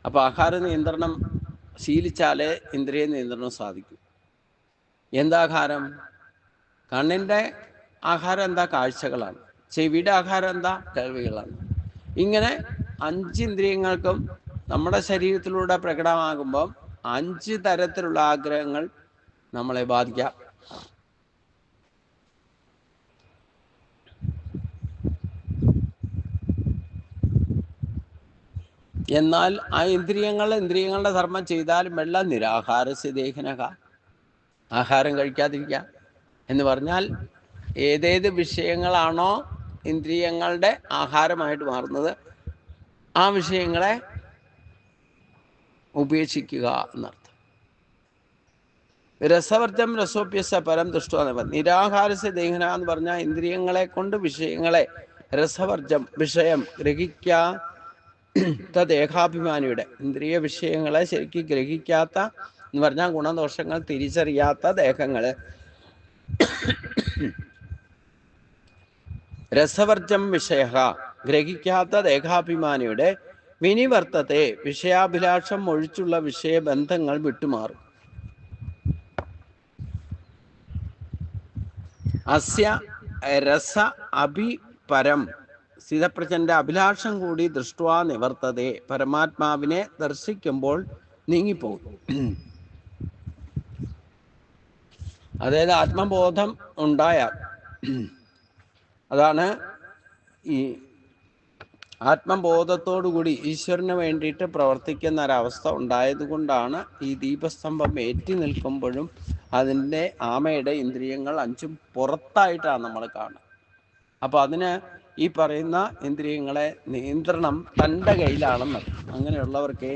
അപ്പോൾ ആഹാര നിയന്ത്രണം ശീലിച്ചാലേ ഇന്ദ്രിയ നിയന്ത്രണം സാധിക്കും. എന്താഹാരം? കണ്ണിൻ്റെ ആഹാരം എന്താ? കാഴ്ചകളാണ്. ചെവിയുടെ ആഹാരം എന്താ? കേൾവികളാണ്. ഇങ്ങനെ 5 ഇന്ദ്രിയങ്ങൾക്കും നമ്മുടെ ശരീരത്തിലൂടെ പ്രകടമാകുമ്പം 5 തരത്തിലുള്ള ആഗ്രഹങ്ങൾ നമ്മളെ ബാധിക്കാം. എന്നാൽ ആ ഇന്ദ്രിയങ്ങളുടെ ധർമ്മം ചെയ്താലും വെള്ളം നിരാഹാരസ്യ ദേഹിനഃ, ആഹാരം കഴിക്കാതിരിക്കുക എന്ന് പറഞ്ഞാൽ ഏതേത് വിഷയങ്ങളാണോ ഇന്ദ്രിയങ്ങളുടെ ആഹാരമായിട്ട് മാറുന്നത് ആ വിഷയങ്ങളെ ഉപേക്ഷിക്കുക എന്നർത്ഥം. രസവർജം രസോപ്യസ്യ പരം ദൃഷ്ട്വാ നിവർത്തതി. നിരാഹാരസ്യ ദേഹിനഃ എന്ന് പറഞ്ഞാൽ ഇന്ദ്രിയങ്ങളെ കൊണ്ട് വിഷയങ്ങളെ രസവർജം വിഷയം ഗ്രഹിക്കാത്ത ദേഹാഭിമാനിയുടെ ഇന്ദ്രിയ വിഷയങ്ങളെ ശരിക്കും ഗ്രഹിക്കാത്ത എന്ന് പറഞ്ഞാൽ ഗുണദോഷങ്ങൾ തിരിച്ചറിയാത്ത ദേഹങ്ങള് രസവർജം വിഷയ ഗ്രഹിക്കാത്ത ദേഹാഭിമാനിയുടെ വിനിവർത്തത്തെ വിഷയാഭിലാഷം ഒഴിച്ചുള്ള വിഷയബന്ധങ്ങൾ വിട്ടുമാറും. അസ്യ രസ അഭിപരം സ്ഥിതപ്രജ്ഞന്റെ അഭിലാഷം കൂടി ദൃഷ്ട്വാ നിവർത്തതേ പരമാത്മാവിനെ ദർശിക്കുമ്പോൾ നീങ്ങിപ്പോകും. അതായത് ആത്മബോധം ഉണ്ടായാൽ, അതാണ് ഈ ആത്മബോധത്തോടുകൂടി ഈശ്വരന് വേണ്ടിയിട്ട് പ്രവർത്തിക്കുന്ന ഒരവസ്ഥ ഉണ്ടായതുകൊണ്ടാണ് ഈ ദീപസ്തംഭം ഏറ്റി നിൽക്കുമ്പോഴും അതിൻ്റെ ആമയുടെ ഇന്ദ്രിയങ്ങൾ 5 പുറത്തായിട്ടാണ് നമ്മൾ കാണുന്നത്. അപ്പോൾ അതിന് ഈ പറയുന്ന ഇന്ദ്രിയങ്ങളെ നിയന്ത്രണം തൻ്റെ കയ്യിലാണെന്ന്. അങ്ങനെയുള്ളവർക്ക്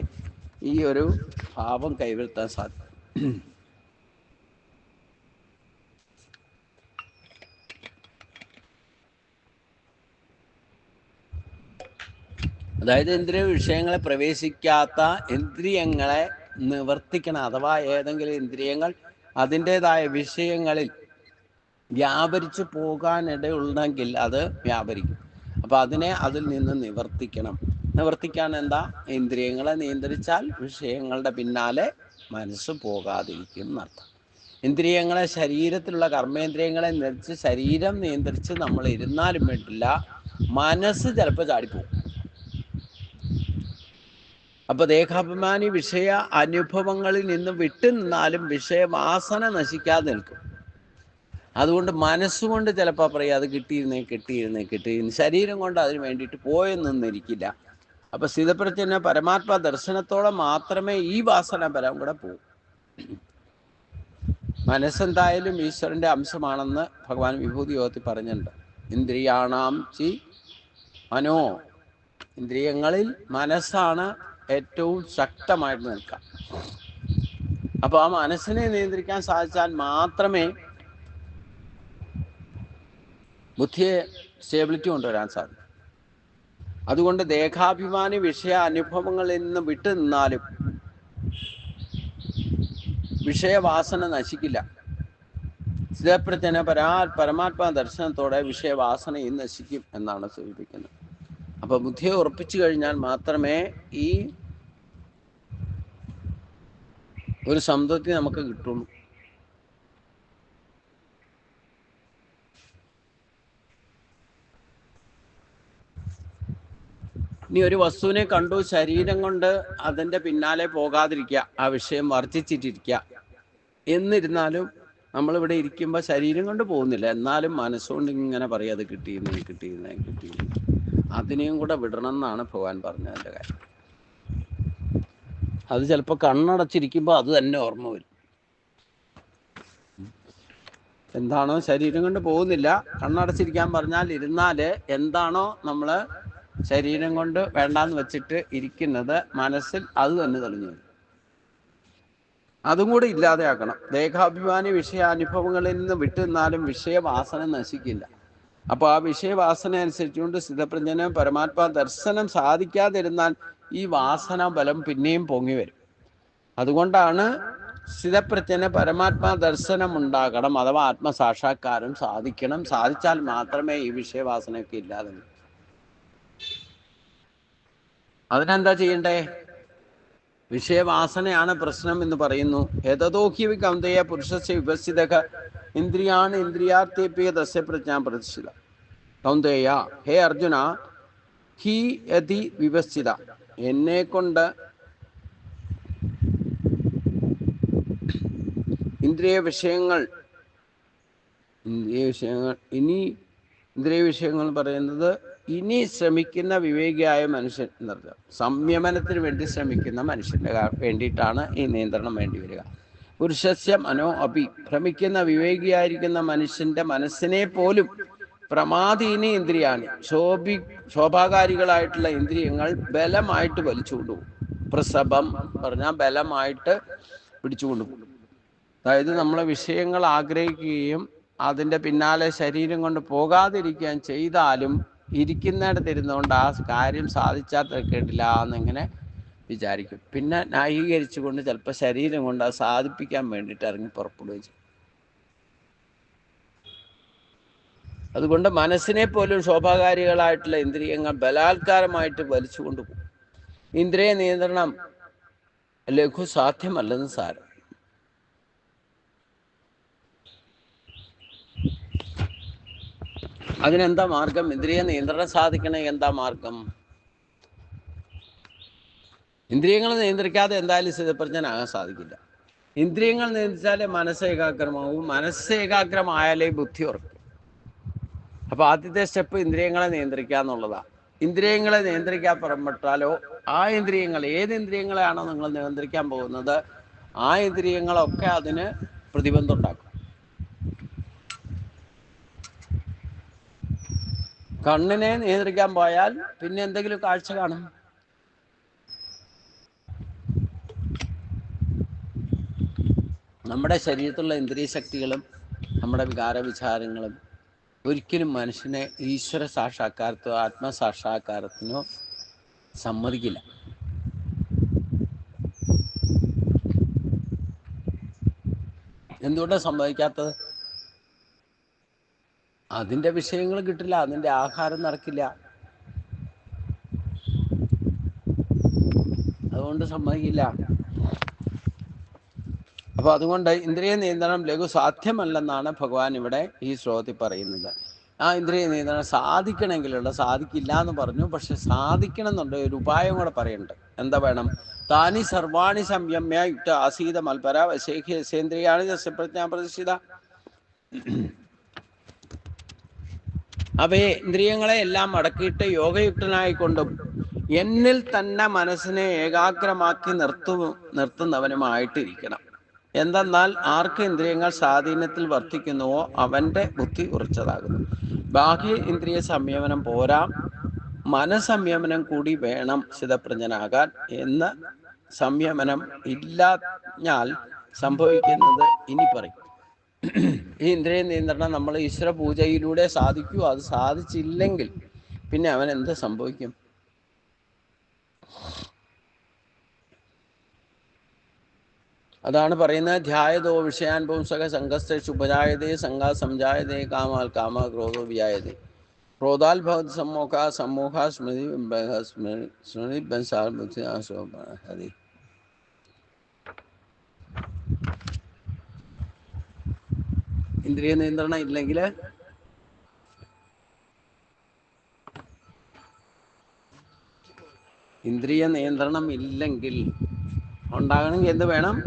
ഈ ഒരു ഭാവം കൈവരുത്താൻ സാധിക്കും. അതായത് ഇന്ദ്രിയ വിഷയങ്ങളെ പ്രവേശിക്കാത്ത ഇന്ദ്രിയങ്ങളെ നിവർത്തിക്കണം. അഥവാ ഏതെങ്കിലും ഇന്ദ്രിയങ്ങൾ അതിൻ്റെതായ വിഷയങ്ങളിൽ വ്യാപരിച്ചു പോകാനിടയുണ്ടെങ്കിൽ അത് വ്യാപരിക്കും. അപ്പോൾ അതിനെ അതിൽ നിന്ന് നിവർത്തിക്കണം. നിവർത്തിക്കാൻ എന്താ? ഇന്ദ്രിയങ്ങളെ നിയന്ത്രിച്ചാൽ വിഷയങ്ങളുടെ പിന്നാലെ മനസ്സ് പോകാതിരിക്കും എന്നർത്ഥം. ഇന്ദ്രിയങ്ങളെ ശരീരത്തിലുള്ള കർമ്മേന്ദ്രിയങ്ങളെ നിയന്ത്രിച്ച് ശരീരം നിയന്ത്രിച്ച് നമ്മൾ ഇരുന്നാലും വേണ്ടില്ല, മനസ്സ് ചിലപ്പോൾ ചാടിപ്പോകും. അപ്പൊ ദേഹാഭിമാനി വിഷയ അനുഭവങ്ങളിൽ നിന്ന് വിട്ടു നിന്നാലും വിഷയവാസന നശിക്കാതെ നിൽക്കും. അതുകൊണ്ട് മനസ്സുകൊണ്ട് ചിലപ്പോൾ പറയും അത് കിട്ടിയിരുന്നേ. ശരീരം കൊണ്ട് അതിന് വേണ്ടിയിട്ട് പോയെന്നൊന്നിരിക്കില്ല. അപ്പൊ സ്ഥിതപ്രജ്ഞന് പരമാത്മ ദർശനത്തോടെ മാത്രമേ ഈ വാസന ബലം കൂടെ പോകും. മനസ്സെന്തായാലും ഈശ്വരന്റെ അംശമാണെന്ന് ഭഗവാൻ വിഭൂതി യോഗത്തിൽ പറഞ്ഞിട്ടുണ്ട്. ഇന്ദ്രിയാണാം ചി മനോ, ഇന്ദ്രിയങ്ങളിൽ മനസ്സാണ് ഏറ്റവും ശക്തമായിട്ട് നിൽക്കുക. അപ്പൊ ആ മനസ്സിനെ നിയന്ത്രിക്കാൻ സാധിച്ചാൽ മാത്രമേ ബുദ്ധിയെ സ്റ്റേബിലിറ്റി കൊണ്ടുവരാൻ സാധിക്കും. അതുകൊണ്ട് ദേഹാഭിമാനി വിഷയ അനുഭവങ്ങളിൽ നിന്ന് വിട്ടു നിന്നാലും വിഷയവാസന നശിക്കില്ല. സ്ഥിതപ്രജ്ഞന് പരമാത്മാ ദർശനത്തോടെ വിഷയവാസനയും നശിക്കും എന്നാണ് സൂചിപ്പിക്കുന്നത്. അപ്പൊ ബുദ്ധിയെ ഉറപ്പിച്ചു കഴിഞ്ഞാൽ മാത്രമേ ഈ ഒരു സംതൃപ്തി നമുക്ക് കിട്ടുള്ളൂ. ഇനി ഒരു വസ്തുവിനെ കണ്ടു, ശരീരം കൊണ്ട് അതിൻ്റെ പിന്നാലെ പോകാതിരിക്കുക, ആ വിഷയം വർദ്ധിച്ചിട്ടിരിക്കുക. എന്നിരുന്നാലും നമ്മളിവിടെ ഇരിക്കുമ്പോൾ ശരീരം കൊണ്ട് പോകുന്നില്ല, എന്നാലും മനസ്സുകൊണ്ട് ഇങ്ങനെ പറയും അത് കിട്ടിയിരുന്നേ. അതിനെയും കൂടെ വിടണം എന്നാണ് ഭഗവാൻ പറഞ്ഞതിൻ്റെ കാര്യം. അത് ചിലപ്പോൾ കണ്ണടച്ചിരിക്കുമ്പോൾ അത് തന്നെ ഓർമ്മ വരും. എന്താണോ ശരീരം കൊണ്ട് പോകുന്നില്ല, കണ്ണടച്ചിരിക്കാൻ പറഞ്ഞാൽ ഇരുന്നാല് എന്താണോ നമ്മൾ ശരീരം കൊണ്ട് വേണ്ടാന്ന് വെച്ചിട്ട് ഇരിക്കുന്നത് മനസ്സിൽ അത് തന്നെ തെളിഞ്ഞു വരും. അതും കൂടി ഇല്ലാതെയാക്കണം. ദേഹാഭിമാനി വിഷയാനുഭവങ്ങളിൽ നിന്ന് വിട്ടുനിന്നാലും വിഷയവാസന നശിക്കില്ല. അപ്പോൾ ആ വിഷയവാസന അനുസരിച്ചുകൊണ്ട് സ്ഥിതപ്രജ്ഞന് പരമാത്മാ ദർശനം സാധിക്കാതിരുന്നാൽ ഈ വാസന ബലം പിന്നെയും പൊങ്ങി വരും. അതുകൊണ്ടാണ് സ്ഥിതപ്രജ്ഞന് പരമാത്മാ ദർശനം ഉണ്ടാകണം, അഥവാ ആത്മസാക്ഷാത്കാരം സാധിക്കണം. സാധിച്ചാൽ മാത്രമേ ഈ വിഷയവാസനയൊക്കെ ഇല്ലാതെ വരും. അതിനെന്താ ചെയ്യണ്ടേ? വിഷയവാസനയാണ് പ്രശ്നം എന്ന് പറയുന്നു. ഏതോഹി കൗന്ദയ പുരുഷസ്യ വിപസ്ഥിതഃ ഇന്ദ്രിയാണി ഇന്ദ്രിയാർത്ഥ്യേപ്യ തസ്യ പ്രജ്ഞാ പ്രതിഷ്ഠിത. കൗന്ദയ, ഹേ അർജുന, ഹി യതി വിപസ്ഥിത, എന്നെ കൊണ്ട് ഇന്ദ്രിയ വിഷയങ്ങൾ പറയുന്നത് ഇനി ശ്രമിക്കുന്ന വിവേകിയായ മനുഷ്യൻ എന്നർത്ഥം. സംയമനത്തിന് വേണ്ടി ശ്രമിക്കുന്ന മനുഷ്യൻ്റെ വേണ്ടിയിട്ടാണ് ഈ നിയന്ത്രണം വേണ്ടി വരിക. പുരുഷസ്യ മനോ അപി, ഭ്രമിക്കുന്ന വിവേകിയായിരിക്കുന്ന മനുഷ്യന്റെ മനസ്സിനെ പോലും പ്രമാദീനി ഇന്ദ്രിയാണി, ശോഭാകാരികളായിട്ടുള്ള ഇന്ദ്രിയങ്ങൾ ബലമായിട്ട് വലിച്ചുകൊണ്ടുപോകും. പ്രസഭം പറഞ്ഞാൽ ബലമായിട്ട് പിടിച്ചുകൊണ്ടുപോകും. അതായത് നമ്മളെ വിഷയങ്ങൾ ആഗ്രഹിക്കുകയും അതിൻ്റെ പിന്നാലെ ശരീരം കൊണ്ട് പോകാതിരിക്കുകയും ചെയ്താലും ഇരിക്കുന്നിടത്ത് ഇരുന്നുകൊണ്ട് ആ കാര്യം സാധിച്ചാൽ കേട്ടില്ല എന്നിങ്ങനെ വിചാരിക്കും. പിന്നെ ന്യായീകരിച്ചുകൊണ്ട് ചിലപ്പോൾ ശരീരം കൊണ്ട് അത് സാധിപ്പിക്കാൻ വേണ്ടിയിട്ട് ഇറങ്ങി പുറപ്പെടുകയും ചെയ്യും. അതുകൊണ്ട് മനസ്സിനെ പോലും ശോഭാകാരികളായിട്ടുള്ള ഇന്ദ്രിയങ്ങൾ ബലാത്കാരമായിട്ട് വലിച്ചുകൊണ്ട് പോകും. ഇന്ദ്രിയ നിയന്ത്രണം ലഘു സാധ്യമല്ലെന്ന് സാരം. അതിനെന്താ മാർഗം? ഇന്ദ്രിയ നിയന്ത്രണം സാധിക്കണേ എന്താ മാർഗം? ഇന്ദ്രിയങ്ങൾ നിയന്ത്രിക്കാതെ എന്തായാലും സ്ഥിതപ്രജ്ഞനാകാൻ സാധിക്കില്ല. ഇന്ദ്രിയങ്ങൾ നിയന്ത്രിച്ചാലേ മനസ്സ് ഏകാഗ്രമാവും. മനസ്സ് ഏകാഗ്രമായാലേ ബുദ്ധി ഉറക്കും. അപ്പൊ ആദ്യത്തെ സ്റ്റെപ്പ് ഇന്ദ്രിയങ്ങളെ നിയന്ത്രിക്കുക എന്നുള്ളതാണ്. ഇന്ദ്രിയങ്ങളെ നിയന്ത്രിക്കാൻ പുറപ്പെട്ടാലോ ആ ഇന്ദ്രിയങ്ങൾ, ഏത് ഇന്ദ്രിയങ്ങളെയാണോ നിങ്ങൾ നിയന്ത്രിക്കാൻ പോകുന്നത്, ആ ഇന്ദ്രിയങ്ങളൊക്കെ അതിന് പ്രതിബന്ധം ഉണ്ടാക്കും. കണ്ണിനെ നിയന്ത്രിക്കാൻ പോയാൽ പിന്നെ എന്തെങ്കിലും കാഴ്ച കാണും. നമ്മുടെ ശരീരത്തിലുള്ള ഇന്ദ്രിയ ശക്തികളും നമ്മുടെ വികാര വിചാരങ്ങളും ഒരിക്കലും മനുഷ്യനെ ഈശ്വര സാക്ഷാത്കാരത്തോ ആത്മസാക്ഷാത്കാരത്തിനോ സമ്മതിക്കില്ല. എന്തുകൊണ്ടാണ് സമ്മതിക്കാത്തത്? അതിൻ്റെ വിഷയങ്ങൾ കിട്ടില്ല, അതിൻ്റെ ആഹാരം നടക്കില്ല, അതുകൊണ്ട് സമ്മതിക്കില്ല. അപ്പൊ അതുകൊണ്ട് ഇന്ദ്രിയ നിയന്ത്രണം ലഘു സാധ്യമല്ലെന്നാണ് ഭഗവാൻ ഇവിടെ ഈ ശ്ലോകത്തിൽ പറയുന്നത്. ആ ഇന്ദ്രിയ നിയന്ത്രണം സാധിക്കണമെങ്കിലുള്ള, സാധിക്കില്ല എന്ന് പറഞ്ഞു, പക്ഷെ സാധിക്കണം എന്നുണ്ട് ഒരു ഉപായം കൂടെ പറയുന്നുണ്ട്. എന്താ വേണം? താനി സർവാണി സംയമ്യ യുക്ത ആസീത മൽപര വശേഖ്യ യസേന്ദ്രിയാണി തസ്യ പ്രജ്ഞാ പ്രതിഷ്ഠിത. അവയെ ഇന്ദ്രിയങ്ങളെ എല്ലാം അടക്കിയിട്ട് യോഗയുക്തനായിക്കൊണ്ടും എന്നിൽ തന്നെ മനസ്സിനെ ഏകാഗ്രമാക്കി നിർത്തുന്നവനുമായിട്ടിരിക്കണം. എന്തെന്നാൽ ആർക്ക് ഇന്ദ്രിയങ്ങൾ സ്വാധീനത്തിൽ വർത്തിക്കുന്നുവോ അവന്റെ ബുദ്ധി ഉറച്ചതാകുന്നു. ബാഹ്യ ഇന്ദ്രിയ സംയമനം പോരാ, മനസംയമനം കൂടി വേണം സ്ഥിതപ്രജ്ഞനാകാൻ. എന്ന് സംയമനം ഇല്ലാഞ്ഞാൽ സംഭവിക്കുന്നത് ഇനി പറയും. ഈ ഇന്ദ്രിയ നിയന്ത്രണം നമ്മൾ ഈശ്വര പൂജയിലൂടെ സാധിക്കൂ. അത് സാധിച്ചില്ലെങ്കിൽ പിന്നെ അവൻ എന്ത് സംഭവിക്കും? അതാണ് പറയുന്നത്, ധ്യായതോ വിഷയാൻ പുംസക സംഘസ്തേഷു ഉപജായതേ സംഘാ സംജായതേ കാമാൽ കാമ ക്രോധോ വിജായതേ ക്രോധാൽ ഭവതി സമ്മോഹ സമ്മോഹ സ്മൃതി സ്മൃതി ബുദ്ധി. ഇന്ദ്രിയ നിയന്ത്രണം ഇല്ലെങ്കിൽ ഉണ്ടാകണമെങ്കിൽ എന്ത് വേണം?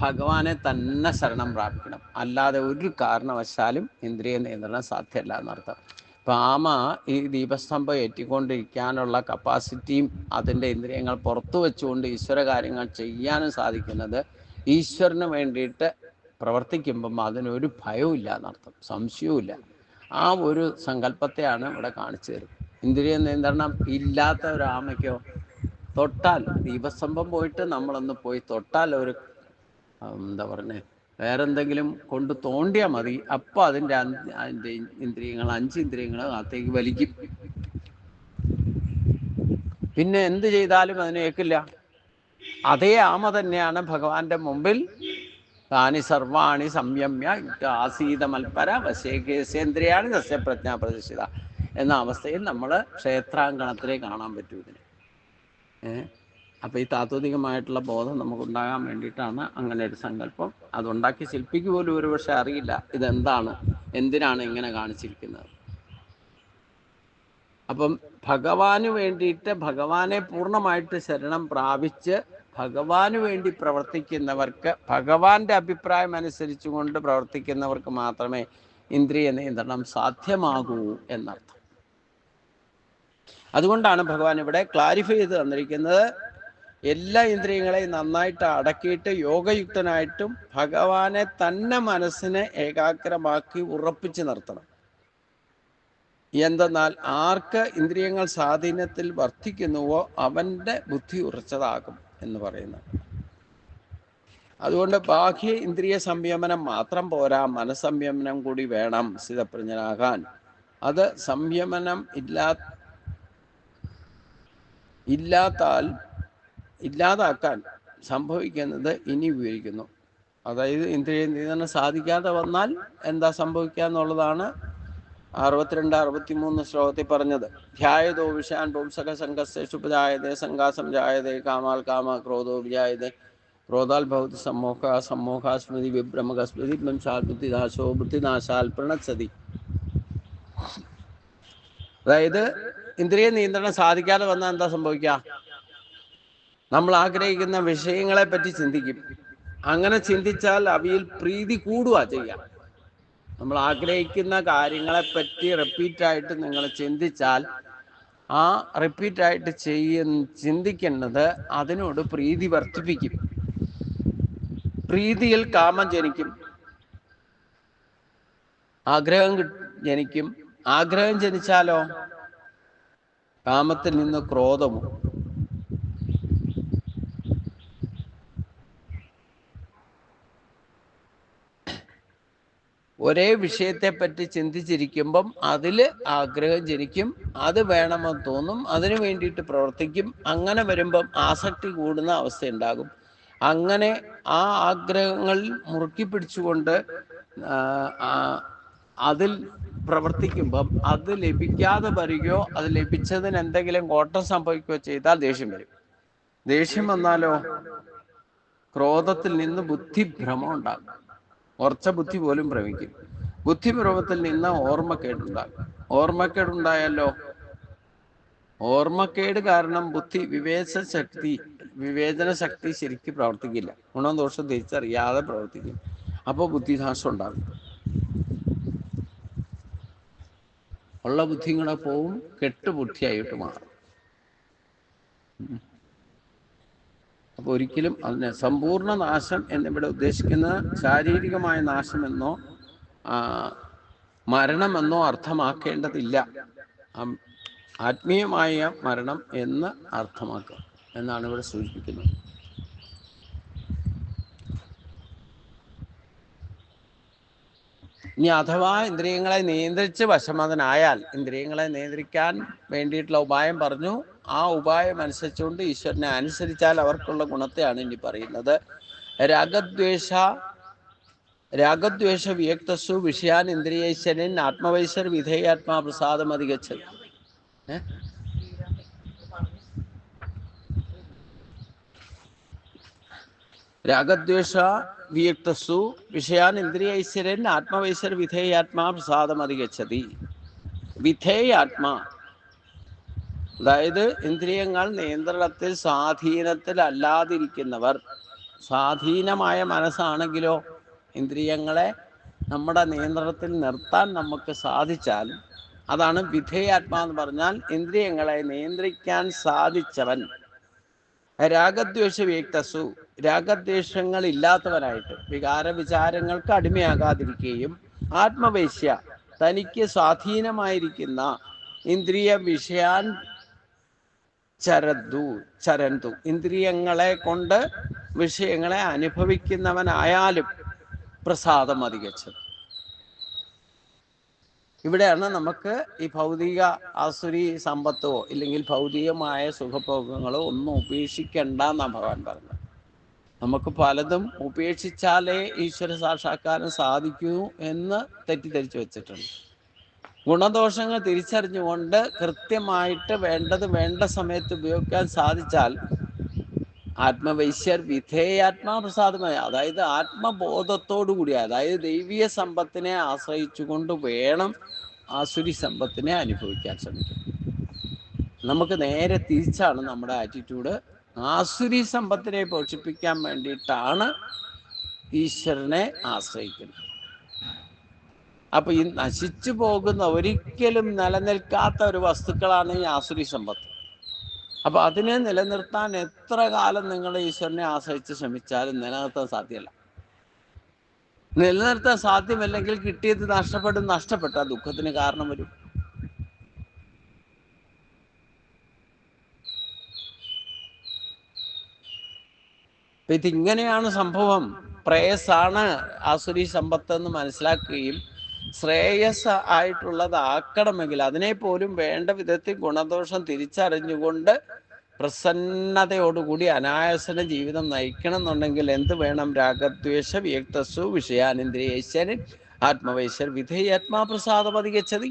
ഭഗവാനെ തന്നെ ശരണം പ്രാപിക്കണം. അല്ലാതെ ഒരു കാരണവശാലും ഇന്ദ്രിയ നിയന്ത്രണം സാധ്യമല്ല എന്നർത്ഥം. ഇപ്പം ആമ ഈ ദീപസ്തംഭം ഏറ്റിക്കൊണ്ടിരിക്കാനുള്ള കപ്പാസിറ്റിയും അതിൻ്റെ ഇന്ദ്രിയങ്ങൾ പുറത്തു വെച്ചുകൊണ്ട് ഈശ്വര കാര്യങ്ങൾ ചെയ്യാനും സാധിക്കുന്നത് ഈശ്വരന് വേണ്ടിയിട്ട് പ്രവർത്തിക്കുമ്പം അതിനൊരു ഭയവും ഇല്ല എന്നർത്ഥം, സംശയവുമില്ല. ആ ഒരു സങ്കല്പത്തെയാണ് ഇവിടെ കാണിച്ചു തരുന്നത്. ഇന്ദ്രിയ നിയന്ത്രണം ഇല്ലാത്ത ഒരു ആമയ്ക്കോ തൊട്ടാൽ, ദീപസ്തംഭം പോയിട്ട് നമ്മളൊന്ന് പോയി തൊട്ടാൽ, ഒരു എന്താ പറഞ്ഞേ, വേറെന്തെങ്കിലും കൊണ്ട് തോണ്ടിയാൽ മതി, അപ്പോൾ അതിൻ്റെ ഇന്ദ്രിയങ്ങൾ, 5 ഇന്ദ്രിയങ്ങൾ അകത്തേക്ക് വലിക്കും. പിന്നെ എന്ത് ചെയ്താലും അതിനെ ഏക്കില്ല. അതേ ആമ തന്നെയാണ് ഭഗവാന്റെ മുമ്പിൽ താനി സർവാണി സംയമ്യ ആസീതമൽപര വശേകേശേന്ദ്രിയാണ് സസ്യപ്രജ്ഞ പ്രതിഷ്ഠിത എന്ന അവസ്ഥയിൽ നമ്മൾ ക്ഷേത്രാങ്കണത്തിലേ കാണാൻ പറ്റൂ ഇതിന്. അപ്പോൾ ഈ താത്വികമായിട്ടുള്ള ബോധം നമുക്കുണ്ടാകാൻ വേണ്ടിയിട്ടാണ് അങ്ങനെ ഒരു സങ്കല്പം. അതുണ്ടാക്കി ശില്പിക്ക് പോലും ഒരുപക്ഷെ അറിയില്ല ഇതെന്താണ്, എന്തിനാണ് ഇങ്ങനെ കാണിച്ചിരിക്കുന്നത്. അപ്പം ഭഗവാന് വേണ്ടിയിട്ട്, ഭഗവാനെ പൂർണ്ണമായിട്ട് ശരണം പ്രാപിച്ച് ഭഗവാന് വേണ്ടി പ്രവർത്തിക്കുന്നവർക്ക്, ഭഗവാന്റെ അഭിപ്രായം അനുസരിച്ചുകൊണ്ട് പ്രവർത്തിക്കുന്നവർക്ക് മാത്രമേ ഇന്ദ്രിയ നിയന്ത്രണം സാധ്യമാകൂ എന്നർത്ഥം. അതുകൊണ്ടാണ് ഭഗവാൻ ഇവിടെ ക്ലാരിഫൈ ചെയ്ത് തന്നിരിക്കുന്നത്, എല്ലാ ഇന്ദ്രിയങ്ങളെയും നന്നായിട്ട് അടക്കിയിട്ട് യോഗയുക്തനായിട്ടും ഭഗവാനെ തന്നെ മനസ്സിനെ ഏകാഗ്രമാക്കി ഉറപ്പിച്ച് നിർത്തണം. എന്തെന്നാൽ ആർക്ക് ഇന്ദ്രിയങ്ങൾ സ്വാധീനത്തിൽ വർത്തിക്കുന്നുവോ അവൻ്റെ ബുദ്ധി ഉറച്ചതാകും എന്ന് പറയുന്നത്. അതുകൊണ്ട് ബാഹ്യ ഇന്ദ്രിയ സംയമനം മാത്രം പോരാ, മനസ്സംയമനം കൂടി വേണം സ്ഥിതപ്രജ്ഞനാകാൻ. അത് സംയമനം ഇല്ലാതാക്കാൻ സംഭവിക്കുന്നത് ഇനി വിവരിക്കുന്നു. അതായത് ഇന്ദ്രിയ നിയന്ത്രണം സാധിക്കാതെ വന്നാൽ എന്താ സംഭവിക്കുക എന്നുള്ളതാണ് 62-63 ശ്ലോകത്തിൽ പറഞ്ഞത്. ധ്യായതോ വിഷയാൻ പുംസക സംഘസ്തേഷുപജായതേ സംഘാ സംജായതേ കാമാൽ കാമ ക്രോധോ വിജായതേ ക്രോധാൽ ഭവതി സമ്മോഹ സമ്മോഹ സ്മൃതി വിഭ്രമക സ്മൃതി ഭ്രംശാൽ ബുദ്ധിനാശോ ബുദ്ധിനാശാൽ പ്രണച്ഛതി. അതായത് ഇന്ദ്രിയ നിയന്ത്രണം സാധിക്കാതെ വന്നാൽ എന്താ സംഭവിക്കുക? നമ്മൾ ആഗ്രഹിക്കുന്ന വിഷയങ്ങളെ പറ്റി ചിന്തിക്കും. അങ്ങനെ ചിന്തിച്ചാൽ അവയിൽ പ്രീതി കൂടുക ചെയ്യാം. നമ്മൾ ആഗ്രഹിക്കുന്ന കാര്യങ്ങളെപ്പറ്റി റിപ്പീറ്റായിട്ട് നിങ്ങൾ ചിന്തിച്ചാൽ ആ റിപ്പീറ്റായിട്ട് ചിന്തിക്കുന്നത് അതിനോട് പ്രീതി വർദ്ധിപ്പിക്കും. പ്രീതിയിൽ കാമം ജനിക്കും, ആഗ്രഹം ജനിക്കും. ആഗ്രഹം ജനിച്ചാലോ കാമത്തിൽ നിന്ന് ക്രോധവും. ഒരേ വിഷയത്തെപ്പറ്റി ചിന്തിച്ചിരിക്കുമ്പം അതിൽ ആഗ്രഹം ജനിക്കും, അത് വേണമെന്ന് തോന്നും, അതിനു വേണ്ടിയിട്ട് പ്രവർത്തിക്കും. അങ്ങനെ വരുമ്പം ആസക്തി കൂടുന്ന അവസ്ഥയുണ്ടാകും. അങ്ങനെ ആ ആഗ്രഹങ്ങൾ മുറുക്കി പിടിച്ചുകൊണ്ട് അതിൽ പ്രവർത്തിക്കുമ്പം അത് ലഭിക്കാതെ വരികയോ അത് ലഭിച്ചതിന് എന്തെങ്കിലും കോട്ടം സംഭവിക്കുകയോ ചെയ്താൽ ദേഷ്യം വരും. ദേഷ്യം വന്നാലോ ക്രോധത്തിൽ നിന്ന് ബുദ്ധിഭ്രമം ഉണ്ടാകും. ഉറച്ച ബുദ്ധി പോലും ഭ്രമിക്കും. ബുദ്ധിഭ്രമത്തിൽ നിന്ന് ഓർമ്മക്കേടുണ്ടാകും. ഓർമ്മക്കേടുണ്ടായാലോ ഓർമ്മക്കേട് കാരണം ബുദ്ധി വിവേചന ശക്തി ശരിക്കും പ്രവർത്തിക്കില്ല. ഗുണം ദോഷം തിരിച്ചറിയാതെ പ്രവർത്തിക്കും. അപ്പോൾ ബുദ്ധിനാശം ഉണ്ടാകും. ഉള്ള ബുദ്ധിയും കൂടെ പോവും, കെട്ടുബുദ്ധിയായിട്ട് മാറും. അപ്പോൾ ഒരിക്കലും അതിനെ സമ്പൂർണ്ണ നാശം എന്നിവിടെ ഉദ്ദേശിക്കുന്നത് ശാരീരികമായ നാശമെന്നോ മരണമെന്നോ അർത്ഥമാക്കേണ്ടതില്ല. ആത്മീയമായ മരണം എന്ന് അർത്ഥമാക്കുക എന്നാണ് ഇവിടെ സൂചിപ്പിക്കുന്നത്. ഇനി അഥവാ ഇന്ദ്രിയങ്ങളെ നിയന്ത്രിച്ച് വശമതനായാൽ, ഇന്ദ്രിയങ്ങളെ നിയന്ത്രിക്കാൻ വേണ്ടിയിട്ടുള്ള ഉപായം പറഞ്ഞു. ആ ഉപായം അനുസരിച്ചുകൊണ്ട് ഈശ്വരനെ അനുസരിച്ചാൽ അവർക്കുള്ള ഗുണത്തെയാണ് ഇനി പറയുന്നത്. രാഗദ്വേഷ വിയക്തസു വിഷയാൻ ഇന്ദ്രിയേശ്വരൻ ആത്മവൈശ്വർ വിധേയാത്മാ പ്രസാദം അധികച്ചത്. രാഗദ്വേഷ വിയക്തസു വിഷയാൻ ഇന്ദ്രിയൈശ്വരൻ ആത്മവൈശ്വർ വിധേയാത്മാ പ്രസാദം അധികച്ചതി. വിധേയാത്മാ, അതായത് ഇന്ദ്രിയങ്ങൾ നിയന്ത്രണത്തിൽ സ്വാധീനത്തിൽ അല്ലാതിരിക്കുന്നവർ. സ്വാധീനമായ മനസ്സാണെങ്കിലോ, ഇന്ദ്രിയങ്ങളെ നമ്മുടെ നിയന്ത്രണത്തിൽ നിർത്താൻ നമുക്ക് സാധിച്ചാൽ അതാണ് വിധേയാത്മാ എന്ന് പറഞ്ഞാൽ ഇന്ദ്രിയങ്ങളെ നിയന്ത്രിക്കാൻ സാധിച്ചവൻ. രാഗദ്വേഷ വിയക്തസു, രാഗദ്വേഷങ്ങൾ ഇല്ലാത്തവനായിട്ട് വികാര വിചാരങ്ങൾക്ക് അടിമയാകാതിരിക്കുകയും ആത്മവൈശ്യ, തനിക്ക് സ്വാധീനമായിരിക്കുന്ന ഇന്ദ്രിയ വിഷയാൻ ചരന്തു, ഇന്ദ്രിയങ്ങളെ കൊണ്ട് വിഷയങ്ങളെ അനുഭവിക്കുന്നവനായാലും പ്രസാദം അധികച്ചത്. ഇവിടെയാണ് നമുക്ക് ഈ ഭൗതിക ആസുരി സമ്പത്തോ ഇല്ലെങ്കിൽ ഭൗതികമായ സുഖഭോഗങ്ങളോ ഒന്നും ഉപേക്ഷിക്കണ്ട എന്നാണ് ഭഗവാൻ പറഞ്ഞത്. നമുക്ക് പലതും ഉപേക്ഷിച്ചാലേ ഈശ്വര സാക്ഷാത്കാരം സാധിക്കൂ എന്ന് തെറ്റിദ്ധരിച്ചു വെച്ചിട്ടുണ്ട്. ഗുണദോഷങ്ങൾ തിരിച്ചറിഞ്ഞുകൊണ്ട് കൃത്യമായിട്ട് വേണ്ടത് വേണ്ട സമയത്ത് ഉപയോഗിക്കാൻ സാധിച്ചാൽ ആത്മവൈശ്യർ വിധേയാത്മാ പ്രസാദമായ, അതായത് ആത്മബോധത്തോടു കൂടി, അതായത് ദൈവീയ സമ്പത്തിനെ ആശ്രയിച്ചുകൊണ്ട് വേണം ആസുരി സമ്പത്തിനെ അനുഭവിക്കാൻ ശ്രമിക്കുക. നമുക്ക് നേരെ തിരിച്ചാണ് നമ്മുടെ ആറ്റിറ്റ്യൂഡ്. ആസുരി സമ്പത്തിനെ പോഷിപ്പിക്കാൻ വേണ്ടിയിട്ടാണ് ഈശ്വരനെ ആശ്രയിക്കുന്നത്. അപ്പൊ ഈ നശിച്ചു പോകുന്ന, ഒരിക്കലും നിലനിൽക്കാത്ത ഒരു വസ്തുക്കളാണ് ഈ ആസുരി സമ്പത്ത്. അപ്പൊ അതിനെ നിലനിർത്താൻ എത്ര കാലം നിങ്ങൾ ഈശ്വരനെ ആശ്രയിച്ച് ശ്രമിച്ചാലും നിലനിർത്താൻ സാധ്യമല്ല. നിലനിർത്താൻ സാധ്യമല്ലെങ്കിൽ കിട്ടിയത് നഷ്ടപ്പെട്ട ദുഃഖത്തിന് കാരണം വരും. ഇതിങ്ങനെയാണ് സംഭവം. പ്രേയസാണ് ആസുരി സമ്പത്ത് എന്ന് മനസ്സിലാക്കുകയും ശ്രേയസ് ആയിട്ടുള്ളതാക്കണമെങ്കിൽ അതിനെ പോലും വേണ്ട വിധത്തിൽ ഗുണദോഷം തിരിച്ചറിഞ്ഞുകൊണ്ട് പ്രസന്നതയോടുകൂടി അനായാസന ജീവിതം നയിക്കണം എന്നുണ്ടെങ്കിൽ എന്ത് വേണം? രാഗദ്വേഷ വിയക്തസു വിഷയാനിന്ദ്രിയേശ്വരൻ ആത്മവൈശ്വർ വിധേയാത്മാ പ്രസാദം അധികച്ചതി.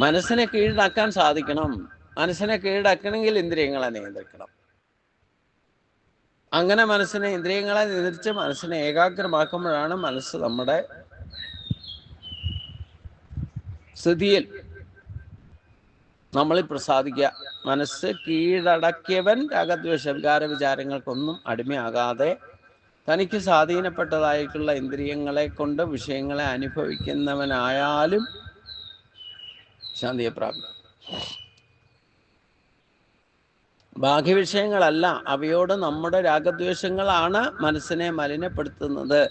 മനസ്സിനെ കീഴടക്കാൻ സാധിക്കണം. മനസ്സിനെ കീഴടക്കണമെങ്കിൽ ഇന്ദ്രിയങ്ങളെ നിയന്ത്രിക്കണം. അങ്ങനെ മനസ്സിനെ, ഇന്ദ്രിയങ്ങളെ നിയന്ത്രിച്ച് മനസ്സിനെ ഏകാഗ്രമാക്കുമ്പോഴാണ് മനസ്സ് നമ്മുടെ സ്ഥിതിയിൽ നമ്മളിൽ പ്രസാദിക്കുക. മനസ്സ് കീഴടക്കിയവൻ രാഗദ്വേഷ വികാര വിചാരങ്ങൾക്കൊന്നും അടിമയാകാതെ തനിക്ക് സ്വാധീനപ്പെട്ടതായിട്ടുള്ള ഇന്ദ്രിയങ്ങളെ കൊണ്ട് വിഷയങ്ങളെ അനുഭവിക്കുന്നവനായാലും ശാന്തിയെ പ്രാപിക്കും. ബാഹ്യവിഷയങ്ങളല്ല, അവയോട് നമ്മുടെ രാഗദ്വേഷങ്ങളാണ് മനസ്സിനെ മലിനപ്പെടുത്തുന്നത്.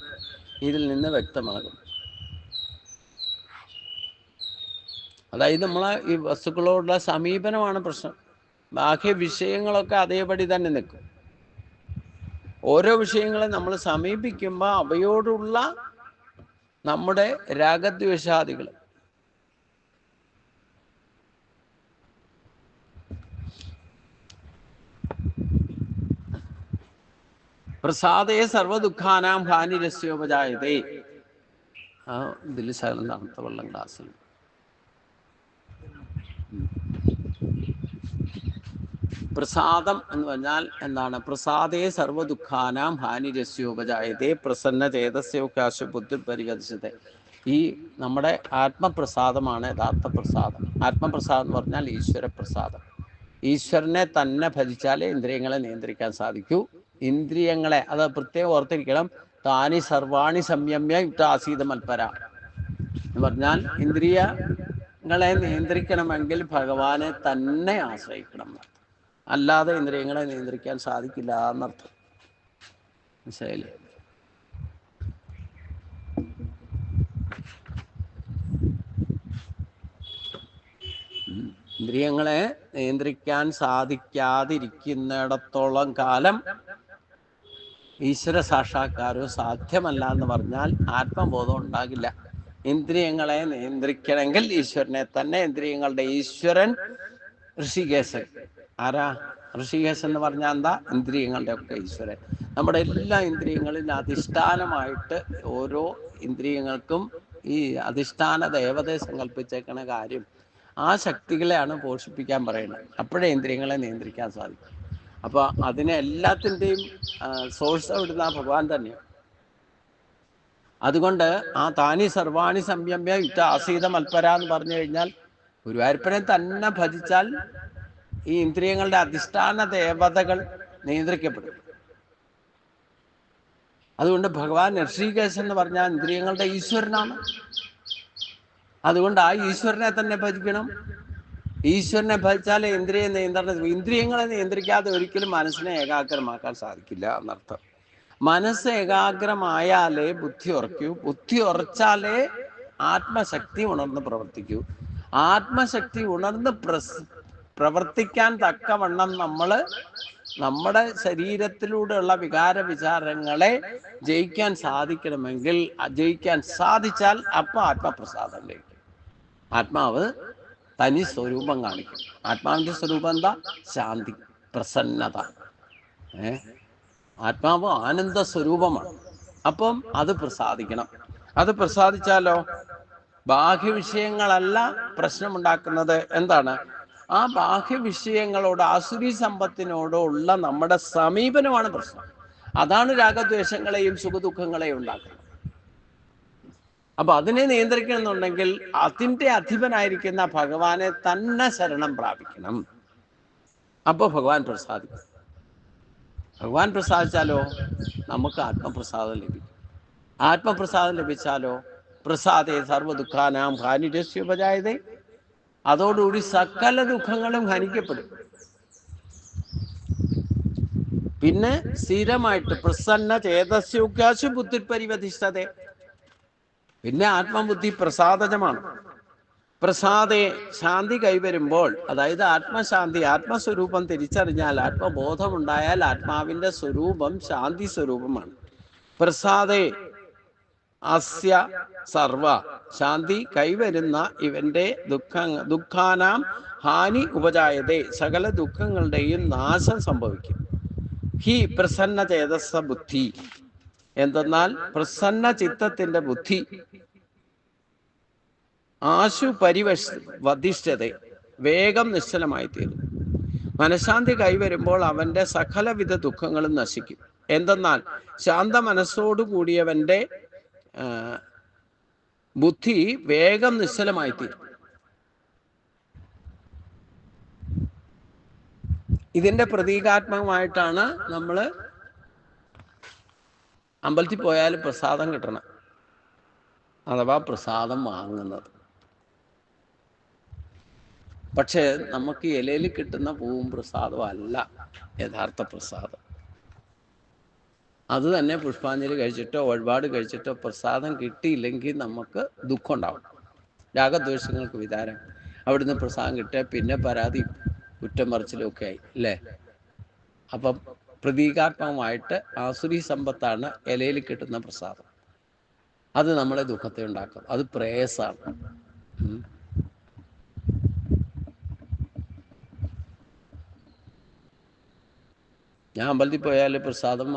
ഇതിൽ നിന്ന് വ്യക്തമാകും. അതായത് നമ്മളെ ഈ വസ്തുക്കളോടുള്ള സമീപനമാണ് പ്രശ്നം. ബാഹ്യ വിഷയങ്ങളൊക്കെ അതേപടി തന്നെ നിൽക്കും. ഓരോ വിഷയങ്ങളെ നമ്മൾ സമീപിക്കുമ്പോൾ അവയോടുള്ള നമ്മുടെ രാഗദ്വേഷാദികൾ പ്രസാദേ സർവദുഃഖാനാം ഹാനിരസ്യോപജായതേ. ഇതിൽ ശകലം തണുത്ത വെള്ളം ഗ്ലാസ്സിൽ. പ്രസാദം എന്ന് പറഞ്ഞാൽ എന്താണ്? പ്രസാദേ സർവദുഃഖാനാം ഹാനിരസ്യോപജായതേ പ്രസന്ന ചേതസ്യോകാശ ബുദ്ധിപരിഗതിച്ചത്. ഈ നമ്മുടെ ആത്മപ്രസാദമാണ് യഥാർത്ഥ പ്രസാദം. ആത്മപ്രസാദം എന്ന് പറഞ്ഞാൽ ഈശ്വരപ്രസാദം. ഈശ്വരനെ തന്നെ ഭജിച്ചാലേ ഇന്ദ്രിയങ്ങളെ നിയന്ത്രിക്കാൻ സാധിക്കൂ. ഇന്ദ്രിയങ്ങളെ, അത് പ്രത്യേകം ഓർത്തിരിക്കണം. താനി സർവാണി സംയമ്യ യുക്ത ആസീത മൽപര എന്ന് പറഞ്ഞാൽ ഇന്ദ്രിയങ്ങളെ നിയന്ത്രിക്കണമെങ്കിൽ ഭഗവാനെ തന്നെ ആശ്രയിക്കണം എന്നർത്ഥം. അല്ലാതെ ഇന്ദ്രിയങ്ങളെ നിയന്ത്രിക്കാൻ സാധിക്കില്ല എന്നർത്ഥം. മനസ്സിലായില്ലേ? ഇന്ദ്രിയങ്ങളെ നിയന്ത്രിക്കാൻ സാധിക്കാതിരിക്കുന്നിടത്തോളം കാലം ഈശ്വര സാക്ഷാത്കാരവും സാധ്യമല്ല എന്ന് പറഞ്ഞാൽ ആത്മബോധം ഉണ്ടാകില്ല. ഇന്ദ്രിയങ്ങളെ നിയന്ത്രിക്കണമെങ്കിൽ ഈശ്വരനെ തന്നെ, ഇന്ദ്രിയങ്ങളുടെ ഈശ്വരൻ ഋഷികേശൻ. ആരാ ഋഷികേശൻ എന്ന് പറഞ്ഞാൽ എന്താ? ഇന്ദ്രിയങ്ങളുടെ ഒക്കെ ഈശ്വരൻ. നമ്മുടെ എല്ലാ ഇന്ദ്രിയങ്ങളിലും അധിഷ്ഠാനമായിട്ട് ഓരോ ഇന്ദ്രിയങ്ങൾക്കും ഈ അധിഷ്ഠാന ദേവതയെ സങ്കല്പിച്ചേക്കണ കാര്യം, ആ ശക്തികളെയാണ് പോഷിപ്പിക്കാൻ പറയുന്നത്. അപ്പോഴേ ഇന്ദ്രിയങ്ങളെ നിയന്ത്രിക്കാൻ സാധിക്കും. അപ്പോൾ അതിനെ എല്ലാത്തിൻ്റെയും സോഴ്സ് എവിടുന്ന? ഭഗവാൻ തന്നെയാണ്. അതുകൊണ്ട് ആ താനി സർവാണി സംയമ്യ യുക്ത ആസീത മൽപര എന്ന് പറഞ്ഞു കഴിഞ്ഞാൽ ഗുരുവായൂരപ്പനെ തന്നെ ഭജിച്ചാൽ ഈ ഇന്ദ്രിയങ്ങളുടെ അധിഷ്ഠാന ദേവതകൾ നിയന്ത്രിക്കപ്പെടും. അതുകൊണ്ട് ഭഗവാൻ ഋഷികേശൻ എന്ന് പറഞ്ഞാൽ ഇന്ദ്രിയങ്ങളുടെ ഈശ്വരനാണ്. അതുകൊണ്ട് ആ ഈശ്വരനെ തന്നെ ഭജിക്കണം. ഈശ്വരനെ ഭജിച്ചാലേ ഇന്ദ്രിയങ്ങളെ നിയന്ത്രിക്കാതെ ഒരിക്കലും മനസ്സിനെ ഏകാഗ്രമാക്കാൻ സാധിക്കില്ല എന്നർത്ഥം. മനസ്സ് ഏകാഗ്രമായാലേ ബുദ്ധി ഉറക്കൂ, ബുദ്ധി ഉറച്ചാലേ ആത്മശക്തി ഉണർന്ന് പ്രവർത്തിക്കൂ. ആത്മശക്തി ഉണർന്ന് പ്രവർത്തിക്കാൻ തക്കവണ്ണം നമ്മുടെ ശരീരത്തിലൂടെയുള്ള വികാര വിചാരങ്ങളെ ജയിക്കാൻ സാധിക്കണമെങ്കിൽ, ജയിക്കാൻ സാധിച്ചാൽ അപ്പം ആത്മപ്രസാദം ലഭിക്കും. ആത്മാവ് തനി സ്വരൂപം കാണിക്കും. ആത്മാവിൻ്റെ സ്വരൂപം എന്താ? ശാന്തി, പ്രസന്നത. ആത്മാവ് ആനന്ദ സ്വരൂപമാണ്. അപ്പം അത് പ്രസാദിക്കണം. അത് പ്രസാദിച്ചാലോ ബാഹ്യവിഷയങ്ങളല്ല പ്രശ്നമുണ്ടാക്കുന്നത്. എന്താണ്? ആ ബാഹ്യവിഷയങ്ങളോട്, ആസുരി സമ്പത്തിനോടുള്ള നമ്മുടെ സമീപനമാണ് പ്രശ്നം. അതാണ് രാഗദ്വേഷങ്ങളെയും സുഖദുഃഖങ്ങളെയും ഉണ്ടാക്കുന്നത്. അപ്പൊ അതിനെ നിയന്ത്രിക്കണമെന്നുണ്ടെങ്കിൽ അതിൻ്റെ അധിപനായിരിക്കുന്ന ഭഗവാനെ തന്നെ ശരണം പ്രാപിക്കണം. അപ്പോൾ ഭഗവാൻ പ്രസാദിക്കും. ഭഗവാൻ പ്രസാദിച്ചാലോ നമുക്ക് ആത്മപ്രസാദം ലഭിക്കും. ആത്മപ്രസാദം ലഭിച്ചാലോ പ്രസാദേ സർവ്വദുഃഖാനാം ഹാനിരസ്യോപജായതേ, അതോടുകൂടി സകല ദുഃഖങ്ങളും ഹനിക്കപ്പെടും. പിന്നെ സ്ഥിരമായിട്ട് പ്രസന്ന ചേതസ്യോഗ്യാശു ബുദ്ധി പരിവധിഷ്ഠതേ, പിന്നെ ആത്മബുദ്ധി പ്രസാദജമാണ്. പ്രസാദേ ശാന്തി കൈവരുമ്പോൾ, അതായത് ആത്മശാന്തി, ആത്മസ്വരൂപം തിരിച്ചറിഞ്ഞാൽ, ആത്മബോധമുണ്ടായാൽ ആത്മാവിൻ്റെ സ്വരൂപം ശാന്തി സ്വരൂപമാണ്. പ്രസാദേ അസ്യ സർവ, ശാന്തി കൈവരുന്ന ഇവന്റെ ദുഃഖാനാം ഹാനി ഉപജായതേ, സകല ദുഃഖങ്ങളുടെയും നാശം സംഭവിക്കും. ഹി പ്രസന്ന ചേതസ ബുദ്ധി, എന്തെന്നാൽ പ്രസന്ന ചിത്തത്തിന്റെ ബുദ്ധി ആശു വധിഷ്ഠത, വേഗം നിശ്ചലമായി തീർന്നു. മനഃശാന്തി കൈവരുമ്പോൾ അവന്റെ സകലവിധ ദുഃഖങ്ങളും നശിക്കും. എന്തെന്നാൽ ശാന്ത മനസ്സോടു കൂടിയവന്റെ ബുദ്ധി വേഗം നിശ്ചലമായി തീരും. ഇതിന്റെ പ്രതീകാത്മകമായിട്ടാണ് നമ്മൾ അമ്പലത്തിൽ പോയാൽ പ്രസാദം കിട്ടണം, അഥവാ പ്രസാദം വാങ്ങുന്നത്. പക്ഷേ നമുക്ക് ഇലയിൽ കിട്ടുന്ന പൂവും പ്രസാദവും അല്ല യഥാർത്ഥ പ്രസാദം. അത് തന്നെ പുഷ്പാഞ്ജലി കഴിച്ചിട്ടോ വഴിപാട് കഴിച്ചിട്ടോ പ്രസാദം കിട്ടിയില്ലെങ്കിൽ നമുക്ക് ദുഃഖം ഉണ്ടാവും. രാഗദ്വേഷങ്ങൾക്ക് വിതാരം. അവിടുന്ന് പ്രസാദം കിട്ടിയ പിന്നെ പരാതി, കുറ്റം പറച്ചിലും ഒക്കെ ആയി അല്ലേ? അപ്പം പ്രതീകാത്മകമായിട്ട് ആസുരി സമ്പത്താണ് ഇലയിൽ കിട്ടുന്ന പ്രസാദം. അത് നമ്മളെ ദുഃഖത്തെ ഉണ്ടാക്കും. അത് പ്രേയസാണ്. ഞാൻ അമ്പലത്തിൽ പോയാൽ പ്രസാദം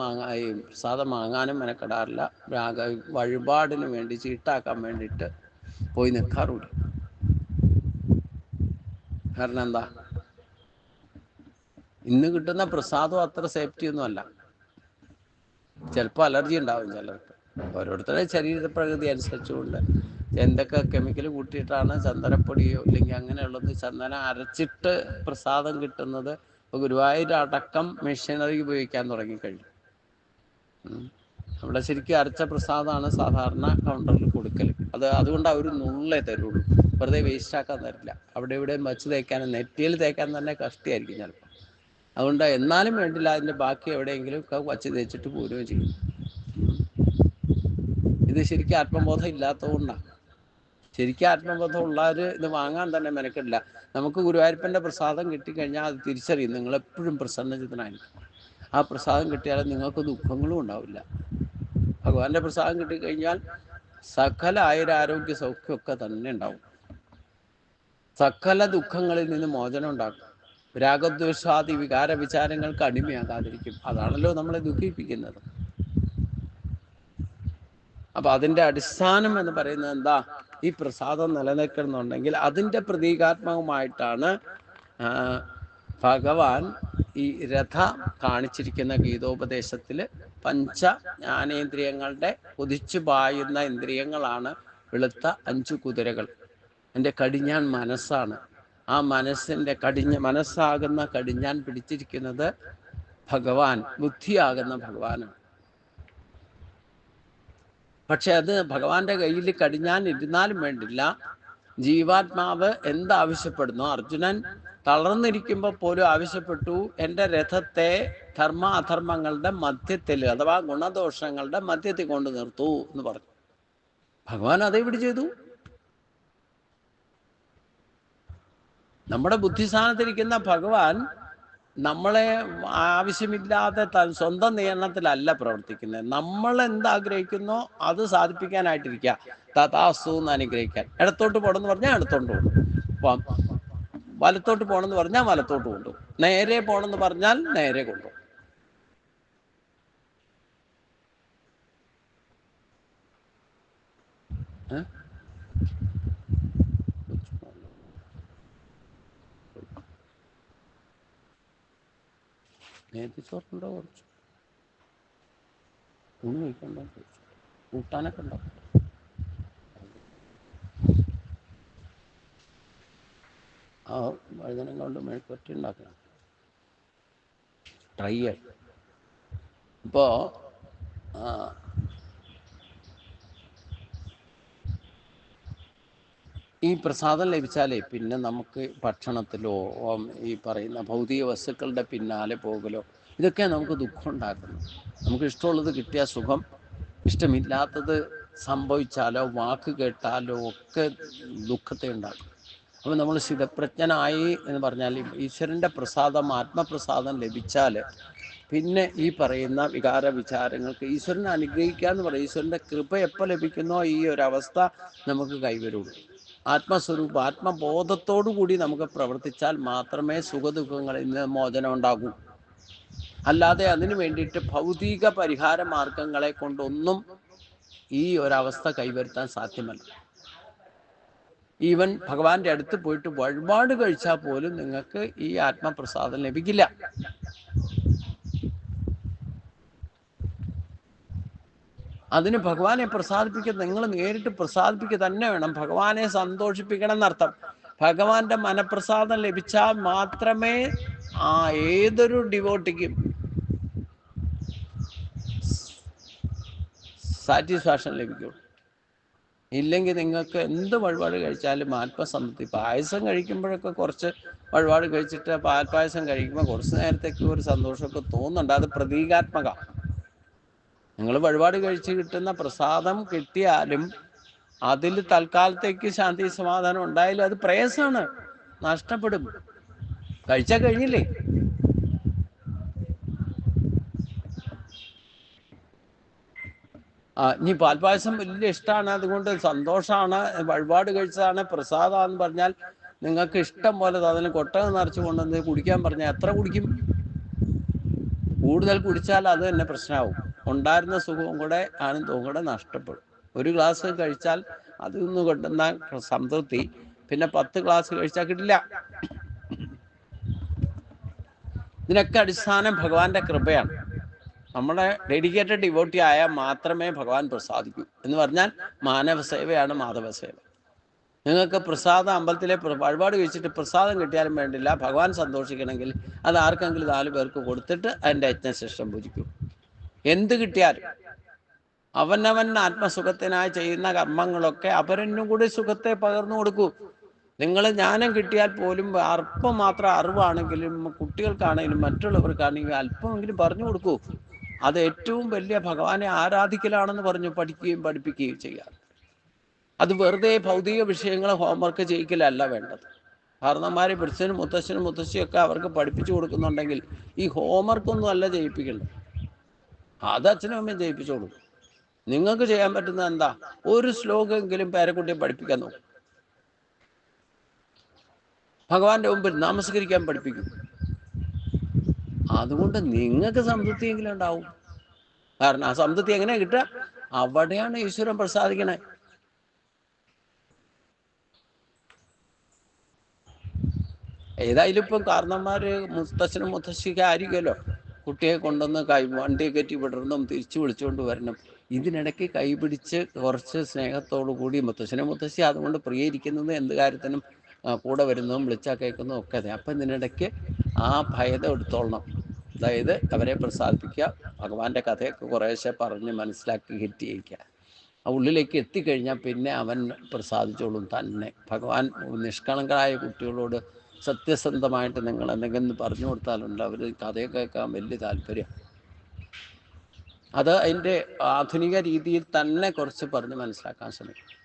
വാങ്ങാനും മെനക്കെടാറില്ല. വഴിപാടിന് വേണ്ടി ചീട്ടാക്കാൻ വേണ്ടിയിട്ട് പോയി നിൽക്കാറുണ്ട്. കാരണം എന്താ? ഇന്ന് കിട്ടുന്ന പ്രസാദം അത്ര സേഫ്റ്റി ഒന്നും അല്ല. ചിലപ്പോൾ അലർജി ഉണ്ടാവും ചിലർക്ക്. ഓരോരുത്തരുടെ ശരീര പ്രകൃതി അനുസരിച്ചുകൊണ്ട് എന്തൊക്കെ കെമിക്കൽ കൂട്ടിയിട്ടാണ് ചന്ദനപ്പൊടിയോ ഇല്ലെങ്കിൽ അങ്ങനെയുള്ളത് ചന്ദനം അരച്ചിട്ട് പ്രസാദം കിട്ടുന്നത്. ഇപ്പോൾ ഗുരുവായൂർ അടക്കം മെഷീനറി ഉപയോഗിക്കാൻ തുടങ്ങിക്കഴിഞ്ഞു. അവിടെ ശരിക്കും അരച്ച പ്രസാദമാണ് സാധാരണ കൗണ്ടറിൽ കൊടുക്കൽ. അതുകൊണ്ട് അവർ നുള്ളേ തരുള്ളൂ, വെറുതെ വേസ്റ്റാക്കാൻ തരില്ല. അവിടെ ഇവിടെയും വച്ച് തേക്കാനും നെറ്റിയിൽ തേക്കാൻ തന്നെ കഷ്ടിയായിരിക്കും ചിലപ്പോൾ. അതുകൊണ്ട് എന്നാലും വേണ്ടില്ല, അതിൻ്റെ ബാക്കി എവിടെയെങ്കിലും ഒക്കെ വച്ച് തേച്ചിട്ട് പോരുകയും ചെയ്യും. ഇത് ശരിക്കും ആത്മബോധം ഇല്ലാത്തതുകൊണ്ടാണ്. ശരിക്കും ആത്മബോധം ഉള്ളവർ ഇത് വാങ്ങാൻ തന്നെ മെനക്കില്ല. നമുക്ക് ഗുരുവായൂരപ്പൻ്റെ പ്രസാദം കിട്ടിക്കഴിഞ്ഞാൽ അത് തിരിച്ചറിയും, നിങ്ങളെപ്പോഴും പ്രസന്നചിത്തനായിരിക്കും. ആ പ്രസാദം കിട്ടിയാൽ നിങ്ങൾക്ക് ദുഃഖങ്ങളും ഉണ്ടാവില്ല. ഭഗവാന്റെ പ്രസാദം കിട്ടിക്കഴിഞ്ഞാൽ സകല ആയുരാരോഗ്യ സൗഖ്യമൊക്കെ തന്നെ ഉണ്ടാവും. സകല ദുഃഖങ്ങളിൽ നിന്ന് മോചനം ഉണ്ടാക്കും. രാഗദ്വേഷാദി വികാര വിചാരങ്ങൾക്ക് അടിമയാകാതിരിക്കും. അതാണല്ലോ നമ്മളെ ദുഃഖിപ്പിക്കുന്നത്. അപ്പൊ അതിൻ്റെ അടിസ്ഥാനം എന്ന് പറയുന്നത് എന്താ? ഈ പ്രസാദം നിലനിൽക്കണമെന്നുണ്ടെങ്കിൽ അതിൻ്റെ പ്രതീകാത്മകമായിട്ടാണ് ഭഗവാൻ ഈ രഥ കാണിച്ചിരിക്കുന്ന ഗീതോപദേശത്തിൽ പഞ്ച ജ്ഞാനേന്ദ്രിയങ്ങളുടെ കുതിച്ചു പായുന്ന ഇന്ദ്രിയങ്ങളാണ് വെളുത്ത 5 കുതിരകൾ. എൻ്റെ കടിഞ്ഞാൻ മനസ്സാണ്. ആ മനസ്സിൻ്റെ മനസ്സാകുന്ന കടിഞ്ഞാൻ പിടിച്ചിരിക്കുന്നത് ഭഗവാൻ, ബുദ്ധിയാകുന്ന ഭഗവാനാണ്. പക്ഷെ അത് ഭഗവാന്റെ കയ്യിൽ കടിഞ്ഞാൻ ഇരുന്നാലും വേണ്ടില്ല. ജീവാത്മാവ് എന്താവശ്യപ്പെടുന്നു, അർജുനൻ തളർന്നിരിക്കുമ്പോൾ പോലും ആവശ്യപ്പെട്ടു, എൻ്റെ രഥത്തെ ധർമ്മ അധർമ്മങ്ങളുടെ മധ്യത്തിൽ, അഥവാ ഗുണദോഷങ്ങളുടെ മധ്യത്തിൽ കൊണ്ട് നിർത്തൂ എന്ന് പറഞ്ഞു. ഭഗവാൻ അതേവിടെ ചെയ്തു. നമ്മുടെ ബുദ്ധിസ്ഥാനത്തിരിക്കുന്ന ഭഗവാൻ നമ്മളെ ആവശ്യമില്ലാതെ സ്വന്തം നിയന്ത്രണത്തിലല്ല പ്രവർത്തിക്കുന്നത്. നമ്മൾ എന്താഗ്രഹിക്കുന്നോ അത് സാധിപ്പിക്കാനായിട്ടിരിക്കുക. തഥാസ്തു എന്ന് അനുഗ്രഹിക്കാൻ. ഇടത്തോട്ട് പോകണമെന്ന് പറഞ്ഞാൽ ഇടത്തോട്ട് കൊണ്ടുപോകും, വലത്തോട്ട് പോകണമെന്ന് പറഞ്ഞാൽ വലത്തോട്ട് കൊണ്ടുപോകും, നേരെ പോകണമെന്ന് പറഞ്ഞാൽ നേരെ കൊണ്ടുപോകും. നേതിച്ചോറുണ്ടോ? കുറച്ച് ഊണ് കഴിക്കണ്ടോ? കൂട്ടാനൊക്കെ ഉണ്ടോ? ആ വഴുതനം കൊണ്ട് മെഴുക്കുവരട്ടി ഉണ്ടാക്കണം, ട്രൈ ആയി. ഇപ്പോൾ ഈ പ്രസാദം ലഭിച്ചാലേ പിന്നെ നമുക്ക് ഭക്ഷണത്തിലോ ഈ പറയുന്ന ഭൗതിക വസ്തുക്കളുടെ പിന്നാലെ പോകലോ ഇതൊക്കെ നമുക്ക് ദുഃഖം ഉണ്ടാക്കുന്നു. നമുക്ക് ഇഷ്ടമുള്ളത് കിട്ടിയ സുഖം, ഇഷ്ടമില്ലാത്തത് സംഭവിച്ചാലോ വാക്ക് കേട്ടാലോ ഒക്കെ ദുഃഖത്തെ ഉണ്ടാക്കും. അപ്പോൾ നമ്മൾ സ്ഥിതപ്രജ്ഞനായി എന്ന് പറഞ്ഞാൽ ഈശ്വരൻ്റെ പ്രസാദം, ആത്മപ്രസാദം ലഭിച്ചാൽ പിന്നെ ഈ പറയുന്ന വികാര വിചാരങ്ങൾക്ക് ഈശ്വരനെ അനുഗ്രഹിക്കുക എന്ന് പറയും. ഈശ്വരൻ്റെ കൃപ എപ്പോൾ ലഭിക്കുന്നോ ഈ ഒരവസ്ഥ നമുക്ക് കൈവരുള്ളൂ. ആത്മസ്വരൂപ ആത്മബോധത്തോടു കൂടി നമുക്ക് പ്രവർത്തിച്ചാൽ മാത്രമേ സുഖദുഃഖങ്ങളിൽ നിന്ന് മോചനം ഉണ്ടാകൂ. അല്ലാതെ അതിനു വേണ്ടിയിട്ട് ഭൗതിക പരിഹാര മാർഗങ്ങളെ കൊണ്ടൊന്നും ഈ ഒരവസ്ഥ കൈവരുത്താൻ സാധ്യമല്ല. ഈവൻ ഭഗവാന്റെ അടുത്ത് പോയിട്ട് വഴിപാട് കഴിച്ചാൽ പോലും നിങ്ങൾക്ക് ഈ ആത്മപ്രസാദം ലഭിക്കില്ല. അതിന് ഭഗവാനെ പ്രസാദിപ്പിക്കുക, നിങ്ങൾ നേരിട്ട് പ്രസാദിപ്പിക്കുക തന്നെ വേണം. ഭഗവാനെ സന്തോഷിപ്പിക്കണം എന്നർത്ഥം. ഭഗവാന്റെ മനപ്രസാദം ലഭിച്ചാൽ മാത്രമേ ഏതൊരു ഡിവോട്ടിക്കും സാറ്റിസ്ഫാക്ഷൻ ലഭിക്കുള്ളൂ. ഇല്ലെങ്കിൽ നിങ്ങൾക്ക് എന്ത് വഴിപാട് കഴിച്ചാലും ആത്മസംതൃപ്തി. പായസം കഴിക്കുമ്പോഴൊക്കെ കുറച്ച് വഴിപാട് കഴിച്ചിട്ട് പാൽപ്പായസം കഴിക്കുമ്പോൾ കുറച്ച് നേരത്തേക്ക് ഒരു സന്തോഷമൊക്കെ തോന്നുന്നുണ്ട്. അത് പ്രതീകാത്മക. നിങ്ങൾ വഴിപാട് കഴിച്ച് കിട്ടുന്ന പ്രസാദം കിട്ടിയാലും അതിൽ തൽക്കാലത്തേക്ക് ശാന്തി സമാധാനം ഉണ്ടായാലും അത് പ്രയാസമാണ്, നഷ്ടപ്പെടും. കഴിച്ചാൽ കഴിഞ്ഞില്ലേ. ഇനി പാൽപ്പായസം വലിയ ഇഷ്ടമാണ്, അതുകൊണ്ട് സന്തോഷമാണ്, വഴിപാട് കഴിച്ചതാണ്, പ്രസാദമാണെന്ന് പറഞ്ഞാൽ നിങ്ങൾക്ക് ഇഷ്ടം പോലെ അതിന് കൊട്ടകം നിറച്ച് കൊണ്ടുവന്ന് കുടിക്കാൻ പറഞ്ഞാൽ എത്ര കുടിക്കും? കൂടുതൽ കുടിച്ചാൽ അത് തന്നെ പ്രശ്നമാവും. ഉണ്ടായിരുന്ന സുഖവും കൂടെ ആനന്ദവും കൂടെ നഷ്ടപ്പെടും. ഒരു ഗ്ലാസ് കഴിച്ചാൽ അതിൽ നിന്ന് കിട്ടുന്ന സംതൃപ്തി പിന്നെ 10 ഗ്ലാസ് കഴിച്ചാൽ കിട്ടില്ല. ഇതിനൊക്കെ അടിസ്ഥാനം ഭഗവാന്റെ കൃപയാണ്. നമ്മുടെ ഡെഡിക്കേറ്റഡ് ഡിവോട്ടി ആയാൽ മാത്രമേ ഭഗവാൻ പ്രസാദിക്കൂ. എന്ന് പറഞ്ഞാൽ മാനവ സേവയാണ് മാധവ സേവ. നിങ്ങൾക്ക് പ്രസാദം അമ്പലത്തിലെ വഴിപാട് കഴിച്ചിട്ട് പ്രസാദം കിട്ടിയാലും വേണ്ടില്ല, ഭഗവാൻ സന്തോഷിക്കണമെങ്കിൽ അത് ആർക്കെങ്കിലും 4 പേർക്ക് കൊടുത്തിട്ട് അതിൻ്റെ യജ്ഞശേഷം പൂജിക്കും. എന്ത് കിട്ടിയാലും അവനവൻ ആത്മസുഖത്തിനായി ചെയ്യുന്ന കർമ്മങ്ങളൊക്കെ അവരെന്നും കൂടി സുഖത്തെ പകർന്നു കൊടുക്കൂ. നിങ്ങൾ ജ്ഞാനം കിട്ടിയാൽ പോലും അല്പം മാത്രം അറിവാണെങ്കിലും കുട്ടികൾക്കാണെങ്കിലും മറ്റുള്ളവർക്കാണെങ്കിലും അല്പമെങ്കിലും പറഞ്ഞു കൊടുക്കൂ. അത് ഏറ്റവും വലിയ ഭഗവാനെ ആരാധിക്കലാണെന്ന് പറഞ്ഞു പഠിക്കുകയും പഠിപ്പിക്കുകയും ചെയ്യാം. അത് വെറുതെ ഭൗതിക വിഷയങ്ങൾ ഹോംവർക്ക് ചെയ്യിക്കലല്ല വേണ്ടത്. കാരണന്മാരെ പുരുഷനും മുത്തശ്ശനും മുത്തശ്ശിയൊക്കെ അവർക്ക് പഠിപ്പിച്ചു കൊടുക്കുന്നുണ്ടെങ്കിൽ ഈ ഹോംവർക്കൊന്നും അല്ല ചെയ്യിപ്പിക്കേണ്ടത്. അത് അച്ഛനും അമ്മയും ചെയ്യിപ്പിച്ചോളൂ. നിങ്ങൾക്ക് ചെയ്യാൻ പറ്റുന്നത് എന്താ? ഒരു ശ്ലോകമെങ്കിലും പേരക്കുട്ടിയെ പഠിപ്പിക്കാൻ നോക്കും. ഭഗവാന്റെ മുമ്പിൽ നമസ്കരിക്കാൻ പഠിപ്പിക്കും. അതുകൊണ്ട് നിങ്ങൾക്ക് സംതൃപ്തിയെങ്കിലും ഉണ്ടാവും. കാരണം ആ സംതൃപ്തി എങ്ങനെയാ കിട്ടുക? അവിടെയാണ് ഈശ്വരൻ പ്രസാദിക്കണേ. ഏതായാലും ഇപ്പം കാരണന്മാര് മുത്തശ്ശനും മുത്തശ്ശിക്ക് ആയിരിക്കുമല്ലോ കുട്ടിയെ കൊണ്ടുവന്ന് വണ്ടിയെ കയറ്റി വിടണം, തിരിച്ചു വിളിച്ചുകൊണ്ട് വരണം. ഇതിനിടയ്ക്ക് കൈപിടിച്ച് കുറച്ച് സ്നേഹത്തോടു കൂടി മുത്തശ്ശനും മുത്തശ്ശി അതുകൊണ്ട് പ്രിയരിക്കുന്നത് എന്ത് കാര്യത്തിനും കൂടെ വരുന്നതും വിളിച്ചാൽ കേൾക്കുന്നതും ഒക്കെ അതെ. അപ്പം ഇതിനിടയ്ക്ക് ആ ഭയത എടുത്തോളണം. അതായത് അവരെ പ്രസാദിപ്പിക്കുക, ഭഗവാന്റെ കഥയൊക്കെ കുറേശ്ശെ പറഞ്ഞ് മനസ്സിലാക്കി ഹിറ്റ് ചെയ്യിക്കുക. ആ ഉള്ളിലേക്ക് എത്തിക്കഴിഞ്ഞാൽ പിന്നെ അവൻ പ്രസാദിച്ചോളും തന്നെ. ഭഗവാൻ നിഷ്കളങ്കരായ കുട്ടികളോട് സത്യസന്ധമായിട്ട് നിങ്ങൾ എന്തെങ്കിലും പറഞ്ഞു കൊടുത്താലുണ്ട് അവർ കഥയൊക്കെ കേൾക്കാൻ വലിയ താല്പര്യം. അത് അതിൻ്റെ ആധുനിക രീതിയിൽ തന്നെ കുറച്ച് പറഞ്ഞ് മനസ്സിലാക്കാൻ ശ്രമിക്കും.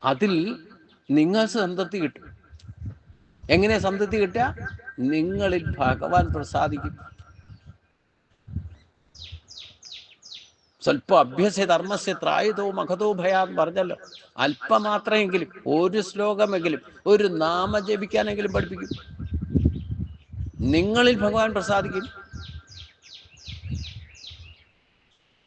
അതിൽ നിങ്ങൾ സംതൃപ്തി കിട്ടും. എങ്ങനെ സംതൃപ്തി കിട്ടുക? നിങ്ങളിൽ ഭഗവാൻ പ്രസാദിക്കും. സ്വല്പം അഭ്യസ്യ ധർമ്മസ്യ ത്രായുധോ മഖതോ ഭയാന്ന് പറഞ്ഞല്ലോ. അല്പമാത്രമെങ്കിലും, ഒരു ശ്ലോകമെങ്കിലും, ഒരു നാമം ജപിക്കാനെങ്കിലും പഠിപ്പിക്കും. നിങ്ങളിൽ ഭഗവാൻ പ്രസാദിക്കും.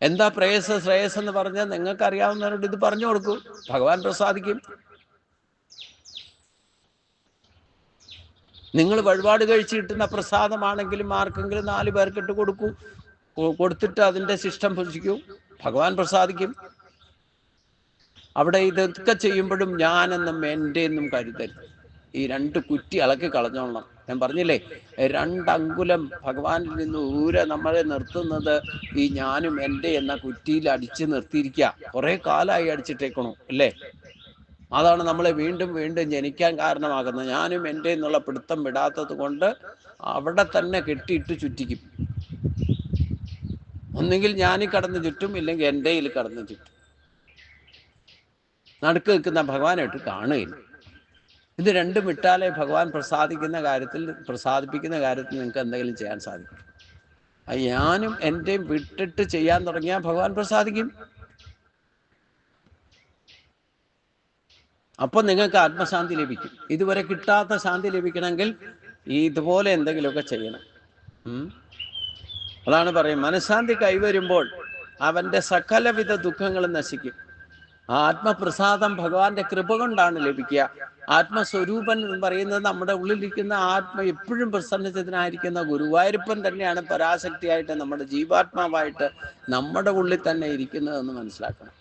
എന്താ പ്രേയസ് ശ്രേയസ് എന്ന് പറഞ്ഞാൽ നിങ്ങൾക്ക് അറിയാവുന്നവരോട് ഇത് പറഞ്ഞു കൊടുക്കൂ, ഭഗവാൻ പ്രസാദിക്കും. നിങ്ങൾ വഴിപാട് കഴിച്ച് കിട്ടുന്ന പ്രസാദമാണെങ്കിലും ആർക്കെങ്കിലും 4 പേർക്കിട്ട് കൊടുക്കൂ. കൊടുത്തിട്ട് അതിൻ്റെ ശിഷ്ടം ഭക്ഷിക്കൂ, ഭഗവാൻ പ്രസാദിക്കും. അവിടെ ഇതൊക്കെ ചെയ്യുമ്പോഴും ഞാനെന്നും എൻ്റെ എന്നും കരുതരുത്. ഈ 2 കുറ്റി ഇളക്കി കളഞ്ഞോളണം. ഞാൻ പറഞ്ഞില്ലേ, 2 അങ്കുലം ഭഗവാനിൽ നിന്ന് നമ്മളെ നിർത്തുന്നത് ഈ ഞാനും എൻ്റെ എന്ന കുറ്റിയിൽ അടിച്ച് നിർത്തിയിരിക്കുക. കുറെ കാലമായി അടിച്ചിട്ടേക്കണു അല്ലേ? അതാണ് നമ്മളെ വീണ്ടും വീണ്ടും ജനിക്കാൻ കാരണമാകുന്നത്. ഞാനും എൻ്റെ എന്നുള്ള പിടുത്തം വിടാത്തത് കൊണ്ട് അവിടെ തന്നെ കെട്ടിയിട്ട് ചുറ്റിക്കും. ഒന്നുകിൽ ഞാനീ കടന്ന് ചുറ്റും, ഇല്ലെങ്കിൽ എൻ്റെ കടന്ന് ചുറ്റും. നടുക്ക് നിൽക്കുന്ന ഭഗവാനായിട്ട് കാണുകയില്ല. ഇത് രണ്ടും വിട്ടാലേ ഭഗവാൻ പ്രസാദിപ്പിക്കുന്ന കാര്യത്തിൽ നിങ്ങൾക്ക് എന്തെങ്കിലും ചെയ്യാൻ സാധിക്കും. ഞാനും എൻ്റെയും വിട്ടിട്ട് ചെയ്യാൻ തുടങ്ങിയാൽ ഭഗവാൻ പ്രസാദിക്കും. അപ്പൊ നിങ്ങൾക്ക് ആത്മശാന്തി ലഭിക്കും. ഇതുവരെ കിട്ടാത്ത ശാന്തി ലഭിക്കണമെങ്കിൽ ഇതുപോലെ എന്തെങ്കിലുമൊക്കെ ചെയ്യണം. അതാണ് പറയും, മനഃശാന്തി കൈവരുമ്പോൾ അവന്റെ സകലവിധ ദുഃഖങ്ങളും നശിക്കും. ആത്മപ്രസാദം ഭഗവാന്റെ കൃപ കൊണ്ടാണ് ലഭിക്കുക. ആത്മസ്വരൂപൻ എന്ന് പറയുന്നത് നമ്മുടെ ഉള്ളിലിരിക്കുന്ന എപ്പോഴും പ്രസന്നചിത്തനായിരിക്കുന്ന ഗുരുവായൂരപ്പൻ തന്നെയാണ് പരാശക്തിയായിട്ട്, നമ്മുടെ ജീവാത്മാവായിട്ട് നമ്മുടെ ഉള്ളിൽ തന്നെ ഇരിക്കുന്നതെന്ന് മനസ്സിലാക്കണം.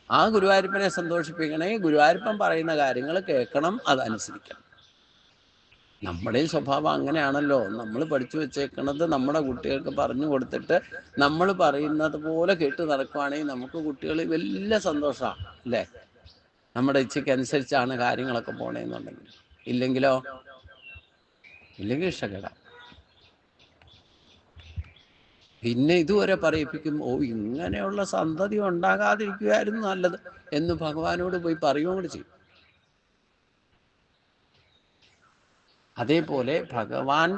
ആ ഗുരുവായൂരപ്പനെ സന്തോഷിപ്പിക്കണേ, ഗുരുവായൂരപ്പൻ പറയുന്ന കാര്യങ്ങൾ കേൾക്കണം, അതനുസരിക്കണം. നമ്മുടെയും സ്വഭാവം അങ്ങനെയാണല്ലോ. നമ്മൾ പഠിച്ചു വെച്ചേക്കണത് നമ്മുടെ കുട്ടികൾക്ക് പറഞ്ഞു കൊടുത്തിട്ട് നമ്മൾ പറയുന്നത് പോലെ കേട്ട് നടക്കുവാണെങ്കിൽ നമുക്ക് കുട്ടികൾ വലിയ സന്തോഷമാണ് അല്ലേ? നമ്മുടെ ഇച്ഛയ്ക്കനുസരിച്ചാണ് കാര്യങ്ങളൊക്കെ പോണേന്നുണ്ടെങ്കിൽ. ഇല്ലെങ്കിൽ ഇഷ്ടക്കേടാ. പിന്നെ ഇതുവരെ പറയിപ്പിക്കും, ഇങ്ങനെയുള്ള സന്തതി ഉണ്ടാകാതിരിക്കുമായിരുന്നു നല്ലത് എന്ന് ഭഗവാനോട് പോയി പറയുകയും കൂടി ചെയ്യും. അതേപോലെ ഭഗവാൻ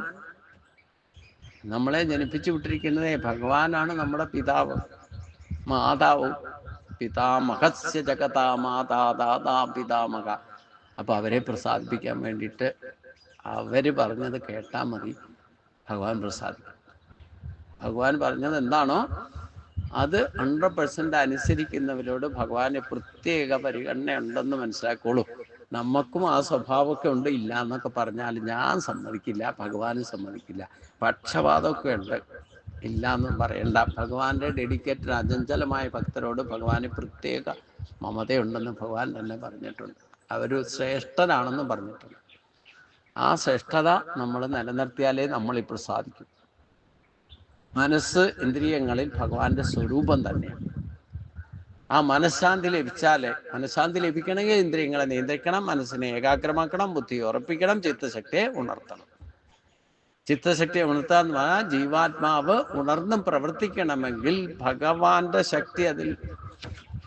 നമ്മളെ ജനിപ്പിച്ചു വിട്ടിരിക്കുന്നതേ ഭഗവാനാണ് നമ്മുടെ പിതാവ്, മാതാവ്. പിതാമഹസ്യ ജഗതാ മാതാ ദാതാ പിതാമഹ. അപ്പൊ അവരെ പ്രസാദിപ്പിക്കാൻ വേണ്ടിയിട്ട് അവര് പറഞ്ഞത് കേട്ടാൽ മതി, ഭഗവാൻ പ്രസാദിക്കും. ഭഗവാൻ പറഞ്ഞത് എന്താണോ അത് 100% അനുസരിക്കുന്നവരോട് ഭഗവാന് പ്രത്യേക പരിഗണന ഉണ്ടെന്ന് മനസ്സിലാക്കോളൂ. നമുക്കും ആ സ്വഭാവമൊക്കെ ഉണ്ട്. ഇല്ല എന്നൊക്കെ പറഞ്ഞാൽ ഞാൻ സമ്മതിക്കില്ല, ഭഗവാനും സമ്മതിക്കില്ല. പക്ഷപാതമൊക്കെ ഉണ്ട്, ഇല്ല എന്നും പറയണ്ട. ഭഗവാന്റെ ഡെഡിക്കേറ്റഡ് അചഞ്ചലമായ ഭക്തരോട് ഭഗവാന് പ്രത്യേക മമതയുണ്ടെന്ന് ഭഗവാൻ തന്നെ പറഞ്ഞിട്ടുണ്ട്. അവര് ശ്രേഷ്ഠനാണെന്നും പറഞ്ഞിട്ടുണ്ട്. ആ ശ്രേഷ്ഠത നമ്മൾ നിലനിർത്തിയാലേ നമ്മളിപ്പോൾ സാധിക്കും. മനസ്സ് ഇന്ദ്രിയങ്ങളിൽ ഭഗവാന്റെ സ്വരൂപം തന്നെയാണ്. ആ മനഃശാന്തി ലഭിച്ചാലേ, മനഃശാന്തി ലഭിക്കണമെങ്കിൽ ഇന്ദ്രിയങ്ങളെ നിയന്ത്രിക്കണം, മനസ്സിനെ ഏകാഗ്രമാക്കണം, ബുദ്ധി ഉറപ്പിക്കണം, ചിത്തശക്തിയെ ഉണർത്തണം. ചിത്തശക്തിയെ ഉണർത്താന്ന് പറഞ്ഞാൽ ജീവാത്മാവ് ഉണർന്നും പ്രവർത്തിക്കണമെങ്കിൽ ഭഗവാന്റെ ശക്തി അതിൽ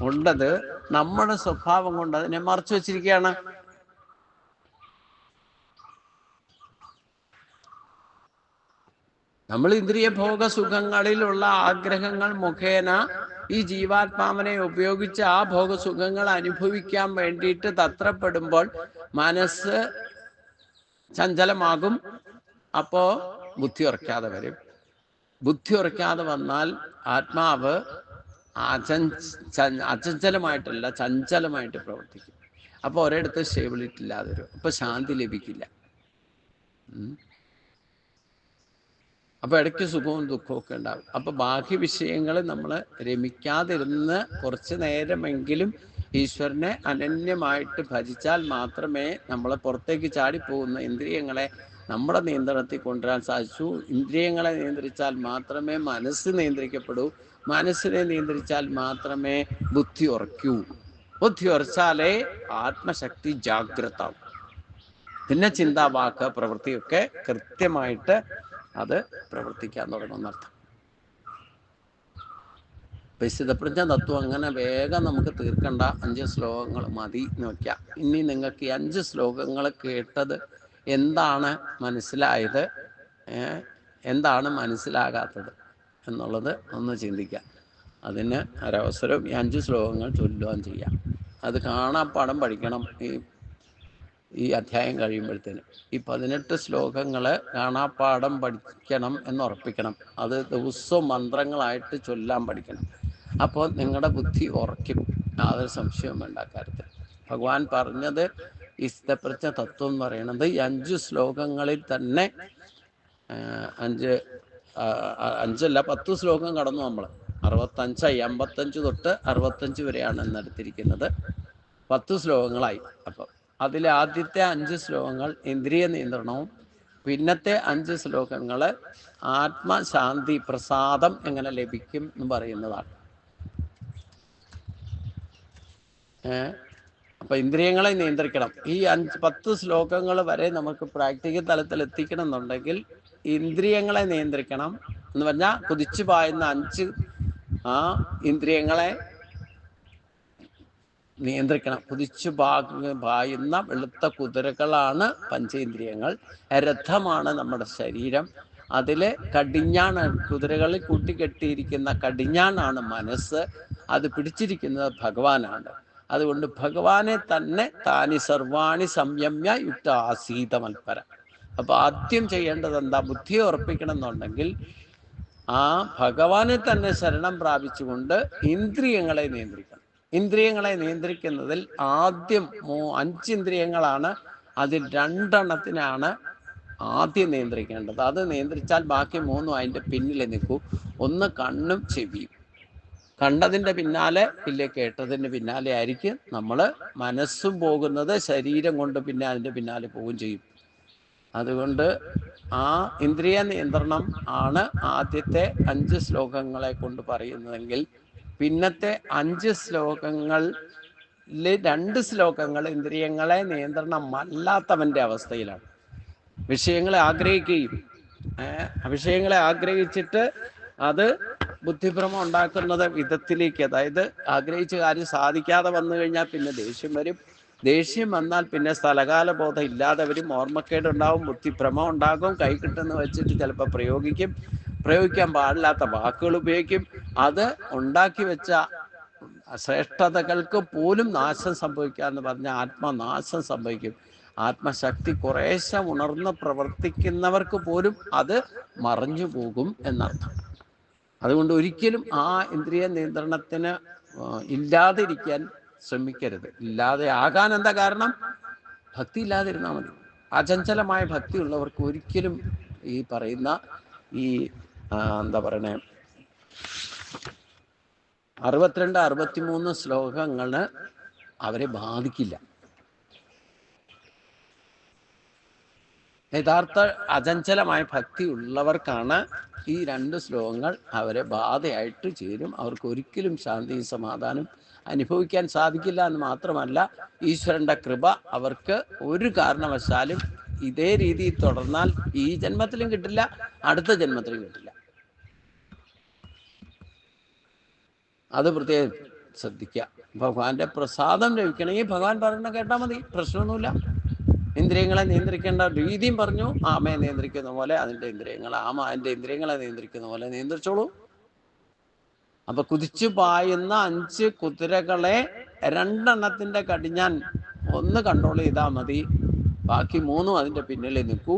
ഉണ്ടത് നമ്മുടെ സ്വഭാവം കൊണ്ട് അതിനെ മറച്ചു വച്ചിരിക്കുകയാണ്. നമ്മൾ ഇന്ദ്രിയ ഭോഗ സുഖങ്ങളിലുള്ള ആഗ്രഹങ്ങൾ മുഖേന ഈ ജീവാത്മാവിനെ ഉപയോഗിച്ച് ആ ഭോഗസുഖങ്ങൾ അനുഭവിക്കാൻ വേണ്ടിയിട്ട് തത്രപ്പെടുമ്പോൾ മനസ്സ് ചഞ്ചലമാകും. അപ്പോ ബുദ്ധി ഉറക്കാതെ വരും. ബുദ്ധി ഉറക്കാതെ വന്നാൽ ആത്മാവ് അചഞ്ചലമായിട്ടല്ല, ചഞ്ചലമായിട്ട് പ്രവർത്തിക്കും. അപ്പോൾ ഒരിടത്ത് സ്റ്റേബിലിറ്റി ഇല്ലാതെ വരും. അപ്പൊ ശാന്തി ലഭിക്കില്ല. അപ്പൊ ഇടയ്ക്ക് സുഖവും ദുഃഖവും ഒക്കെ ഉണ്ടാകും. അപ്പൊ ബാഹ്യ വിഷയങ്ങൾ നമ്മൾ രമിക്കാതിരുന്ന് കുറച്ച് നേരമെങ്കിലും ഈശ്വരനെ അനന്യമായിട്ട് ഭജിച്ചാൽ മാത്രമേ നമ്മളെ പുറത്തേക്ക് ചാടിപ്പോകുന്ന ഇന്ദ്രിയങ്ങളെ നമ്മുടെ നിയന്ത്രണത്തിൽ കൊണ്ടുവരാൻ സാധിച്ചു. ഇന്ദ്രിയങ്ങളെ നിയന്ത്രിച്ചാൽ മാത്രമേ മനസ്സ് നിയന്ത്രിക്കപ്പെടൂ. മനസ്സിനെ നിയന്ത്രിച്ചാൽ മാത്രമേ ബുദ്ധി ഉറക്കൂ. ബുദ്ധി ഉറച്ചാലേ ആത്മശക്തി ജാഗ്രതാവും. പിന്നെ ചിന്ത, വാക്ക്, പ്രവൃത്തിയൊക്കെ കൃത്യമായിട്ട് അത് പ്രവർത്തിക്കാൻ തുടങ്ങുന്നർത്ഥം. സ്ഥിതപ്രജ്ഞ തത്വം അങ്ങനെ വേഗം നമുക്ക് തീർക്കണ്ട. 5 ശ്ലോകങ്ങൾ മതി എന്ന് വയ്ക്കാം. ഇനി നിങ്ങൾക്ക് ഈ 5 ശ്ലോകങ്ങൾ കേട്ടത് എന്താണ് മനസ്സിലായത്, എന്താണ് മനസ്സിലാകാത്തത് എന്നുള്ളത് ഒന്ന് ചിന്തിക്കാം. അതിന് ഒരവസരം ഈ 5 ശ്ലോകങ്ങൾ ചൊല്ലുകയും ചെയ്യാം. അത് കാണാപ്പാഠം പഠിക്കണം. ഈ അധ്യായം കഴിയുമ്പോഴത്തേനും ഈ 18 ശ്ലോകങ്ങൾ കാണാപ്പാഠം പഠിക്കണം എന്നുറപ്പിക്കണം. അത് ദിവസവും മന്ത്രങ്ങളായിട്ട് ചൊല്ലാൻ പഠിക്കണം. അപ്പോൾ നിങ്ങളുടെ ബുദ്ധി ഉറയ്ക്കും. യാതൊരു സംശയവും വേണ്ട കാര്യത്തിൽ. ഭഗവാൻ പറഞ്ഞത് ഈ സ്ഥിതപ്രജ്ഞ തത്വം എന്ന് പറയുന്നത് ഈ 5 ശ്ലോകങ്ങളിൽ തന്നെ 10 ശ്ലോകം കടന്നു. നമ്മൾ 65, 55 തൊട്ട് 65 വരെയാണ് എന്നെടുത്തിരിക്കുന്നത്. 10 ശ്ലോകങ്ങളായി. അപ്പം അതിലെ ആദ്യത്തെ 5 ശ്ലോകങ്ങൾ ഇന്ദ്രിയ നിയന്ത്രണവും, പിന്നത്തെ 5 ശ്ലോകങ്ങൾ ആത്മശാന്തി പ്രസാദം എങ്ങനെ ലഭിക്കും എന്ന് പറയുന്നതാണ്. അപ്പൊ ഇന്ദ്രിയങ്ങളെ നിയന്ത്രിക്കണം. ഈ 10 ശ്ലോകങ്ങൾ വരെ നമുക്ക് പ്രാക്ടിക്കൽ തലത്തിൽ എത്തിക്കണം എന്നുണ്ടെങ്കിൽ ഇന്ദ്രിയങ്ങളെ നിയന്ത്രിക്കണം എന്ന് പറഞ്ഞാൽ കുതിച്ചു പായുന്ന 5 ഇന്ദ്രിയങ്ങളെ നിയന്ത്രിക്കണം. കുതിച്ചു പായുന്ന വെളുത്ത കുതിരകളാണ് പഞ്ചേന്ദ്രിയങ്ങൾ. രഥമാണ് നമ്മുടെ ശരീരം. അതിലെ കടിഞ്ഞാണ്, കുതിരകളിൽ കൂട്ടിക്കെട്ടിയിരിക്കുന്ന കടിഞ്ഞാണാണ് മനസ്സ്. അത് പിടിച്ചിരിക്കുന്നത് ഭഗവാനാണ്. അതുകൊണ്ട് ഭഗവാനെ തന്നെ താനി സർവാണി സംയമ്യ യുക്ത ആസീത മൽപര. അപ്പൊ ആദ്യം ചെയ്യേണ്ടത് എന്താ? ബുദ്ധിയെ ഉറപ്പിക്കണം എന്നുണ്ടെങ്കിൽ ആ ഭഗവാനെ തന്നെ ശരണം പ്രാപിച്ചുകൊണ്ട് ഇന്ദ്രിയങ്ങളെ നിയന്ത്രിക്കണം. ഇന്ദ്രിയങ്ങളെ നിയന്ത്രിക്കുന്നതിൽ ആദ്യം 5 ഇന്ദ്രിയങ്ങളാണ്. അതിൽ 2 എണ്ണത്തിനാണ് ആദ്യം നിയന്ത്രിക്കേണ്ടത്. അത് നിയന്ത്രിച്ചാൽ ബാക്കി 3 അതിൻ്റെ പിന്നിൽ നിൽക്കൂ. ഒന്ന് കണ്ണും ചെവിയും. കണ്ടതിൻ്റെ പിന്നാലെ ഇല്ലേ, കേട്ടതിൻ്റെ പിന്നാലെ ആയിരിക്കും നമ്മൾ മനസ്സും പോകുന്നത്. ശരീരം കൊണ്ട് പിന്നെ അതിൻ്റെ പിന്നാലെ പോവുകയും ചെയ്യും. അതുകൊണ്ട് ആ ഇന്ദ്രിയ നിയന്ത്രണം ആണ് ആദ്യത്തെ 5 ശ്ലോകങ്ങളെ കൊണ്ട് പറയുന്നതെങ്കിൽ പിന്നത്തെ 5 ശ്ലോകങ്ങളിൽ 2 ശ്ലോകങ്ങൾ ഇന്ദ്രിയങ്ങളെ നിയന്ത്രണമല്ലാത്തവൻ്റെ അവസ്ഥയിലാണ്. വിഷയങ്ങളെ ആഗ്രഹിക്കുകയും വിഷയങ്ങളെ ആഗ്രഹിച്ചിട്ട് അത് ബുദ്ധിഭ്രമം ഉണ്ടാക്കുന്നത് വിധത്തിലേക്ക്, അതായത് ആഗ്രഹിച്ച കാര്യം സാധിക്കാതെ വന്നു കഴിഞ്ഞാൽ പിന്നെ ദേഷ്യം വരും. ദേഷ്യം വന്നാൽ പിന്നെ സ്ഥലകാല ബോധം ഇല്ലാതെ വരും. ഓർമ്മക്കേടുണ്ടാവും, ബുദ്ധിഭ്രമം ഉണ്ടാകും. കൈ കിട്ടുന്ന വെച്ചിട്ട് ചിലപ്പോൾ പ്രയോഗിക്കാൻ പാടില്ലാത്ത വാക്കുകൾ ഉപയോഗിക്കും. അത് ഉണ്ടാക്കി വെച്ച ശ്രേഷ്ഠതകൾക്ക് പോലും നാശം സംഭവിക്കാന്ന് പറഞ്ഞാൽ ആത്മനാശം സംഭവിക്കും. ആത്മശക്തി കുറേശ്ശെ ഉണർന്ന് പ്രവർത്തിക്കുന്നവർക്ക് പോലും അത് മറഞ്ഞു പോകും എന്നർത്ഥം. അതുകൊണ്ട് ഒരിക്കലും ആ ഇന്ദ്രിയ നിയന്ത്രണത്തിന് ഇല്ലാതിരിക്കാൻ ശ്രമിക്കരുത്. ഇല്ലാതെ ആകാൻ എന്താ കാരണം? ഭക്തി ഇല്ലാതിരുന്നാൽ മതി. അചഞ്ചലമായ ഭക്തി ഉള്ളവർക്ക് ഒരിക്കലും ഈ പറയുന്ന എന്താ പറയണേ 62, 63 ശ്ലോകങ്ങൾ അവരെ ബാധിക്കില്ല. യഥാർത്ഥ അചഞ്ചലമായ ഭക്തി ഉള്ളവർക്കാണ് ഈ 2 ശ്ലോകങ്ങൾ അവരെ ബാധയായിട്ട് ചേരും. അവർക്ക് ഒരിക്കലും ശാന്തിയും സമാധാനം അനുഭവിക്കാൻ സാധിക്കില്ല എന്ന് മാത്രമല്ല, ഈശ്വരൻ്റെ കൃപ അവർക്ക് ഒരു കാരണവശാലും ഇതേ രീതിയിൽ തുടർന്നാൽ ഈ ജന്മത്തിലും കിട്ടില്ല, അടുത്ത ജന്മത്തിലും കിട്ടില്ല. അത് പ്രത്യേകം ശ്രദ്ധിക്കുക. ഭഗവാന്റെ പ്രസാദം ലഭിക്കണമെങ്കിൽ ഭഗവാൻ പറയണ കേട്ടാൽ മതി, പ്രശ്നമൊന്നുമില്ല. ഇന്ദ്രിയങ്ങളെ നിയന്ത്രിക്കേണ്ട രീതിയും പറഞ്ഞു. ആമയെ നിയന്ത്രിക്കുന്ന പോലെ അതിൻ്റെ ഇന്ദ്രിയങ്ങൾ, ആമ അതിൻ്റെ ഇന്ദ്രിയങ്ങളെ നിയന്ത്രിക്കുന്ന പോലെ നിയന്ത്രിച്ചോളൂ. അപ്പൊ കുതിച്ചു പായുന്ന 5 കുതിരകളെ 2 എണ്ണത്തിന്റെ കടിഞ്ഞാൻ 1 കൺട്രോൾ ചെയ്താൽ മതി, ബാക്കി 3 അതിൻ്റെ പിന്നിൽ നിൽക്കൂ.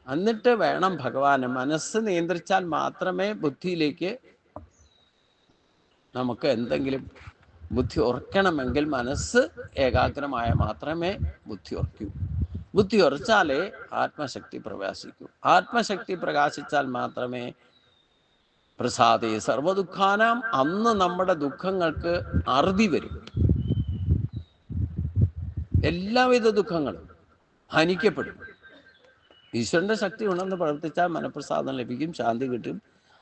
എന്നിട്ട് വേണം ഭഗവാന്. മനസ്സ് നിയന്ത്രിച്ചാൽ മാത്രമേ ബുദ്ധിയിലേക്ക് നമുക്ക് എന്തെങ്കിലും ബുദ്ധി ഉറക്കണമെങ്കിൽ മനസ്സ് ഏകാഗ്രമായ മാത്രമേ ബുദ്ധി ഉറക്കൂ. ബുദ്ധി ഉറച്ചാലേ ആത്മശക്തി പ്രകാശിക്കൂ. ആത്മശക്തി പ്രകാശിച്ചാൽ മാത്രമേ പ്രസാദേ സർവദുഃഖാനാം, അന്ന് നമ്മുടെ ദുഃഖങ്ങൾക്ക് അറുതി വരും. എല്ലാവിധ ദുഃഖങ്ങളും ഹനിക്കപ്പെടും. ഈശ്വരന്റെ ശക്തി ഉണർന്ന് പ്രവർത്തിച്ചാൽ മനഃപ്രസാദം ലഭിക്കും, ശാന്തി കിട്ടും.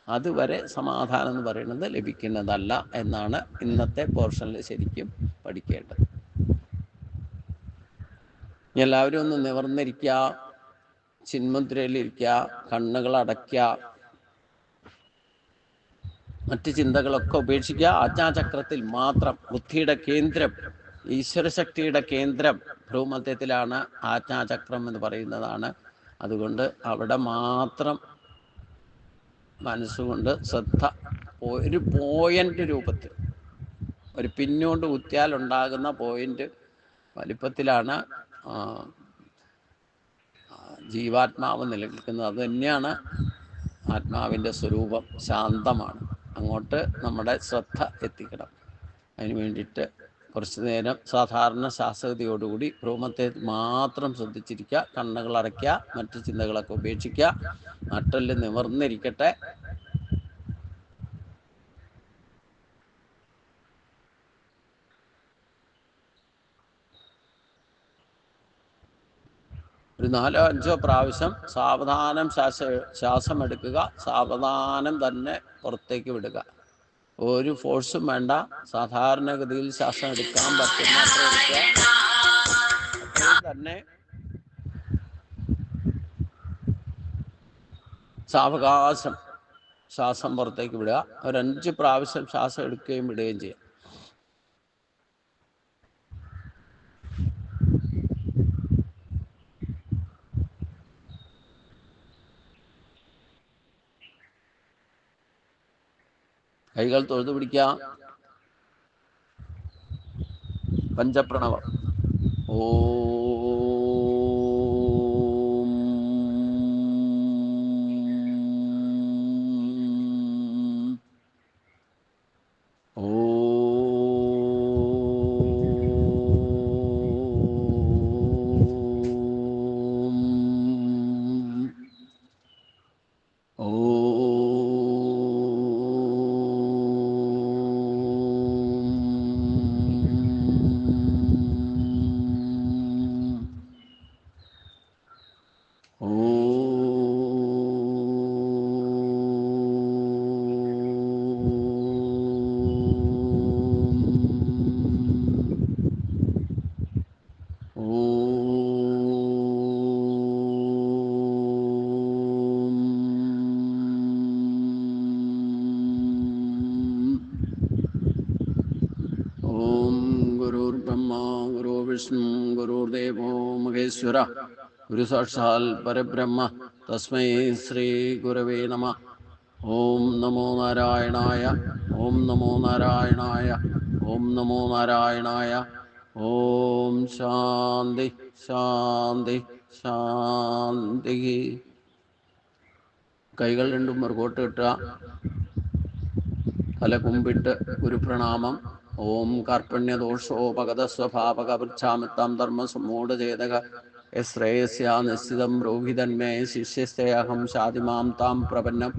അതുവരെ സമാധാനം എന്ന് പറയുന്നത് ലഭിക്കുന്നതല്ല എന്നാണ് ഇന്നത്തെ പോർഷനിൽ ശരിക്കും പഠിക്കേണ്ടത്. എല്ലാവരും ഒന്ന് നിവർന്നിരിക്കുക, ചിന്മുദ്രയിലിരിക്കുക, കണ്ണുകൾ അടയ്ക്കുക, മറ്റ് ചിന്തകളൊക്കെ ഉപേക്ഷിക്കുക. ആജ്ഞാചക്രത്തിൽ മാത്രം ബുദ്ധിയുടെ കേന്ദ്രം, ഈശ്വരശക്തിയുടെ കേന്ദ്രം ഭ്രൂമധ്യത്തിലാണ്. ആജ്ഞാചക്രം എന്ന് പറയുന്നതാണ്. അതുകൊണ്ട് അവിടെ മാത്രം മനസ്സുകൊണ്ട് ശ്രദ്ധ ഒരു പോയിന്റ് രൂപത്തിൽ, ഒരു പിന്നോണ്ട് കുത്തിയാൽ ഉണ്ടാകുന്ന പോയിന്റ് വലിപ്പത്തിലാണ് ജീവാത്മാവ് നിലനിൽക്കുന്നത്. അത് തന്നെയാണ് ആത്മാവിൻ്റെ സ്വരൂപം, ശാന്തമാണ്. അങ്ങോട്ട് നമ്മുടെ ശ്രദ്ധ എത്തിക്കണം. അതിന് വേണ്ടിയിട്ട് കുറച്ചു നേരം സാധാരണ ശാസ്ത്രതയോടുകൂടി ഭ്രൂമത്തെ മാത്രം ശ്രദ്ധിച്ചിരിക്കുക, കണ്ണുകൾ അടയ്ക്കുക, മറ്റു ചിന്തകളൊക്കെ ഉപേക്ഷിക്കുക, നട്ടെല്ല് നിവർന്നിരിക്കട്ടെ. ഒരു 4-5 പ്രാവശ്യം സാവധാനം ശ്വാസം എടുക്കുക, സാവധാനം തന്നെ പുറത്തേക്ക് വിടുക. ഒരു ഫോഴ്സും വേണ്ട. സാധാരണഗതിയിൽ ശ്വാസം എടുക്കാൻ പറ്റുന്ന അത്ര എടുക്കുക. അത്രയും തന്നെ സാവകാശം ശ്വാസം പുറത്തേക്ക് വിടുക. ഒരു 5 പ്രാവശ്യം ശ്വാസം എടുക്കുകയും വിടുകയും ചെയ്യാം. കൈകൾ തൊഴുതു പിടിക്കാം. പഞ്ചപ്രണവം. ഓം ഗുരുദേവോ മഹേശ്വര ഗുരു സാക്ഷാൽ പരബ്രഹ്മ തസ്മൈ ശ്രീ ഗുരവേ നമഃ. ഓം നമോ നാരായണായ. ഓം നമോ നാരായണായ. ഓം നമോ നാരായണായ. ഓം ശാന്തി ശാന്തി ശാന്തി. കൈകൾ രണ്ടും മുറുകോട്ട് കിട്ടുക. തല കുമ്പിട്ട് ഗുരുപ്രണാമം. ഓം കാർപ്പണ്യദോഷോപഗതസ്വഭാവകവൃച്ഛാമിത്താം ധർമ്മസമ്മൂഢചേതക ശ്രേയസ്യാ നിശ്ചിതം രോഹിതന്മേ ശിഷ്യസ്തേഹം ശാതിമാം താം പ്രപന്നം.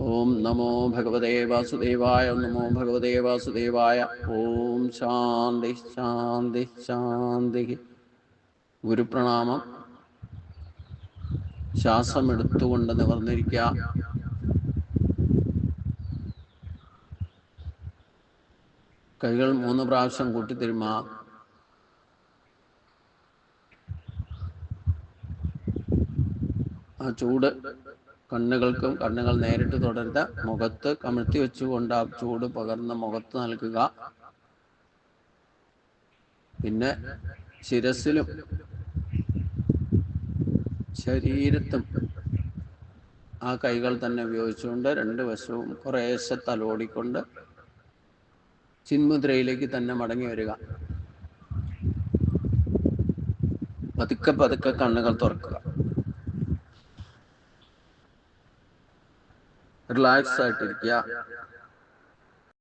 ഓം നമോ ഭഗവതേ വാസുദേവായ. നമോ ഭഗവതേ വാസുദേവായ. ഓം ശാന്തി ശാന്തി ശാന്തി. ഗുരുപ്രണാമം. ശ്വാസം എടുത്തുകൊണ്ട് നിവർന്നിരിക്കുക. കൈകൾ 3 പ്രാവശ്യം കൂട്ടിത്തിരുമാ. ആ ചൂട് കണ്ണുകൾക്കും, കണ്ണുകൾ നേരിട്ട് തുടരുക, മുഖത്ത് കമിഴ്ത്തി വെച്ചുകൊണ്ട് ആ ചൂട് പകർന്ന് മുഖത്ത് നൽകുക. പിന്നെ ശിരസിലും ശരീരത്തും ആ കൈകൾ തന്നെ ഉപയോഗിച്ചുകൊണ്ട് 2 വശവും കുറേശ്ശെ തലോടിക്കൊണ്ട് ചിന്മുദ്രയിലേക്ക് തന്നെ മടങ്ങി വരിക. പതുക്കെ പതുക്കെ കണ്ണുകൾ തുറക്കുക. റിലാക്സ് ആയിട്ടിരിക്കുക.